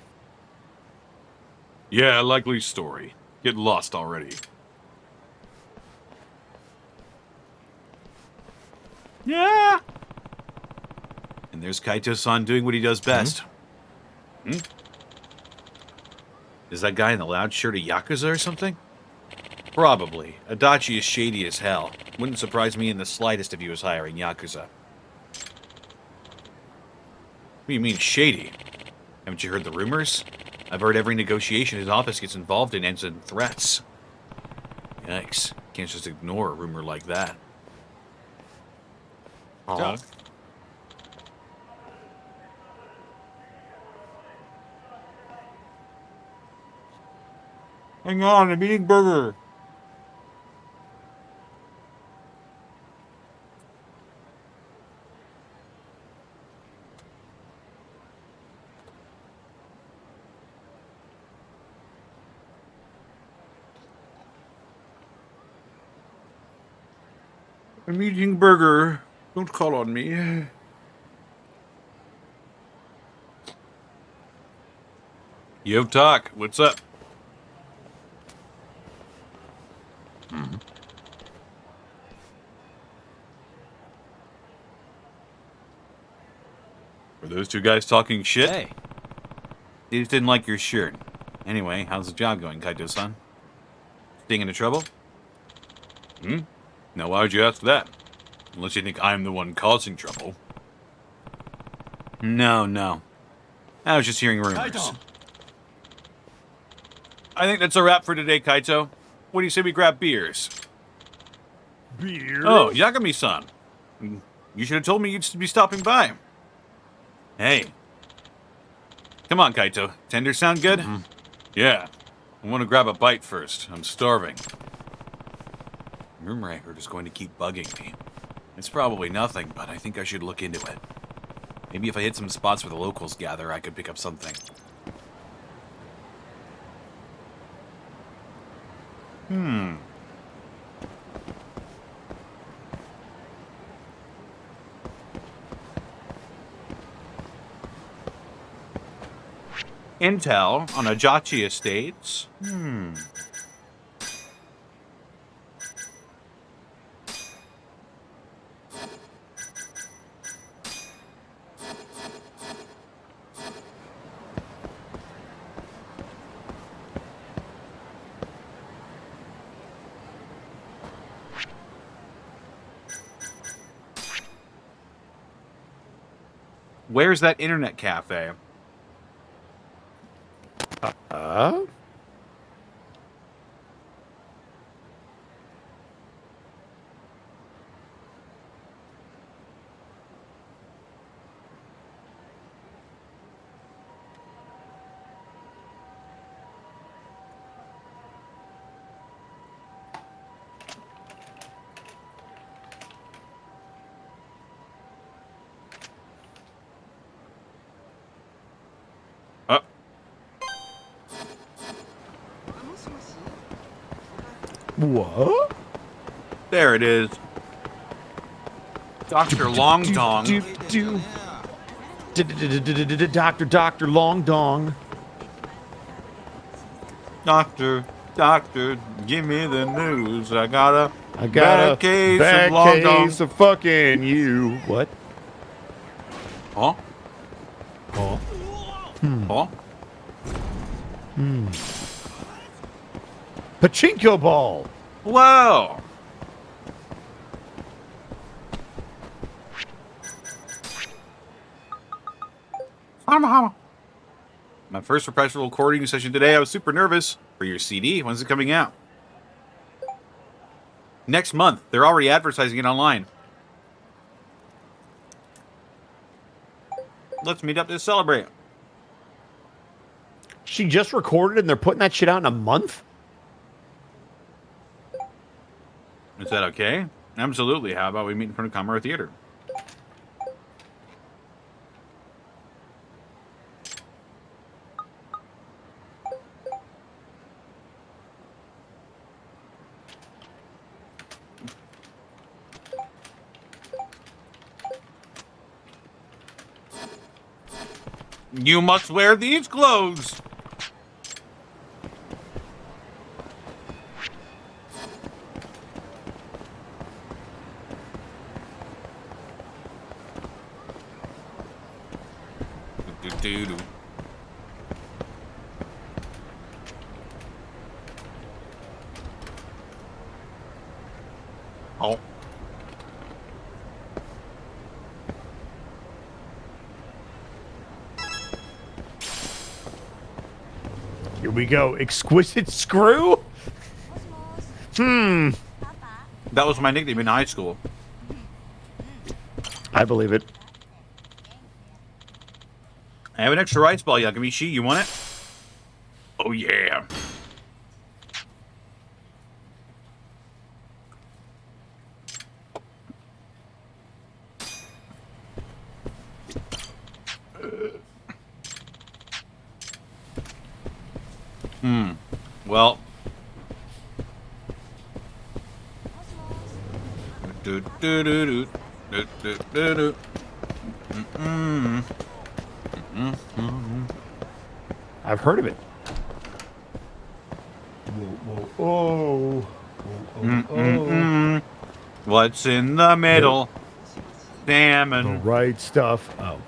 Yeah, likely story. Get lost already. Yeah! And there's Kaito-san doing what he does best. Hmm? Is that guy in the loud shirt a Yakuza or something? Probably. Adachi is shady as hell. Wouldn't surprise me in the slightest if he was hiring Yakuza. What do you mean, shady? Haven't you heard the rumors? I've heard every negotiation his office gets involved in ends in threats. Yikes. Can't just ignore a rumor like that. Huh? Hang on, I'm eating burger. I'm eating burger. Don't call on me. Yo, Talk. What's up? Were those two guys talking shit? Hey. They just didn't like your shirt. Anyway, how's the job going, Kaito-san? Staying into trouble? Hmm? Now why would you ask that? Unless you think I'm the one causing trouble. No. I was just hearing rumors. Kaito! I think that's a wrap for today, Kaito. What do you say we grab beers? Beers? Oh, Yagami-san. You should have told me you'd be stopping by. Hey. Come on, Kaito. Tenders sound good? Yeah. I want to grab a bite first. I'm starving. The rumor I heard is going to keep bugging me. It's probably nothing, but I think I should look into it. Maybe if I hit some spots where the locals gather, I could pick up something. Intel on Ajachi Estates. Where's that internet cafe? What? There it is. Dr. Long Dong. Dr. Long Dong. Doctor, give me the news. I got a bad case of Long Dong. of fucking you. What? Huh? Huh? Huh? Pachinko ball. Whoa! My first professional recording session today. I was super nervous. For your CD, when's it coming out? Next month. They're already advertising it online. Let's meet up to celebrate. She just recorded and they're putting that shit out in a month? Is that okay? Absolutely. How about we meet in front of Kamara Theater? You must wear these clothes. Do-do-do-do. Oh. Here we go. Exquisite Screw? That was my nickname in high school. I believe it. I have an extra rice ball, Yakamishi. You want it? Oh, yeah. Well. I've heard of it. Whoa. What's in the middle? Salmon. The right stuff. Oh.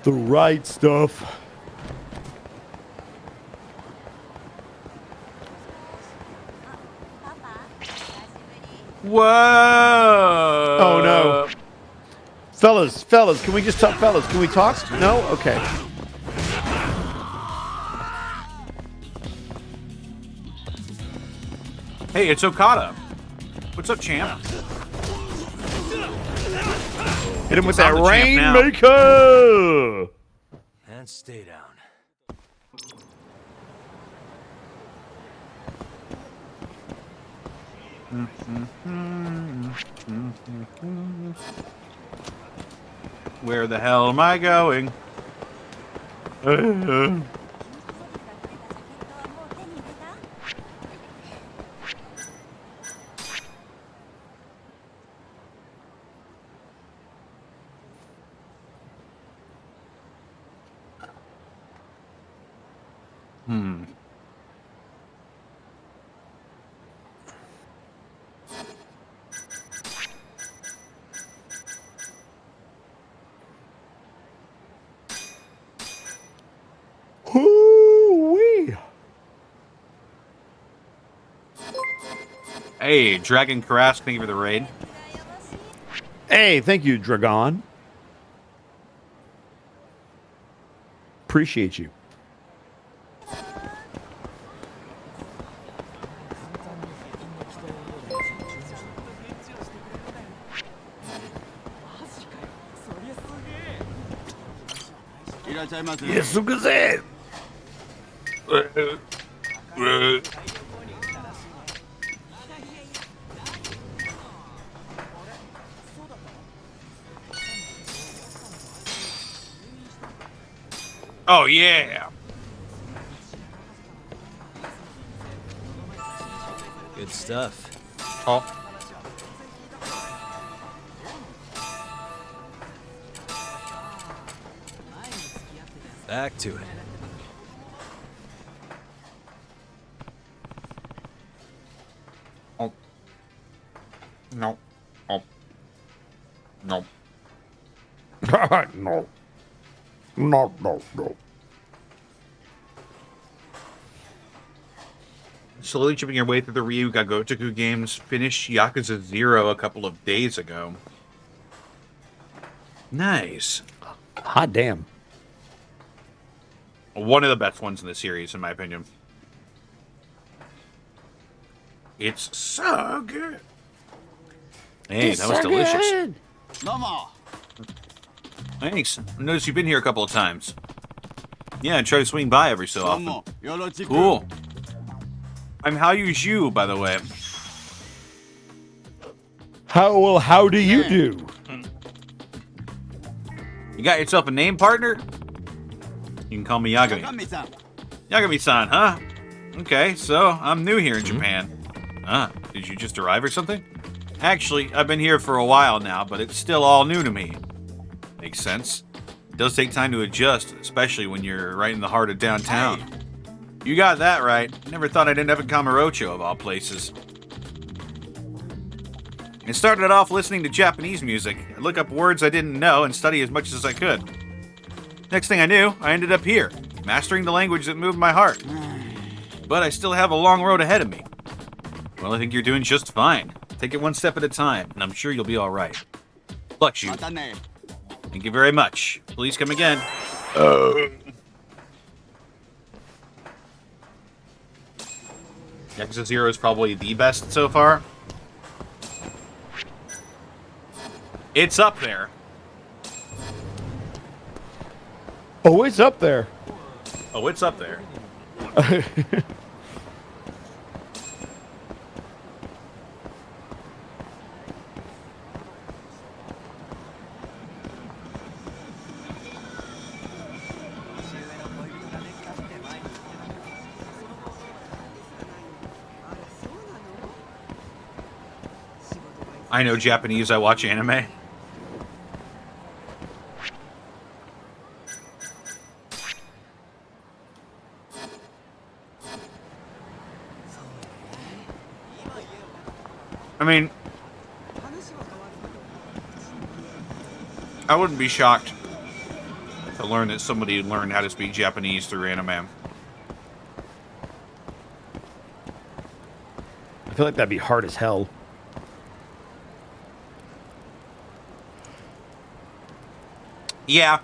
The right stuff. Whoa! Oh no. Fellas, can we just talk? Fellas, can we talk? No? Okay. Hey, it's Okada. What's up, champ? Hit him with I'm that the champ now. Rainmaker! And stay down. Where the hell am I going? Hoo-wee. Hey, Dragon Karask, thank you for the raid. Hey, thank you, Dragon. Appreciate you. Yes, good. Oh, yeah. Good stuff. Oh. Back to it. Oh. No. Oh. No. No. No. Slowly chipping your way through the Ryu Ga Gotoku games. Finished Yakuza 0 a couple of days ago. Nice. Hot damn. One of the best ones in the series, in my opinion. It's so good. Hey, It's that was so delicious. good. Thanks. I noticed you've been here a couple of times. Yeah, I try to swing by every so often. Cool. I'm How You Zhu, by the way. How do you do? You got yourself a name, partner? You can call me Yagami. Yagami-san, huh? Okay, so I'm new here in Japan. Ah, did you just arrive or something? Actually, I've been here for a while now, but it's still all new to me. Makes sense. It does take time to adjust, especially when you're right in the heart of downtown. Hey. You got that right. Never thought I'd end up in Kamurocho, of all places. I started off listening to Japanese music. I'd look up words I didn't know and study as much as I could. Next thing I knew, I ended up here, mastering the language that moved my heart. But I still have a long road ahead of me. Well, I think you're doing just fine. Take it one step at a time, and I'm sure you'll be all right. Luck you. Thank you very much. Please come again. Yakuza 0 is probably the best so far. It's up there. Oh, it's up there. Oh, it's up there. I know Japanese, I watch anime. I mean, I wouldn't be shocked to learn that somebody learned how to speak Japanese through anime. I feel like that'd be hard as hell. Yeah.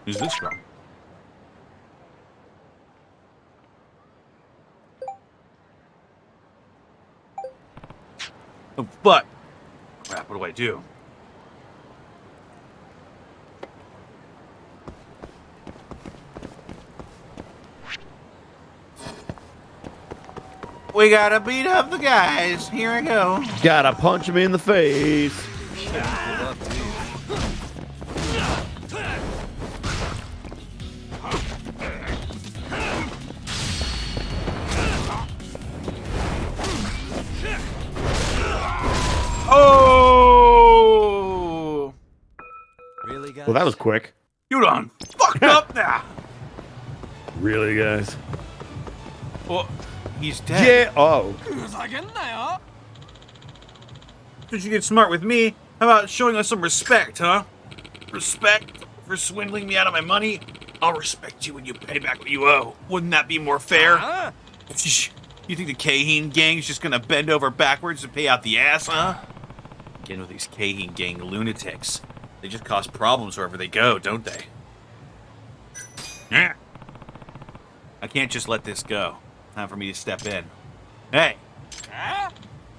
Who's this from? Oh, but crap, what do I do? We gotta beat up the guys. Here I go. Gotta punch him in the face. Oh! Really, guys? Well, that was quick. You done fucked up now. Really, guys? Well, he's dead. Yeah. Oh. Did you get smart with me? How about showing us some respect, huh? Respect for swindling me out of my money? I'll respect you when you pay back what you owe. Wouldn't that be more fair? You think the Kaheen gang's just gonna bend over backwards to pay out the ass, huh? Again with these Kaheen gang lunatics. They just cause problems wherever they go, don't they? Yeah. I can't just let this go. Time for me to step in. Hey!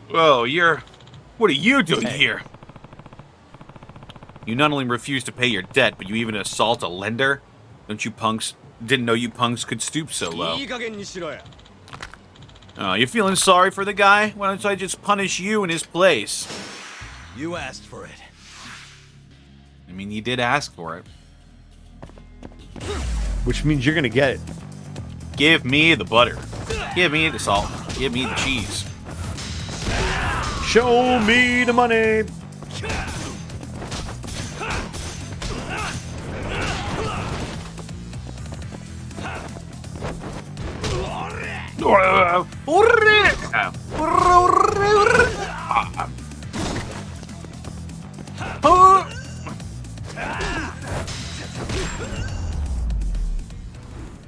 Whoa, what are you doing here? You not only refuse to pay your debt, but you even assault a lender? Didn't know you punks could stoop so low. Oh, you feeling sorry for the guy? Why don't I just punish you in his place? You asked for it. I mean, you did ask for it. Which means you're gonna get it. Give me the butter. Give me the salt. Give me the cheese. Show me the money.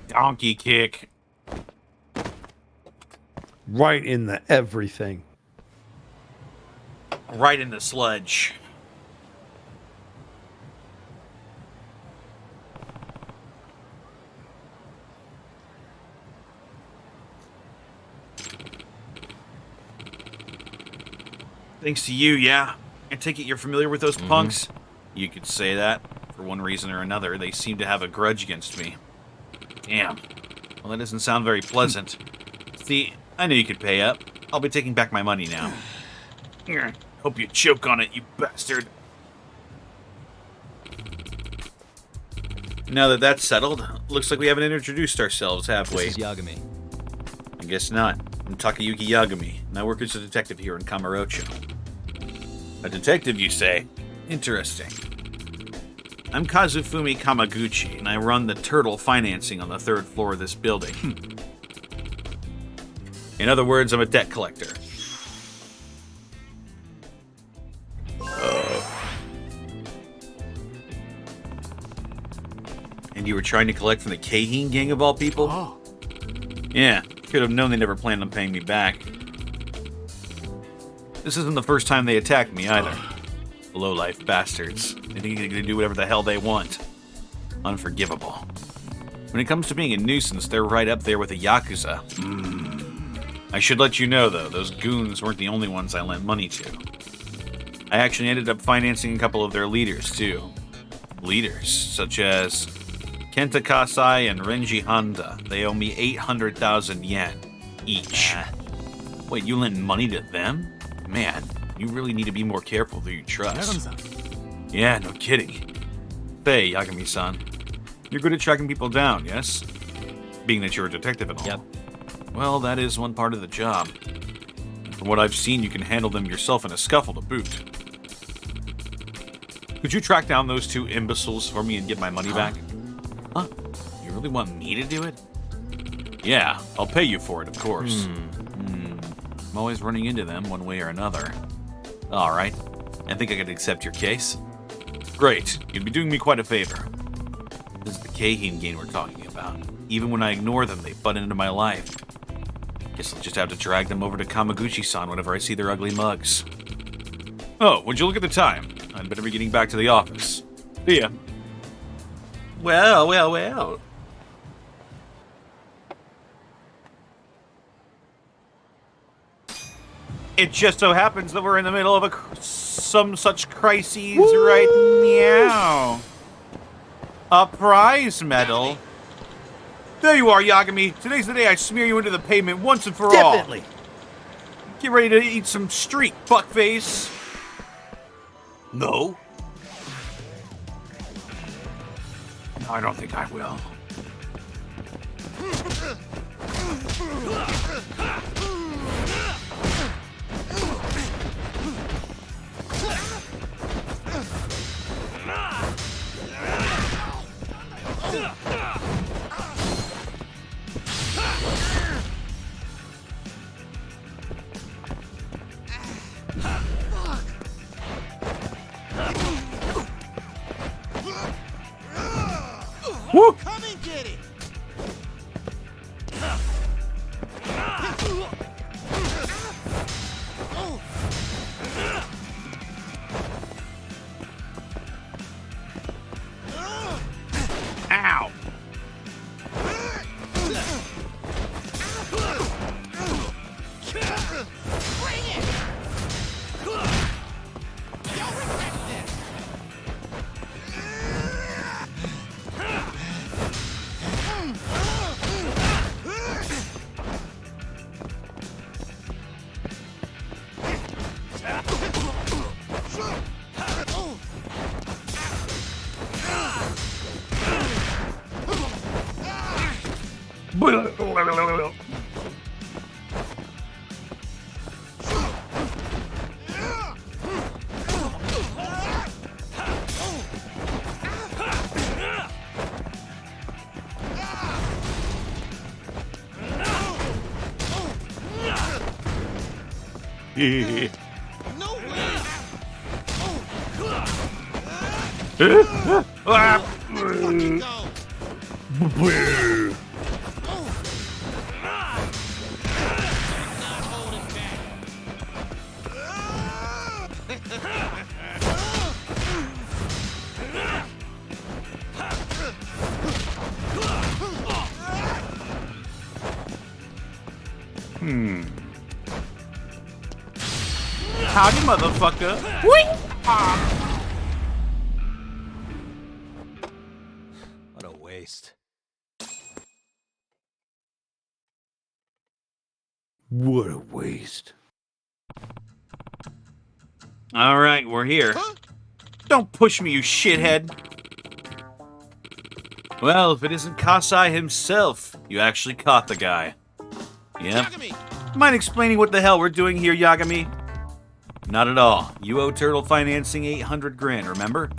Donkey kick. Right in the everything. Right in the sludge. Thanks to you, yeah. I take it you're familiar with those punks? You could say that. For one reason or another, they seem to have a grudge against me. Damn. Well, that doesn't sound very pleasant. See, I knew you could pay up. I'll be taking back my money now. Hope you choke on it, you bastard. Now that that's settled, looks like we haven't introduced ourselves, have we? This is Yagami. I guess not. I'm Takayuki Yagami, and I work as a detective here in Kamurocho. A detective, you say? Interesting. I'm Kazufumi Kamaguchi, and I run the turtle financing on the 3rd floor of this building. In other words, I'm a debt collector. And you were trying to collect from the Kaheen gang of all people? Oh. Yeah, could have known they never planned on paying me back. This isn't the first time they attacked me either. Low-life bastards. They think they can do whatever the hell they want. Unforgivable. When it comes to being a nuisance, they're right up there with the Yakuza. I should let you know, though, those goons weren't the only ones I lent money to. I actually ended up financing a couple of their leaders, too. Leaders, such as Kenta Kasai and Renji Honda. They owe me 800,000 yen each. Wait, you lent money to them? Man, you really need to be more careful who you trust. Yeah, no kidding. Say, Yagami-san, you're good at tracking people down, yes? Being that you're a detective and all. Yep. Well, that is one part of the job. And from what I've seen, you can handle them yourself in a scuffle to boot. Could you track down those two imbeciles for me and get my money back? Huh? You really want me to do it? Yeah, I'll pay you for it, of course. I'm always running into them one way or another. All right. I think I could accept your case. Great. You'd be doing me quite a favor. This is the Keihin gang we're talking about. Even when I ignore them, they butt into my life. Guess I'll just have to drag them over to Kamaguchi-san whenever I see their ugly mugs. Oh, would you look at the time? I'd better be getting back to the office. See ya. Well. It just so happens that we're in the middle of some such crises right now. A prize medal? There you are, Yagami. Today's the day I smear you into the pavement once and for all. Definitely. Get ready to eat some street, fuckface. No. I don't think I will. Woo! Come and get it! Ow! Bring it! You'll regret this! No way! Let you go! Not holding back. Howdy, motherfucker. What a waste. What a waste. All right, we're here. Don't push me, you shithead. Well, if it isn't Kasai himself, you actually caught the guy. Yep. Mind explaining what the hell we're doing here, Yagami? Not at all. You owe Turtle Financing 800 grand, remember?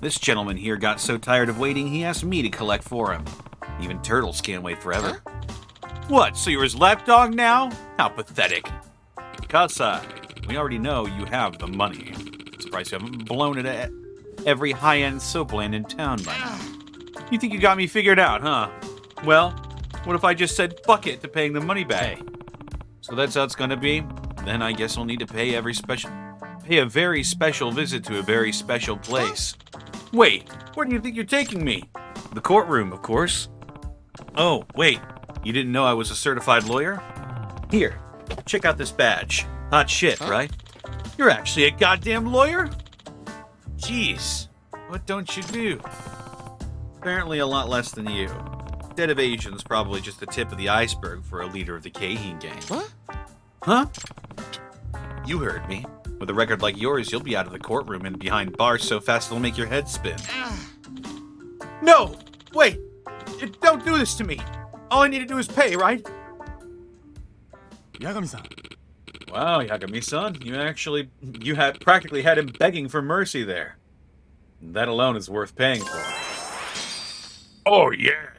This gentleman here got so tired of waiting, he asked me to collect for him. Even turtles can't wait forever. What, so you're his lapdog now? How pathetic. Kasai, we already know you have the money. Surprised you haven't blown it at every high-end soap land in town by now. You think you got me figured out, huh? Well, what if I just said fuck it to paying the money back? So that's how it's gonna be? Then I guess I'll need to pay a very special visit to a very special place. Wait, where do you think you're taking me? The courtroom, of course. Oh, wait, you didn't know I was a certified lawyer? Here, check out this badge. Hot shit, right? You're actually a goddamn lawyer? Jeez, what don't you do? Apparently a lot less than you. Debt evasion's probably just the tip of the iceberg for a leader of the Keihin gang. What? Huh? You heard me. With a record like yours, you'll be out of the courtroom and behind bars so fast it'll make your head spin. No! Wait! Don't do this to me! All I need to do is pay, right? Yagami-san. Wow, Yagami-san, you had practically had him begging for mercy there. That alone is worth paying for. Oh, yeah.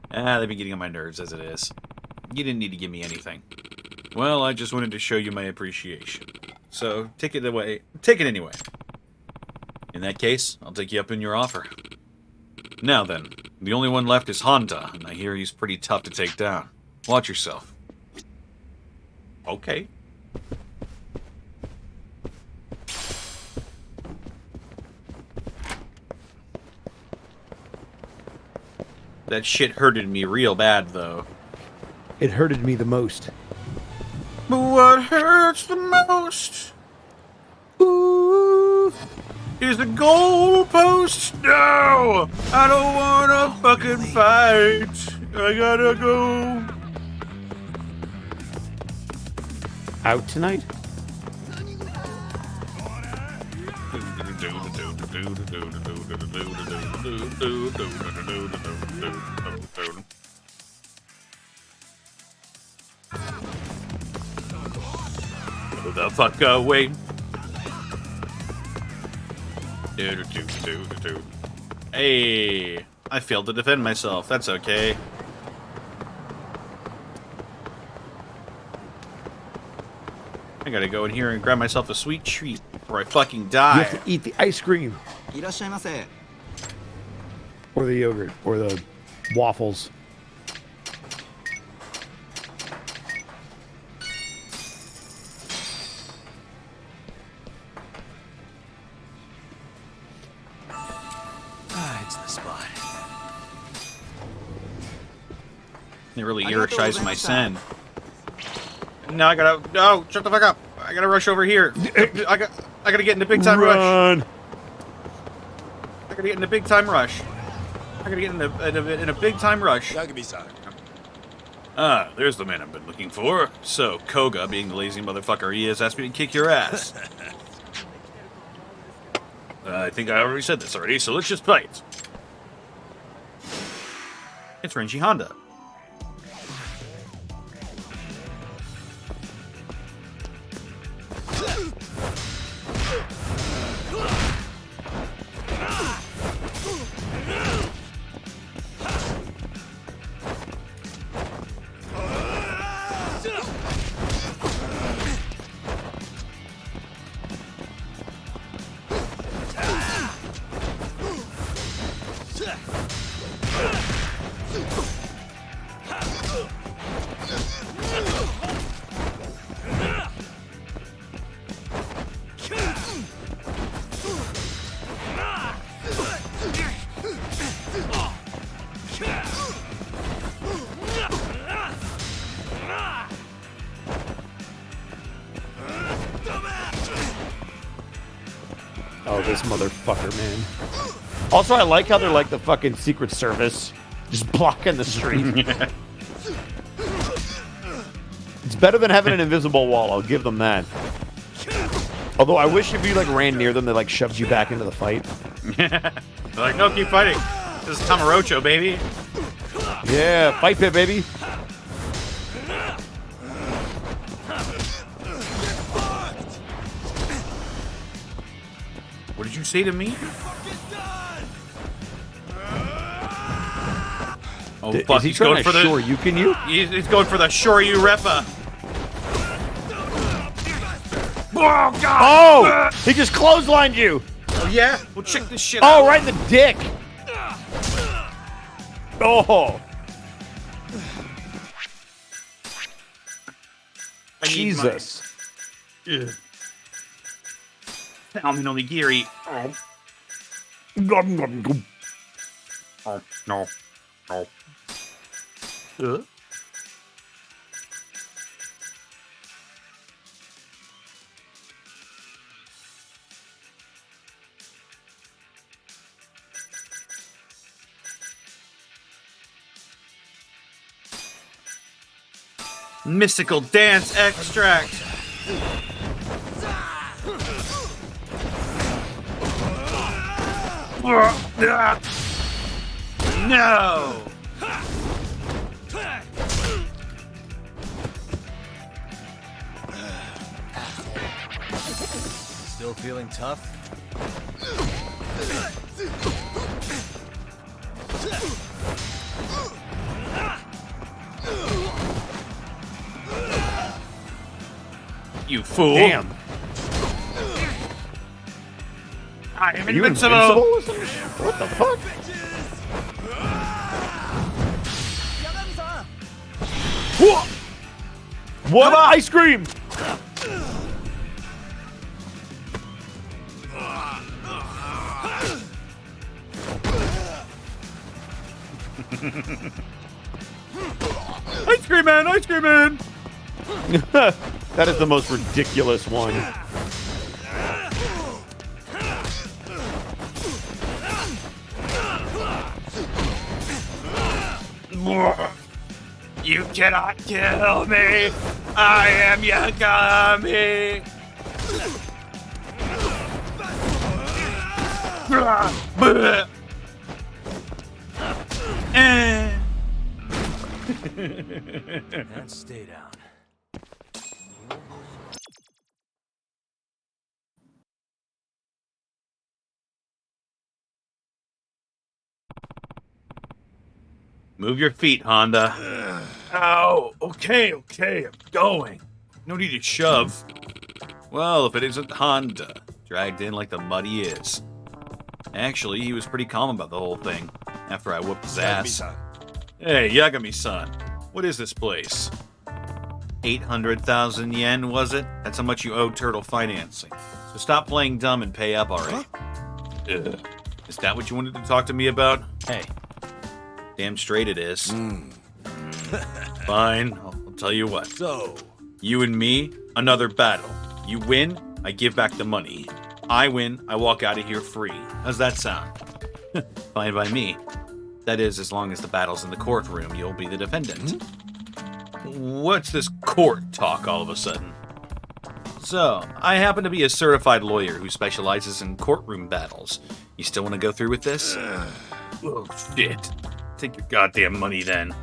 They've been getting on my nerves as it is. You didn't need to give me anything. Well, I just wanted to show you my appreciation. So, take it away. Take it anyway. In that case, I'll take you up in your offer. Now then, the only one left is Honda, and I hear he's pretty tough to take down. Watch yourself. Okay. That shit hurted me real bad, though. It hurted me the most. But what hurts the most? Ooh, is the goalpost? No! I don't wanna fucking fight. I gotta go. Out tonight? Go the fuck away. Hey, I failed to defend myself. That's okay. I gotta go in here and grab myself a sweet treat before I fucking die. You have to eat the ice cream. Or the yogurt. Or the waffles. It's the spot. It really energized my sen. No, I gotta. No, shut the fuck up. I gotta rush over here. I gotta get in the big time rush. I gotta get in the big time rush. I gotta get in a big time rush. Ah, there's the man I've been looking for. So, Koga, being the lazy motherfucker he is, asked me to kick your ass. I think I already said this already, so let's just fight. It's Renji Honda. Oh, this motherfucker, man. Also, I like how they're like the fucking Secret Service. Just blocking the street. It's better than having an invisible wall, I'll give them that. Although I wish if you like ran near them, they like shoved you back into the fight. They're like, no, keep fighting. This is Tamarocho, baby. Yeah, fight pit, baby. What did you say to me? Oh, fuck, Is he he's trying going to for the Shoryuken you? He's going for the Shoryu Repa. Oh, God! Oh! He just clotheslined you! Oh, yeah? Well, check this shit out. out. Right in the dick! Oh! Jesus. Salmon onigiri. Oh. Oh, no. No. Mystical dance extract. No. Still feeling tough? You fool. Damn. I am Are you invincible. or some shit? What the fuck? What? Ice cream! Ice cream man! Ice cream man! That is the most ridiculous one. You cannot kill me! I am Yagami! And stay down. Move your feet, Honda. Ow! Okay, I'm going. No need to shove. Well, if it isn't Honda, dragged in like the mud he is. Actually, he was pretty calm about the whole thing after I whooped his ass. Hey, Yagami-san, what is this place? 800,000 yen, was it? That's how much you owe Turtle Financing. So stop playing dumb and pay up already. Ugh. Is that what you wanted to talk to me about? Hey. Damn straight it is. Fine, I'll tell you what. So, you and me, another battle. You win, I give back the money. I win, I walk out of here free. How's that sound? Fine by me. That is, as long as the battle's in the courtroom, you'll be the defendant. What's this court talk all of a sudden? So, I happen to be a certified lawyer who specializes in courtroom battles. You still want to go through with this? Oh, shit. Take your goddamn money then.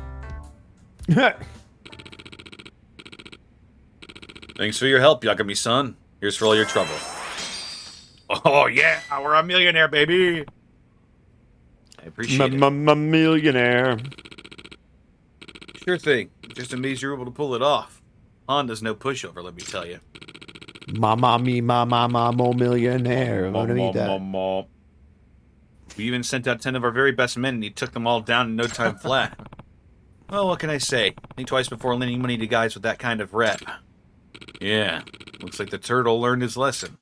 Thanks for your help, Yagami-san. Here's for all your trouble. Oh, yeah, we're a millionaire, baby. I appreciate it. Millionaire. Sure thing. Just amazed you're able to pull it off. Honda's no pushover, let me tell you. Mama millionaire. We even sent out 10 of our very best men, and he took them all down in no time flat. Well, what can I say? Think twice before lending money to guys with that kind of rep. Yeah, looks like the turtle learned his lesson.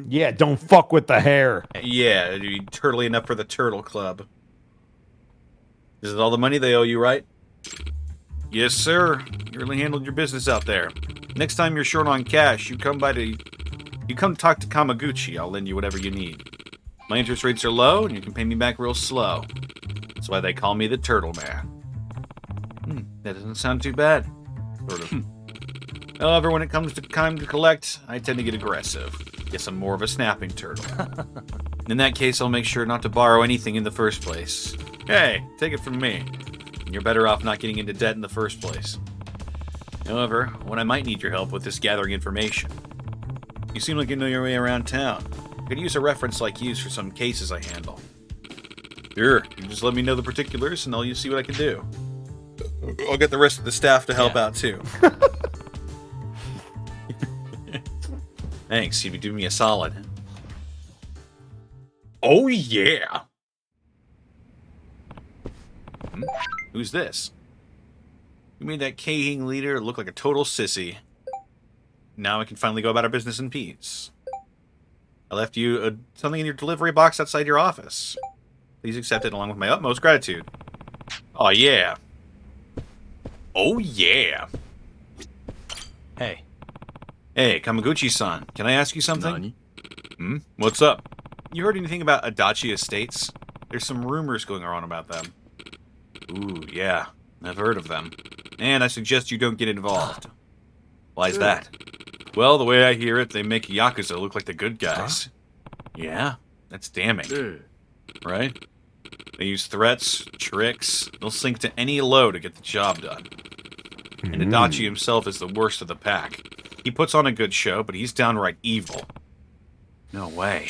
Yeah, don't fuck with the hair. Yeah, it'd be turtly enough for the Turtle Club. Is it all the money they owe you, right? Yes, sir. You really handled your business out there. Next time you're short on cash, you come talk to Kamaguchi. I'll lend you whatever you need. My interest rates are low, and you can pay me back real slow. That's why they call me the Turtle Man. That doesn't sound too bad. Sort of. However, when it comes to time to collect, I tend to get aggressive. Guess I'm more of a snapping turtle. In that case, I'll make sure not to borrow anything in the first place. Hey, take it from me. You're better off not getting into debt in the first place. However, what I might need your help with is gathering information. You seem like you know your way around town. I could use a reference like you for some cases I handle. Sure, you just let me know the particulars and I'll see what I can do. I'll get the rest of the staff to help out too. Thanks, you'd be doing me a solid. Oh yeah! Who's this? You made that K-Hing leader look like a total sissy. Now we can finally go about our business in peace. I left you something in your delivery box outside your office. Please accept it along with my utmost gratitude. Oh yeah. Oh yeah. Hey. Hey, Kamaguchi-san, can I ask you something? What's up? You heard anything about Adachi Estates? There's some rumors going around about them. Ooh, yeah. I've heard of them. And I suggest you don't get involved. Why's that? Well, the way I hear it, they make Yakuza look like the good guys. Yeah, that's damning. Right? They use threats, tricks. They'll sink to any low to get the job done. And Adachi himself is the worst of the pack. He puts on a good show, but he's downright evil. No way.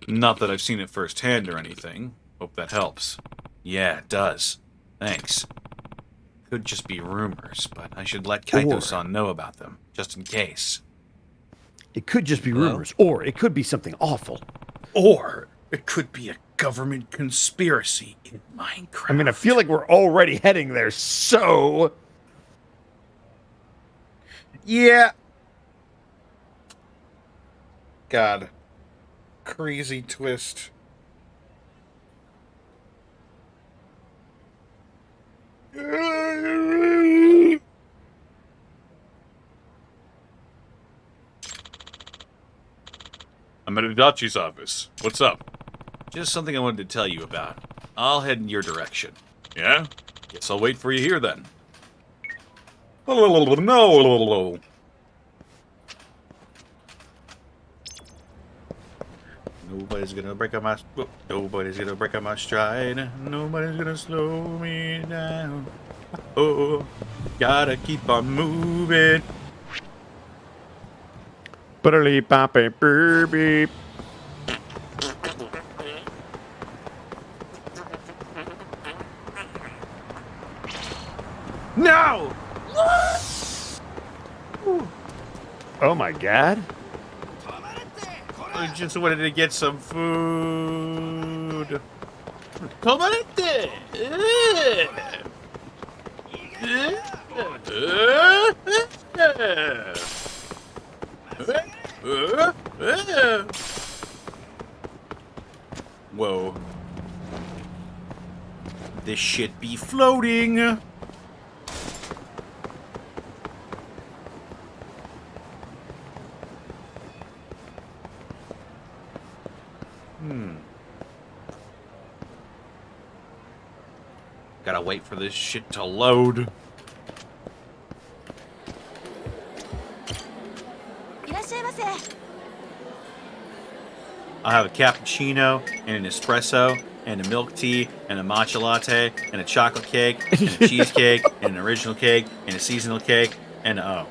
Not that I've seen it firsthand or anything. Hope that helps. Yeah, it does. Thanks. Could just be rumors, but I should let Kaito-san know about them, just in case. It could just be rumors, or it could be something awful. Or it could be a government conspiracy in Minecraft. I mean, I feel like we're already heading there, so... Yeah. God. Crazy twist. I'm at Adachi's office. What's up? Just something I wanted to tell you about. I'll head in your direction. Yeah? Guess I'll wait for you here then. No. Nobody's gonna break up my stride. Nobody's gonna slow me down. Oh, gotta keep on moving. Beep. No! Oh my god. I just wanted to get some food. Tomarete! Whoa. This shit be floating. Gotta wait for this shit to load. I'll have a cappuccino and an espresso and a milk tea and a matcha latte and a chocolate cake and a cheesecake and an original cake and a seasonal cake and oh.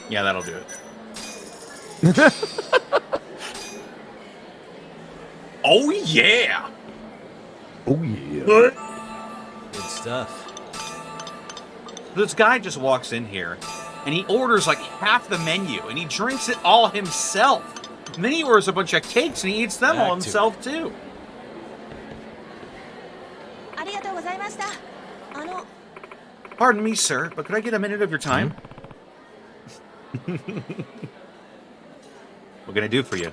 Yeah, that'll do it. Oh yeah! Oh yeah. Good stuff. This guy just walks in here and he orders like half the menu and he drinks it all himself. And then he orders a bunch of cakes and he eats them all himself too. Pardon me, sir, but could I get a minute of your time? What can I do for you?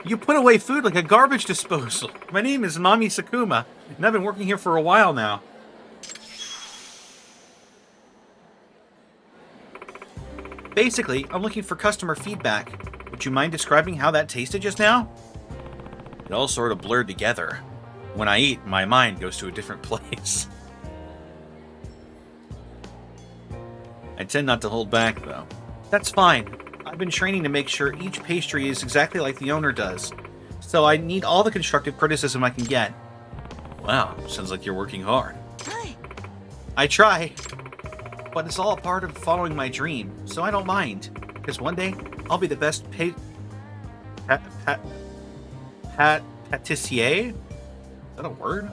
You put away food like a garbage disposal. My name is Mami Sakuma, and I've been working here for a while now. Basically, I'm looking for customer feedback. Would you mind describing how that tasted just now? It all sort of blurred together. When I eat, my mind goes to a different place. I tend not to hold back, though. That's fine. I've been training to make sure each pastry is exactly like the owner does. So I need all the constructive criticism I can get. Wow, sounds like you're working hard. I try. But it's all a part of following my dream, so I don't mind. Because one day, I'll be the best patissier? Is that a word?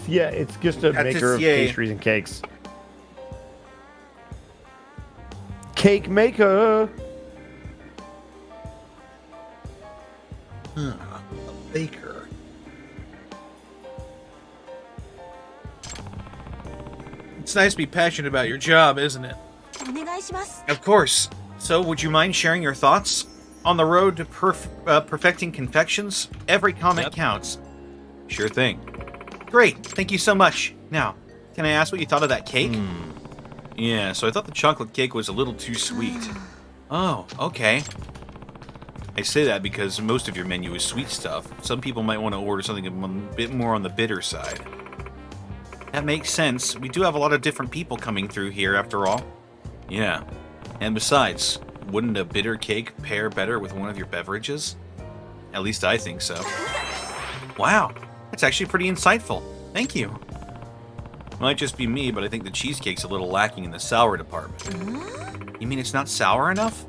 Yeah, it's just a maker of pastries and cakes. Cake maker. A baker. It's nice to be passionate about your job, isn't it? Of course. So, would you mind sharing your thoughts? On the road to perfecting confections, every comment counts. Sure thing. Great, thank you so much. Now, can I ask what you thought of that cake? Yeah, so I thought the chocolate cake was a little too sweet. Oh, okay. I say that because most of your menu is sweet stuff. Some people might want to order something a bit more on the bitter side. That makes sense. We do have a lot of different people coming through here, after all. Yeah. And besides, wouldn't a bitter cake pair better with one of your beverages? At least I think so. Wow. That's actually pretty insightful. Thank you. Might just be me, but I think the cheesecake's a little lacking in the sour department. You mean it's not sour enough?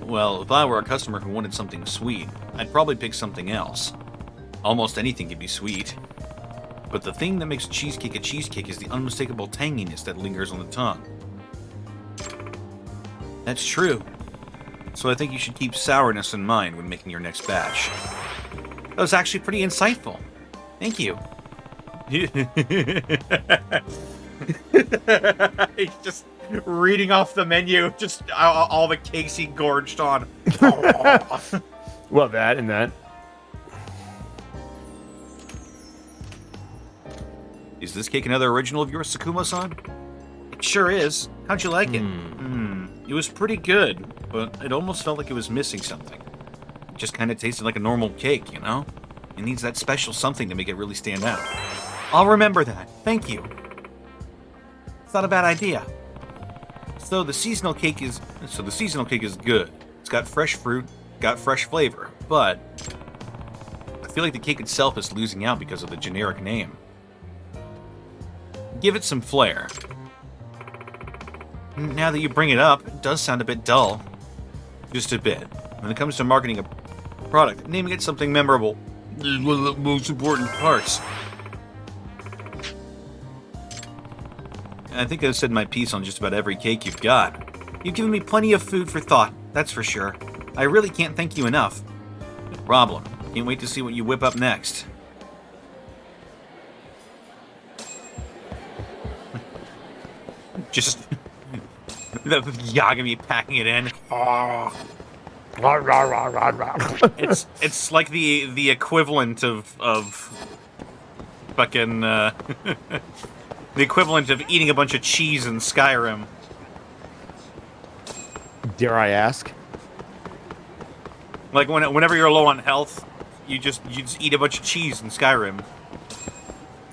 Well, if I were a customer who wanted something sweet, I'd probably pick something else. Almost anything can be sweet. But the thing that makes cheesecake a cheesecake is the unmistakable tanginess that lingers on the tongue. That's true. So I think you should keep sourness in mind when making your next batch. That was actually pretty insightful. Thank you. He's just reading off the menu, just all the cakes he gorged on. Well, that and that. Is this cake another original of yours, Sakuma-san? It sure is. How'd you like it? It was pretty good, but it almost felt like it was missing something. It just kind of tasted like a normal cake, you know? It needs that special something to make it really stand out. I'll remember that. Thank you. It's not a bad idea. So the seasonal cake is good. It's got fresh fruit, got fresh flavor, but I feel like the cake itself is losing out because of the generic name. Give it some flair. Now that you bring it up, it does sound a bit dull. Just a bit. When it comes to marketing a product, naming it something memorable is one of the most important parts. I think I've said my piece on just about every cake you've got. You've given me plenty of food for thought, that's for sure. I really can't thank you enough. No problem. Can't wait to see what you whip up next. Just the Yagami packing it in. It's like the equivalent of fucking the equivalent of eating a bunch of cheese in Skyrim. Dare I ask? Like whenever you're low on health, you just eat a bunch of cheese in Skyrim.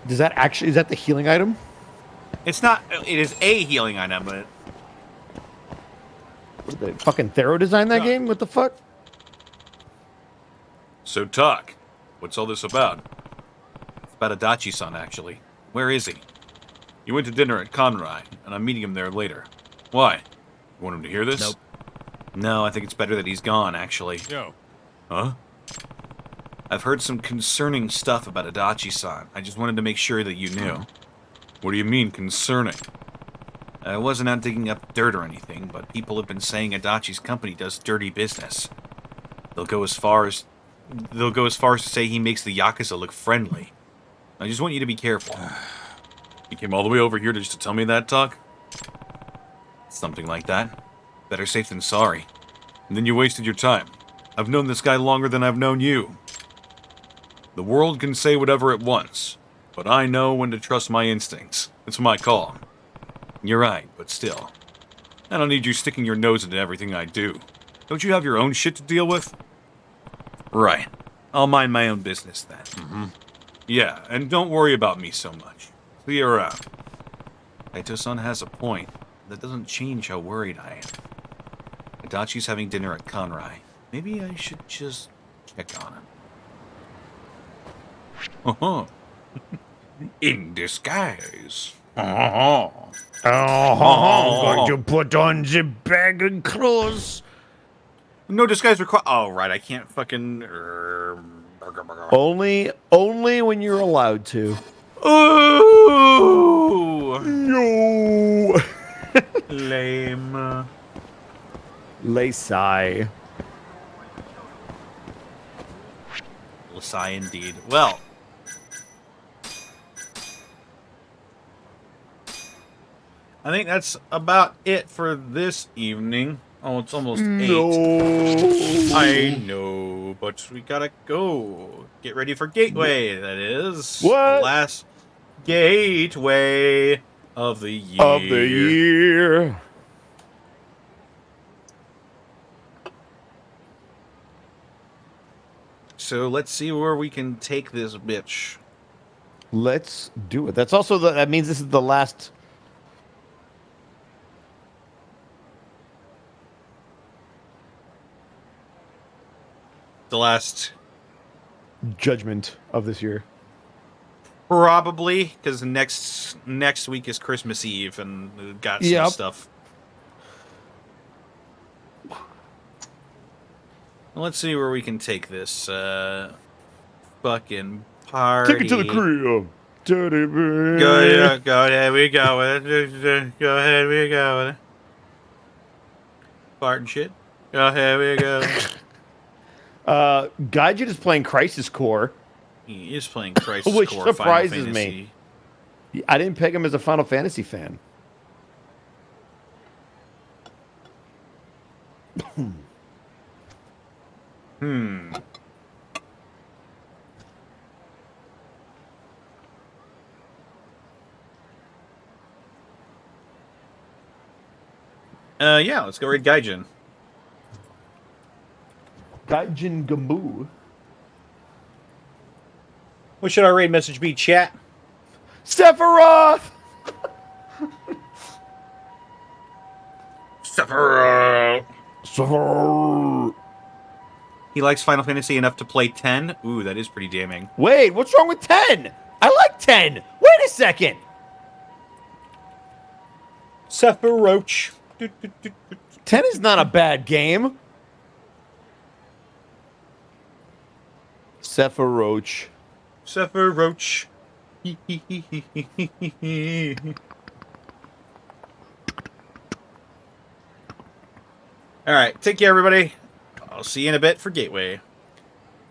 Is that the healing item? It's not. It is a healing item, but Did they fucking Thero design that game? What the fuck? So talk. What's all this about? It's about Adachi-san, actually. Where is he? He went to dinner at Conrai, and I'm meeting him there later. Why? You want him to hear this? Nope. No, I think it's better that he's gone, actually. Yo. Huh? I've heard some concerning stuff about Adachi-san. I just wanted to make sure that you knew. What do you mean, concerning? I wasn't out digging up dirt or anything, but people have been saying Adachi's company does dirty business. They'll go as far as to say he makes the Yakuza look friendly. I just want you to be careful. You came all the way over here just to tell me that, Talk? Something like that. Better safe than sorry. And then you wasted your time. I've known this guy longer than I've known you. The world can say whatever it wants, but I know when to trust my instincts. It's my call. You're right, but still. I don't need you sticking your nose into everything I do. Don't you have your own shit to deal with? Right. I'll mind my own business then. Mm-hmm. Yeah, and don't worry about me so much. See you around. Kaito-san has a point. That doesn't change how worried I am. Adachi's having dinner at Conrai. Maybe I should just check on him. Oh, in disguise. I'm going to put on the bag of clothes. No disguise required. Oh, right. I can't fucking. Only when you're allowed to. Ooh! No! Lame. Lasai. Lasai indeed. Well. I think that's about it for this evening. Oh, it's almost 8. I know, but we gotta go. Get ready for Gateway, that is. What? The last Gateway of the year. Of the year. So let's see where we can take this bitch. Let's do it. That's also that means this is the last. The last Judgment of this year. Probably, because next week is Christmas Eve, and we've got some stuff. Let's see where we can take this fucking party. Take it to the crib. Teddy bear. Go ahead, we go with it. Go ahead, we go with it. Fart and shit. Go ahead, we go. Gaijin is playing Crisis Core. He is playing Crisis Which Core surprises Final me. Fantasy. I didn't peg him as a Final Fantasy fan. Yeah, let's go raid Gaijin. Gaijin Gambu. What should our raid message be, chat? Sephiroth! Sephiroth. He likes Final Fantasy enough to play 10? Ooh, that is pretty damning. Wait, what's wrong with 10? I like 10. Wait a second. Sephiroth. 10 is not a bad game. Sephiroth. Sephiroth. All right, take care, everybody. I'll see you in a bit for Gateway.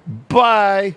Bye.